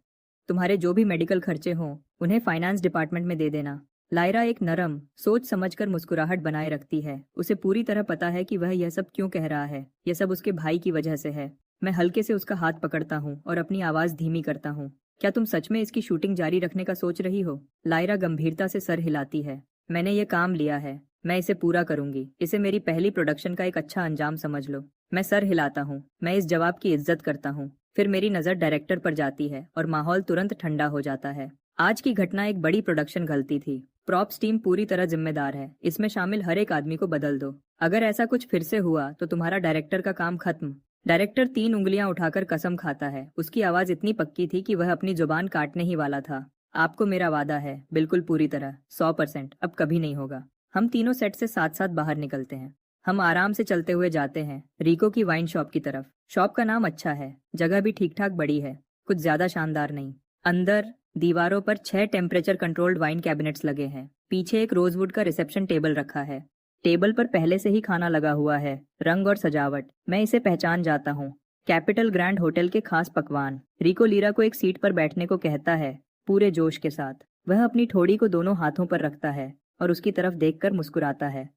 Speaker 1: तुम्हारे जो भी मेडिकल खर्चे हों उन्हें फाइनेंस डिपार्टमेंट में दे देना। लायरा एक नरम सोच समझकर मुस्कुराहट बनाए रखती है। उसे पूरी तरह पता है कि वह यह सब क्यों कह रहा है। यह सब उसके भाई की वजह से है। मैं हल्के से उसका हाथ पकड़ता हूँ और अपनी आवाज धीमी करता हूँ। क्या तुम सच में इसकी शूटिंग जारी रखने का सोच रही हो? लायरा गंभीरता से सर हिलाती है। मैंने ये काम लिया है, मैं इसे पूरा करूंगी। इसे मेरी पहली प्रोडक्शन का एक अच्छा अंजाम समझ लो। मैं सर हिलाता हूँ। मैं इस जवाब की इज्जत करता हूँ। फिर मेरी नजर डायरेक्टर पर जाती है और माहौल तुरंत ठंडा हो जाता है। आज की घटना एक बड़ी प्रोडक्शन गलती थी। प्रॉप्स टीम पूरी तरह जिम्मेदार है। इसमें शामिल हर एक आदमी को बदल दो। अगर ऐसा कुछ फिर से हुआ तो तुम्हारा डायरेक्टर का काम खत्म। डायरेक्टर 3 उंगलियां उठाकर कसम खाता है। उसकी आवाज इतनी पक्की थी कि वह अपनी जुबान काटने ही वाला था। आपको मेरा वादा है, बिल्कुल पूरी तरह 100%। अब कभी नहीं होगा। हम तीनों सेट से साथ साथ बाहर निकलते हैं। हम आराम से चलते हुए जाते हैं रिको की वाइन शॉप की तरफ। शॉप का नाम अच्छा है, जगह भी ठीक ठाक बड़ी है, कुछ ज्यादा शानदार नहीं। अंदर दीवारों पर 6 टेम्परेचर कंट्रोल्ड वाइन कैबिनेट्स लगे हैं। पीछे एक रोजवुड का रिसेप्शन टेबल रखा है। टेबल पर पहले से ही खाना लगा हुआ है। रंग और सजावट, मैं इसे पहचान जाता हूँ। कैपिटल ग्रैंड होटल के खास पकवान। रिको लीरा को एक सीट पर बैठने को कहता है, पूरे जोश के साथ। वह अपनी ठोड़ी को दोनों हाथों पर रखता है और उसकी तरफ देखकर मुस्कुराता है।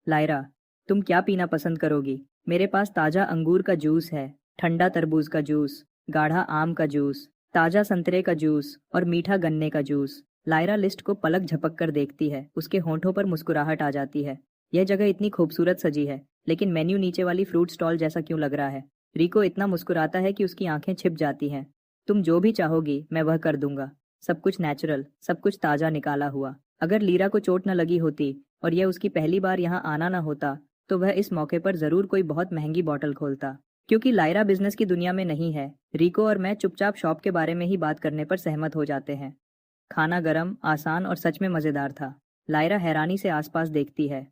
Speaker 1: लायरा, तुम क्या पीना पसंद करोगी? मेरे पास ताजा अंगूर का जूस है, ठंडा तरबूज का जूस, गाढ़ा आम का जूस, ताजा संतरे का जूस और मीठा गन्ने का जूस। लायरा लिस्ट को पलक झपक कर देखती है। उसके होंठों पर मुस्कुराहट आ जाती है। यह जगह इतनी खूबसूरत सजी है, लेकिन मेन्यू नीचे वाली फ्रूट स्टॉल जैसा क्यों लग रहा है? रिको इतना मुस्कुराता है कि उसकी आंखें छिप जाती हैं। तुम जो भी चाहोगी मैं वह कर दूंगा। सब कुछ नेचुरल, सब कुछ ताजा निकाला हुआ। अगर लीरा को चोट न लगी होती और यह उसकी पहली बार यहाँ आना न होता तो वह इस मौके पर जरूर कोई बहुत महंगी बॉटल खोलता। क्योंकि लायरा बिजनेस की दुनिया में नहीं है, रिको और मैं चुपचाप शॉप के बारे में ही बात करने पर सहमत हो जाते हैं। खाना गरम, आसान और सच में मजेदार था। लायरा हैरानी से आसपास देखती है।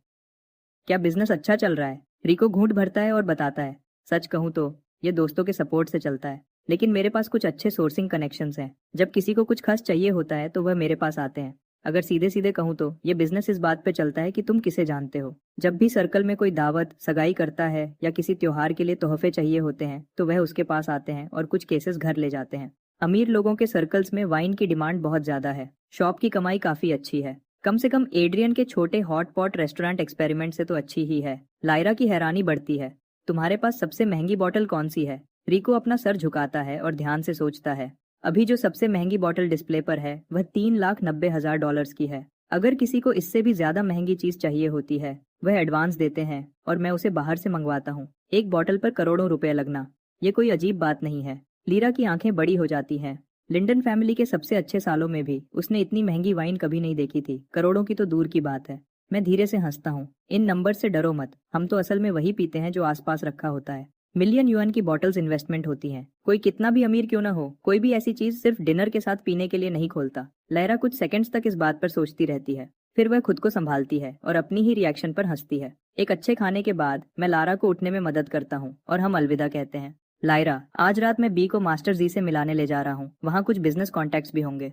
Speaker 1: क्या बिजनेस अच्छा चल रहा है? रिको घूंट भरता है और बताता है, सच कहूँ तो ये दोस्तों के सपोर्ट से चलता है, लेकिन मेरे पास कुछ अच्छे सोर्सिंग कनेक्शंस हैं। जब किसी को कुछ खास चाहिए होता है तो वह मेरे पास आते हैं। अगर सीधे सीधे कहूँ तो ये बिजनेस इस बात पे चलता है कि तुम किसे जानते हो। जब भी सर्कल में कोई दावत, सगाई करता है या किसी त्योहार के लिए तोहफे चाहिए होते हैं तो वह उसके पास आते हैं और कुछ केसेस घर ले जाते हैं। अमीर लोगों के सर्कल्स में वाइन की डिमांड बहुत ज्यादा है। शॉप की कमाई काफी अच्छी है, कम से कम एड्रियन के छोटे हॉट पॉट रेस्टोरेंट एक्सपेरिमेंट से तो अच्छी ही है। लायरा की हैरानी बढ़ती है। तुम्हारे पास सबसे महंगी बॉटल कौन सी है? रिको अपना सर झुकाता है और ध्यान से सोचता है। अभी जो सबसे महंगी बॉटल डिस्प्ले पर है वह $3,90,000 की है। अगर किसी को इससे भी ज्यादा महंगी चीज चाहिए होती है वह एडवांस देते हैं और मैं उसे बाहर से मंगवाता हूँ। एक बॉटल पर करोड़ों रुपए लगना, ये कोई अजीब बात नहीं है। लीरा की आंखें बड़ी हो जाती हैं। लिंडन फैमिली के सबसे अच्छे सालों में भी उसने इतनी महंगी वाइन कभी नहीं देखी थी, करोड़ों की तो दूर की बात है। मैं धीरे से हंसता हूँ। इन नंबर से डरो मत, हम तो असल में वही पीते हैं जो आसपास रखा होता है। मिलियन युआन की बॉटल्स इन्वेस्टमेंट होती हैं। कोई कितना भी अमीर क्यों ना हो, कोई भी ऐसी चीज सिर्फ डिनर के साथ पीने के लिए नहीं खोलता। लायरा कुछ सेकंड्स तक इस बात पर सोचती रहती है, फिर वह खुद को संभालती है और अपनी ही रिएक्शन पर हंसती है। एक अच्छे खाने के बाद मैं लारा को उठने में मदद करता हूँ और हम अलविदा कहते हैं। लायरा, आज रात मैं बी को मास्टर जी से मिलाने ले जा रहा हूँ, वहाँ कुछ बिजनेस कॉन्टैक्ट्स भी होंगे।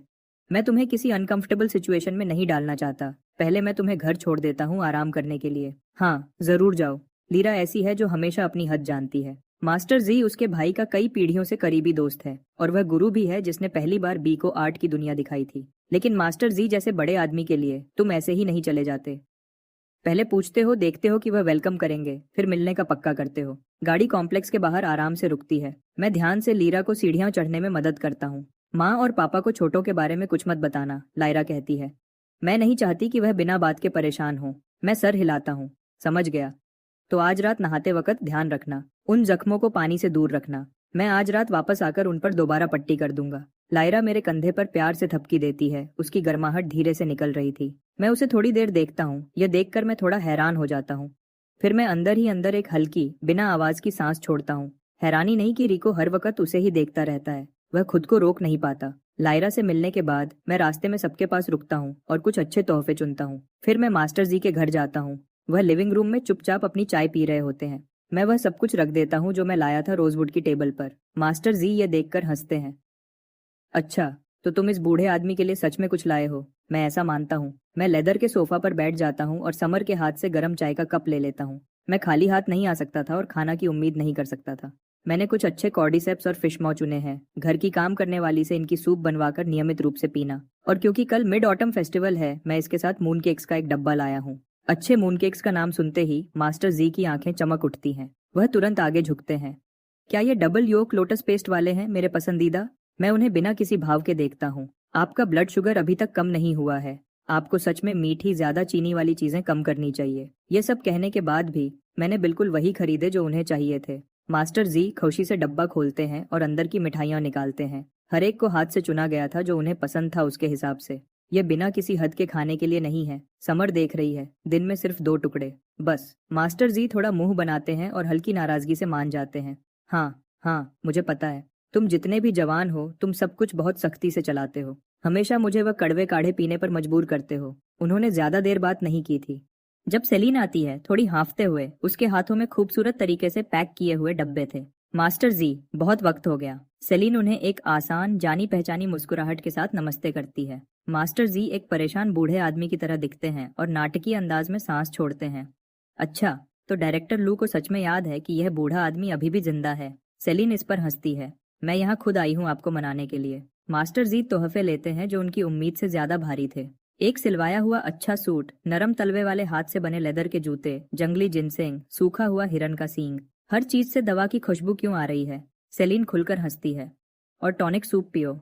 Speaker 1: मैं तुम्हें किसी अनकंफर्टेबल सिचुएशन में नहीं डालना चाहता। पहले मैं तुम्हें घर छोड़ देता हूँ आराम करने के लिए। हाँ, जरूर जाओ। लीरा ऐसी है जो हमेशा अपनी हद जानती है। मास्टर जी उसके भाई का कई पीढ़ियों से करीबी दोस्त है और वह गुरु भी है जिसने पहली बार बी को आर्ट की दुनिया दिखाई थी। लेकिन मास्टर जी जैसे बड़े आदमी के लिए तुम ऐसे ही नहीं चले जाते। पहले पूछते हो, देखते हो कि वह वेलकम करेंगे, फिर मिलने का पक्का करते हो। गाड़ी कॉम्प्लेक्स के बाहर आराम से रुकती है। मैं ध्यान से लीरा को सीढ़ियां चढ़ने में मदद करता हूँ। माँ और पापा को छोटों के बारे में कुछ मत बताना, लायरा कहती है। मैं नहीं चाहती कि वह बिना बात के परेशान हो। मैं सर हिलाता हूँ। समझ गया। तो आज रात नहाते वक्त ध्यान रखना, उन जख्मों को पानी से दूर रखना। मैं आज रात वापस आकर उन पर दोबारा पट्टी कर दूंगा। लायरा मेरे कंधे पर प्यार से थपकी देती है। उसकी गर्माहट धीरे से निकल रही थी। मैं उसे थोड़ी देर देखता हूँ। यह देखकर मैं थोड़ा हैरान हो जाता हूँ। फिर मैं अंदर ही अंदर एक हल्की बिना आवाज की सांस छोड़ता हूँ। हैरानी नहीं कि रिको हर वक्त उसे ही देखता रहता है। वह खुद को रोक नहीं पाता। लायरा से मिलने के बाद मैं रास्ते में सबके पास रुकता हूँ और कुछ अच्छे तोहफे चुनता हूँ। फिर मैं मास्टर जी के घर जाता हूँ। वह लिविंग रूम में चुपचाप अपनी चाय पी रहे होते हैं। मैं वह सब कुछ रख देता हूँ जो मैं लाया था रोजवुड की टेबल पर। मास्टर जी ये देखकर हंसते हैं। अच्छा, तो तुम इस बूढ़े आदमी के लिए सच में कुछ लाए हो। मैं ऐसा मानता हूँ। मैं लेदर के सोफा पर बैठ जाता हूँ और समर के हाथ से गर्म चाय का कप ले लेता हूँ। मैं खाली हाथ नहीं आ सकता था और खाना की उम्मीद नहीं कर सकता था। मैंने कुछ अच्छे कॉर्डिसेप्स और फिश मॉ चुने हैं। घर की काम करने वाली से इनकी सूप बनवाकर नियमित रूप से पीना। और क्योंकि कल मिड ऑटम फेस्टिवल है, मैं इसके साथ मून केक्स का एक डब्बा लाया हूँ। अच्छे मून केक्स का नाम सुनते ही मास्टर जी की आंखें चमक उठती हैं। वह तुरंत आगे झुकते हैं। क्या ये डबल योक लोटस पेस्ट वाले हैं, मेरे पसंदीदा? मैं उन्हें बिना किसी भाव के देखता हूँ। आपका ब्लड शुगर अभी तक कम नहीं हुआ है। आपको सच में मीठी, ज्यादा चीनी वाली चीजें कम करनी चाहिए। ये सब कहने के बाद भी मैंने बिल्कुल वही खरीदे जो उन्हें चाहिए थे। मास्टर जी खुशी से डब्बा खोलते हैं और अंदर की मिठाइयाँ निकालते हैं। हर एक को हाथ से चुना गया था जो उन्हें पसंद था उसके हिसाब से। यह बिना किसी हद के खाने के लिए नहीं है। समर देख रही है। दिन में सिर्फ 2 टुकड़े, बस। मास्टर जी थोड़ा मुंह बनाते हैं और हल्की नाराजगी से मान जाते हैं। हाँ हाँ, मुझे पता है। तुम जितने भी जवान हो, तुम सब कुछ बहुत सख्ती से चलाते हो। हमेशा मुझे वह कड़वे काढ़े पीने पर मजबूर करते हो। उन्होंने ज्यादा देर बात नहीं की थी। जब सेलिन आती है, थोड़ी हाँफते हुए, उसके हाथों में खूबसूरत तरीके से पैक किए हुए डब्बे थे। मास्टर जी, बहुत वक्त हो गया। सेलिन उन्हें एक आसान, जानी पहचानी मुस्कुराहट के साथ नमस्ते करती है। मास्टर जी एक परेशान बूढ़े आदमी की तरह दिखते हैं और नाटकीय अंदाज में सांस छोड़ते हैं। अच्छा, तो डायरेक्टर लू को सच में याद है कि यह बूढ़ा आदमी अभी भी जिंदा है। सेलिन इस पर हंसती है। मैं यहाँ खुद आई हूँ आपको मनाने के लिए। मास्टर जी तोहफे लेते हैं जो उनकी उम्मीद से ज्यादा भारी थे। एक सिलवाया हुआ अच्छा सूट, नरम तलवे वाले हाथ से बने लेदर के जूते, जंगली जिनसेंग, सूखा हुआ हिरन का सींग। हर चीज से दवा की खुशबू क्यों आ रही है? सेलिन खुलकर हंसती है। और टॉनिक सूप पियो,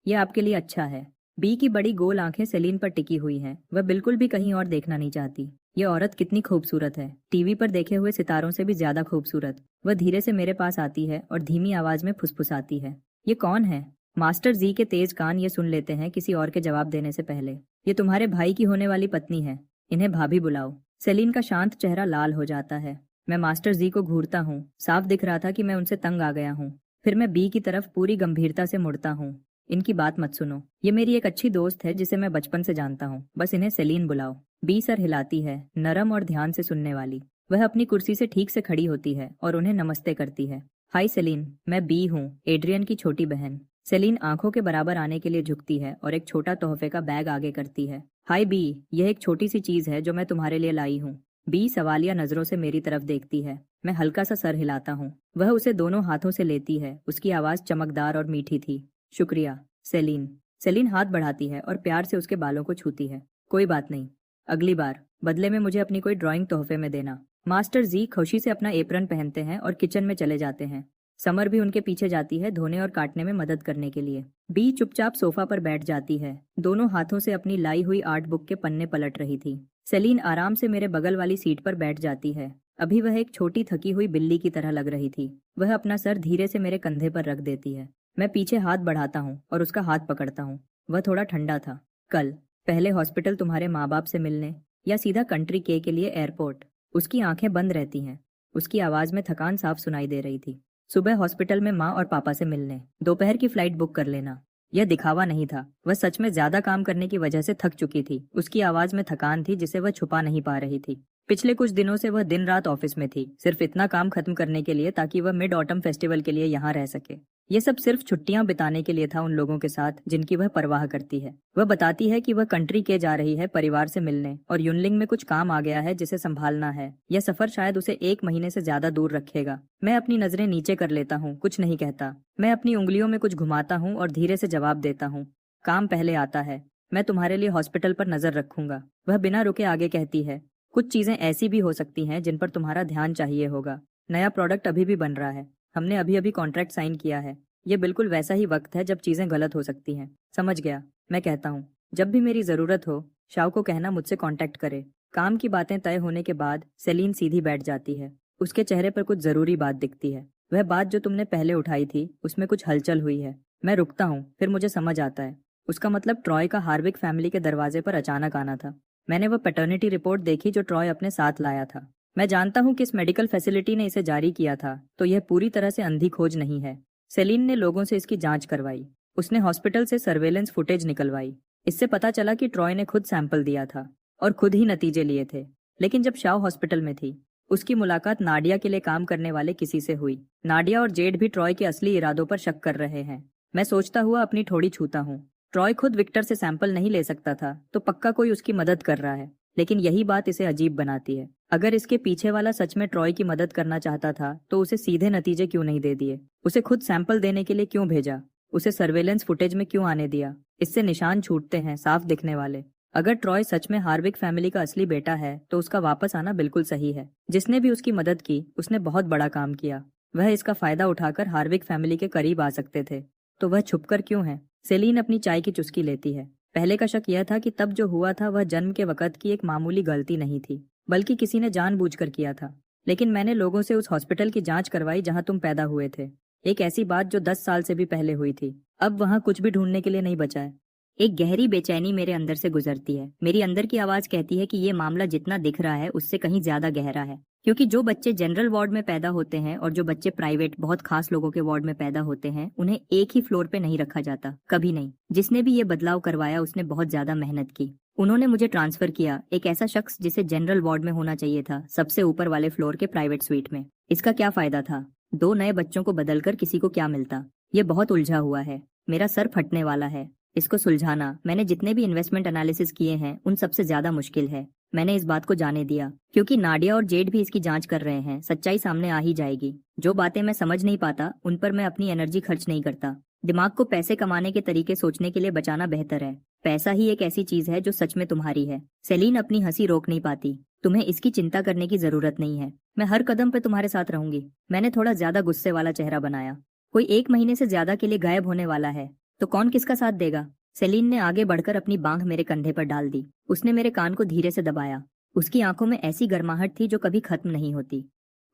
Speaker 1: यह आपके लिए अच्छा है। बी की बड़ी गोल आंखें सेलिन पर टिकी हुई हैं। वह बिल्कुल भी कहीं और देखना नहीं चाहती। यह औरत कितनी खूबसूरत है, टीवी पर देखे हुए सितारों से भी ज्यादा खूबसूरत। वह धीरे से मेरे पास आती है और धीमी आवाज में फुसफुसाती है। ये कौन है? मास्टर जी के तेज कान ये सुन लेते हैं किसी और के जवाब देने से पहले। ये तुम्हारे भाई की होने वाली पत्नी है। इन्हें भाभी बुलाओ। सेलिन का शांत चेहरा लाल हो जाता है। मैं मास्टर जी को घूरता हूँ। साफ दिख रहा था कि मैं उनसे तंग आ गया हूँ। फिर मैं बी की तरफ पूरी गंभीरता से मुड़ता हूँ। इनकी बात मत सुनो। ये मेरी एक अच्छी दोस्त है जिसे मैं बचपन से जानता हूँ। बस इन्हें सेलिन बुलाओ। बी सर हिलाती है, नरम और ध्यान से सुनने वाली। वह अपनी कुर्सी से ठीक से खड़ी होती है और उन्हें नमस्ते करती है। हाय सेलिन, मैं बी हूँ, एड्रियन की छोटी बहन। सेलिन आंखों के बराबर आने के लिए झुकती है और एक छोटा तोहफे का बैग आगे करती है। हाय बी, यह एक छोटी सी चीज है जो मैं तुम्हारे लिए लाई हूँ। बी सवालिया नजरों से मेरी तरफ देखती है। मैं हल्का सा सर हिलाता हूँ। वह उसे दोनों हाथों से लेती है। उसकी आवाज चमकदार और मीठी थी। शुक्रिया सेलिन। सेलिन हाथ बढ़ाती है और प्यार से उसके बालों को छूती है। कोई बात नहीं, अगली बार बदले में मुझे अपनी कोई ड्राइंग तोहफे में देना। मास्टर जी खुशी से अपना एप्रन पहनते हैं और किचन में चले जाते हैं। समर भी उनके पीछे जाती है धोने और काटने में मदद करने के लिए। बी चुपचाप सोफा पर बैठ जाती है। दोनों हाथों से अपनी लाई हुई आर्ट बुक के पन्ने पलट रही थी। सेलिन आराम से मेरे बगल वाली सीट पर बैठ जाती है। अभी वह एक छोटी थकी हुई बिल्ली की तरह लग रही थी। वह अपना सर धीरे से मेरे कंधे पर रख देती है। मैं पीछे हाथ बढ़ाता हूँ और उसका हाथ पकड़ता हूँ। वह थोड़ा ठंडा था। कल पहले हॉस्पिटल तुम्हारे माँ बाप से मिलने या सीधा कंट्री के लिए एयरपोर्ट? उसकी आंखें बंद रहती हैं। उसकी आवाज में थकान साफ सुनाई दे रही थी। सुबह हॉस्पिटल में माँ और पापा से मिलने, दोपहर की फ्लाइट बुक कर लेना। यह दिखावा नहीं था, वह सच में ज्यादा काम करने की वजह से थक चुकी थी। उसकी आवाज में थकान थी जिसे वह छुपा नहीं पा रही थी। पिछले कुछ दिनों से वह दिन रात ऑफिस में थी, सिर्फ इतना काम खत्म करने के लिए ताकि वह मिड ऑटम फेस्टिवल के लिए यहाँ रह सके। ये सब सिर्फ छुट्टियां बिताने के लिए था उन लोगों के साथ जिनकी वह परवाह करती है। वह बताती है कि वह कंट्री के जा रही है परिवार से मिलने और यूनलिंग में कुछ काम आ गया है जिसे संभालना है। यह सफर शायद उसे 1 महीने से ज्यादा दूर रखेगा। मैं अपनी नजरें नीचे कर लेता हूँ, कुछ नहीं कहता। मैं अपनी उंगलियों में कुछ घुमाता हूँ और धीरे से जवाब देता हूँ, काम पहले आता है। मैं तुम्हारे लिए हॉस्पिटल पर नजर रखूंगा। वह बिना रुके आगे कहती है, कुछ चीजें ऐसी भी हो सकती हैं जिन पर तुम्हारा ध्यान चाहिए होगा। नया प्रोडक्ट अभी भी बन रहा है, हमने अभी अभी कॉन्ट्रैक्ट साइन किया है। ये बिल्कुल वैसा ही वक्त है जब चीजें गलत हो सकती हैं। समझ गया, मैं कहता हूँ। जब भी मेरी जरूरत हो शाओ को कहना मुझसे कांटेक्ट करे। काम की बातें तय होने के बाद सेलीन सीधी बैठ जाती है। उसके चेहरे पर कुछ जरूरी बात दिखती है। वह बात जो तुमने पहले उठाई थी उसमें कुछ हलचल हुई है। मैं रुकता हूँ, फिर मुझे समझ आता है। उसका मतलब ट्रॉय का हार्विक फैमिली के दरवाजे पर अचानक आना था। मैंने वह पैटर्निटी रिपोर्ट देखी जो ट्रॉय अपने साथ लाया था। मैं जानता हूँ कि इस मेडिकल फैसिलिटी ने इसे जारी किया था, तो यह पूरी तरह से अंधी खोज नहीं है। सेलीन ने लोगों से इसकी जांच करवाई। उसने हॉस्पिटल से सर्वेलेंस फुटेज निकलवाई। इससे पता चला कि ट्रॉय ने खुद सैंपल दिया था और खुद ही नतीजे लिए थे। लेकिन जब शाओ हॉस्पिटल में थी, उसकी मुलाकात नाडिया के लिए काम करने वाले किसी से हुई। नाडिया और जेड भी ट्रॉय के असली इरादों पर शक कर रहे हैं। मैं सोचता हुआ अपनी ठोड़ी छूता हूँ। ट्रॉय खुद विक्टर से सैंपल नहीं ले सकता था, तो पक्का कोई उसकी मदद कर रहा है। लेकिन यही बात इसे अजीब बनाती है। अगर इसके पीछे वाला सच में ट्रॉय की मदद करना चाहता था तो उसे सीधे नतीजे क्यों नहीं दे दिए? उसे खुद सैंपल देने के लिए क्यों भेजा? उसे सर्वेलेंस फुटेज में क्यों आने दिया? इससे निशान छूटते हैं, साफ दिखने वाले। अगर ट्रॉय सच में हार्विक फैमिली का असली बेटा है तो उसका वापस आना बिल्कुल सही है। जिसने भी उसकी मदद की उसने बहुत बड़ा काम किया। वह इसका फायदा उठाकर हार्विक फैमिली के करीब आ सकते थे। तो वह छुपकर क्यों है? सेलीन अपनी चाय की चुस्की लेती है। पहले का शक यह था कि तब जो हुआ था वह जन्म के वक्त की एक मामूली गलती नहीं थी, बल्कि किसी ने जानबूझकर किया था। लेकिन मैंने लोगों से उस हॉस्पिटल की जांच करवाई जहां तुम पैदा हुए थे। एक ऐसी बात जो 10 साल से भी पहले हुई थी। अब वहां कुछ भी ढूंढने के लिए नहीं बचा है। एक गहरी बेचैनी मेरे अंदर से गुजरती है। मेरी अंदर की आवाज कहती है कि ये मामला जितना दिख रहा है उससे कहीं ज्यादा गहरा है। क्योंकि जो बच्चे जनरल वार्ड में पैदा होते हैं और जो बच्चे प्राइवेट बहुत खास लोगों के वार्ड में पैदा होते हैं, उन्हें एक ही फ्लोर पे नहीं रखा जाता, कभी नहीं। जिसने भी ये बदलाव करवाया उसने बहुत ज्यादा मेहनत की। उन्होंने मुझे ट्रांसफर किया, एक ऐसा शख्स जिसे जनरल वार्ड में होना चाहिए था, सबसे ऊपर वाले फ्लोर के प्राइवेट स्वीट में। इसका क्या फायदा था? 2 नए बच्चों को बदलकर किसी को क्या मिलता? ये बहुत उलझा हुआ है। मेरा सर फटने वाला है। इसको सुलझाना मैंने जितने भी इन्वेस्टमेंट एनालिसिस किए हैं उन सबसे ज्यादा मुश्किल है। मैंने इस बात को जाने दिया क्योंकि नाडिया और जेड भी इसकी जांच कर रहे हैं। सच्चाई सामने आ ही जाएगी। जो बातें मैं समझ नहीं पाता उन पर मैं अपनी एनर्जी खर्च नहीं करता। दिमाग को पैसे कमाने के तरीके सोचने के लिए बचाना बेहतर है। पैसा ही एक ऐसी चीज है जो सच में तुम्हारी है। सेलीन अपनी हंसी रोक नहीं पाती। तुम्हें इसकी चिंता करने की जरूरत नहीं है। मैं हर कदम पे तुम्हारे साथ रहूंगी। मैंने थोड़ा ज्यादा गुस्से वाला चेहरा बनाया। कोई 1 महीने से ज्यादा के लिए गायब होने वाला है तो कौन किसका साथ देगा? सेलीन ने आगे बढ़कर अपनी बांह मेरे कंधे पर डाल दी। उसने मेरे कान को धीरे से दबाया। उसकी आंखों में ऐसी गर्माहट थी जो कभी खत्म नहीं होती।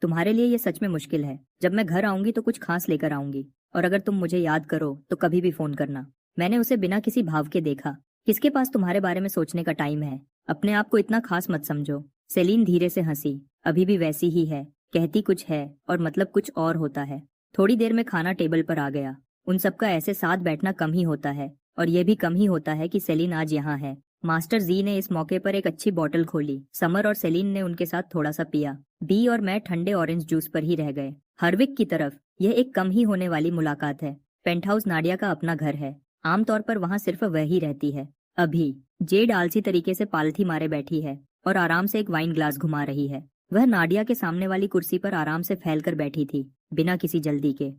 Speaker 1: तुम्हारे लिए ये सच में मुश्किल है। जब मैं घर आऊंगी तो कुछ खास लेकर आऊंगी, और अगर तुम मुझे याद करो तो कभी भी फोन करना। मैंने उसे बिना किसी भाव के देखा। किसके पास तुम्हारे बारे में सोचने का टाइम है? अपने आप को इतना खास मत समझो। सेलीन धीरे से हंसी। अभी भी वैसी ही है, कहती कुछ है और मतलब कुछ और होता है। थोड़ी देर में खाना टेबल पर आ गया। उन सबका ऐसे साथ बैठना कम ही होता है, और यह भी कम ही होता है कि सेलीन आज यहाँ है। मास्टर जी ने इस मौके पर एक अच्छी बोतल खोली। समर और सेलीन ने उनके साथ थोड़ा सा पिया। बी और मैं ठंडे ऑरेंज जूस पर ही रह गए। हर्विक की तरफ यह एक कम ही होने वाली मुलाकात है। पेंटहाउस नाडिया का अपना घर है। आमतौर पर वहाँ सिर्फ वह ही रहती है। अभी जेड आलसी तरीके से पालथी मारे बैठी है और आराम से एक वाइन ग्लास घुमा रही है। वह नाडिया के सामने वाली कुर्सी पर आराम से फैलकर बैठी थी, बिना किसी जल्दी के।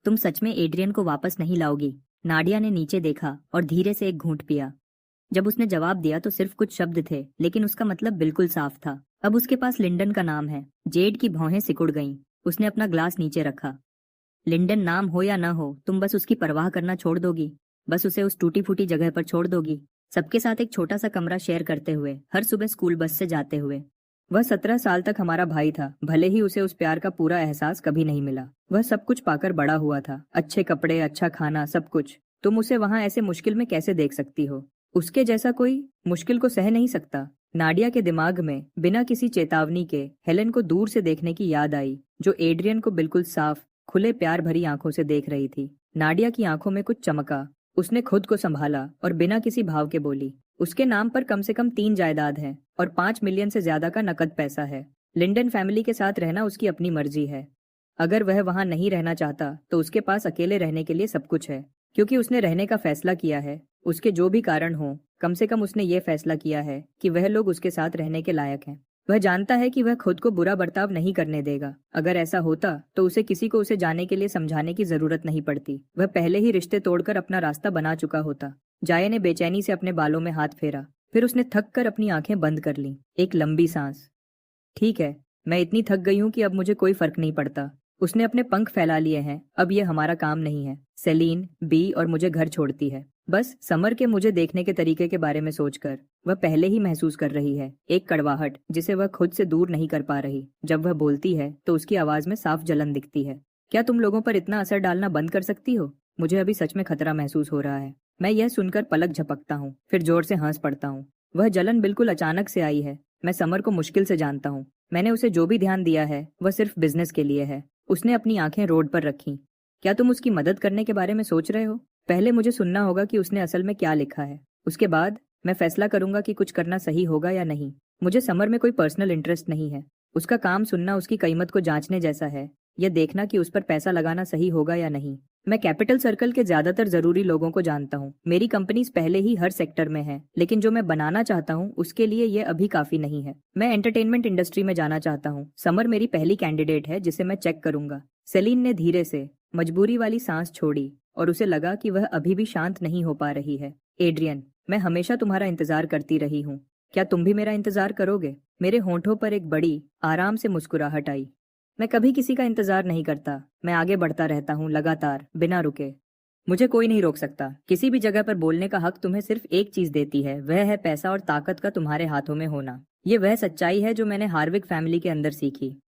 Speaker 1: तुम सच में एड्रियन को वापस नहीं लाओगी? नाडिया ने नीचे देखा और धीरे से एक घूंट पिया। जब उसने जवाब दिया तो सिर्फ कुछ शब्द थे, लेकिन उसका मतलब बिल्कुल साफ था। अब उसके पास लिंडन का नाम है। जेड की भौहें सिकुड़ गईं। उसने अपना ग्लास नीचे रखा। लिंडन नाम हो या न हो, तुम बस उसकी परवाह करना छोड़ दोगी? बस उसे उस टूटी फूटी जगह पर छोड़ दोगी? सबके साथ एक छोटा सा कमरा शेयर करते हुए, हर सुबह स्कूल बस से जाते हुए, वह 17 साल तक हमारा भाई था, भले ही उसे उस प्यार का पूरा एहसास कभी नहीं मिला। वह सब कुछ पाकर बड़ा हुआ था, अच्छे कपड़े, अच्छा खाना, सब कुछ। तुम उसे वहां ऐसे मुश्किल में कैसे देख सकती हो? उसके जैसा कोई मुश्किल को सह नहीं सकता। नाडिया के दिमाग में बिना किसी चेतावनी के हेलेन को दूर से देखने की याद आई, जो एड्रियन को बिल्कुल साफ, खुले, प्यार भरी आंखों से देख रही थी। नाडिया की आंखों में कुछ चमका। उसने खुद को संभाला और बिना किसी भाव के बोली, उसके नाम पर कम से कम 3 जायदाद हैं और 5 मिलियन से ज्यादा का नकद पैसा है। लिंडन फैमिली के साथ रहना उसकी अपनी मर्जी है। अगर वह वहां नहीं रहना चाहता तो उसके पास अकेले रहने के लिए सब कुछ है। क्योंकि उसने रहने का फैसला किया है, उसके जो भी कारण हो, कम से कम उसने ये फैसला किया है कि वह लोग उसके साथ रहने के लायक हैं। वह जानता है कि वह खुद को बुरा बर्ताव नहीं करने देगा। अगर ऐसा होता तो उसे किसी को उसे जाने के लिए समझाने की जरूरत नहीं पड़ती। वह पहले ही रिश्ते तोड़कर अपना रास्ता बना चुका होता। जाये ने बेचैनी से अपने बालों में हाथ फेरा, फिर उसने थक कर अपनी आंखें बंद कर लीं। एक लंबी सांस। ठीक है, मैं इतनी थक गई हूं कि अब मुझे कोई फर्क नहीं पड़ता। उसने अपने पंख फैला लिए हैं, अब ये हमारा काम नहीं है। सेलीन, बी और मुझे घर छोड़ती है। बस समर के मुझे देखने के तरीके के बारे में सोचकर वह पहले ही महसूस कर रही है एक कड़वाहट, जिसे वह खुद से दूर नहीं कर पा रही। जब वह बोलती है तो उसकी आवाज में साफ जलन दिखती है। क्या तुम लोगों पर इतना असर डालना बंद कर सकती हो? मुझे अभी सच में खतरा महसूस हो रहा है। मैं यह सुनकर पलक झपकता हूँ, फिर जोर से हंस पड़ता हूँ। वह जलन बिल्कुल अचानक से आई है। मैं समर को मुश्किल से जानता हूँ। मैंने उसे जो भी ध्यान दिया है वह सिर्फ बिजनेस के लिए है। उसने अपनी आंखें रोड पर रखी। क्या तुम उसकी मदद करने के बारे में सोच रहे हो? पहले मुझे सुनना होगा कि उसने असल में क्या लिखा है। उसके बाद मैं फैसला करूंगा कि कुछ करना सही होगा या नहीं। मुझे समर में कोई पर्सनल इंटरेस्ट नहीं है। उसका काम सुनना उसकी कीमत को जांचने जैसा है, यह देखना कि उस पर पैसा लगाना सही होगा या नहीं। मैं कैपिटल सर्कल के ज्यादातर जरूरी लोगों को जानता हूँ। मेरी कंपनीज पहले ही हर सेक्टर में है, लेकिन जो मैं बनाना चाहता हूँ उसके लिए ये अभी काफी नहीं है। मैं एंटरटेनमेंट इंडस्ट्री में जाना चाहता हूँ। समर मेरी पहली कैंडिडेट है जिसे मैं चेक करूंगा। सेलिन ने धीरे से मजबूरी वाली सांस छोड़ी और उसे लगा कि वह अभी भी शांत नहीं हो पा रही है। एड्रियन, मैं हमेशा तुम्हारा इंतजार करती रही हूँ। क्या तुम भी मेरा इंतजार करोगे? मेरे होंठों पर एक बड़ी आराम से मुस्कुराहट आई। मैं कभी किसी का इंतजार नहीं करता। मैं आगे बढ़ता रहता हूँ, लगातार, बिना रुके। मुझे कोई नहीं रोक सकता। किसी भी जगह पर बोलने का हक तुम्हें सिर्फ एक चीज देती है, वह है पैसा और ताकत का तुम्हारे हाथों में होना। ये वह सच्चाई है जो मैंने हार्विक फैमिली के अंदर सीखी।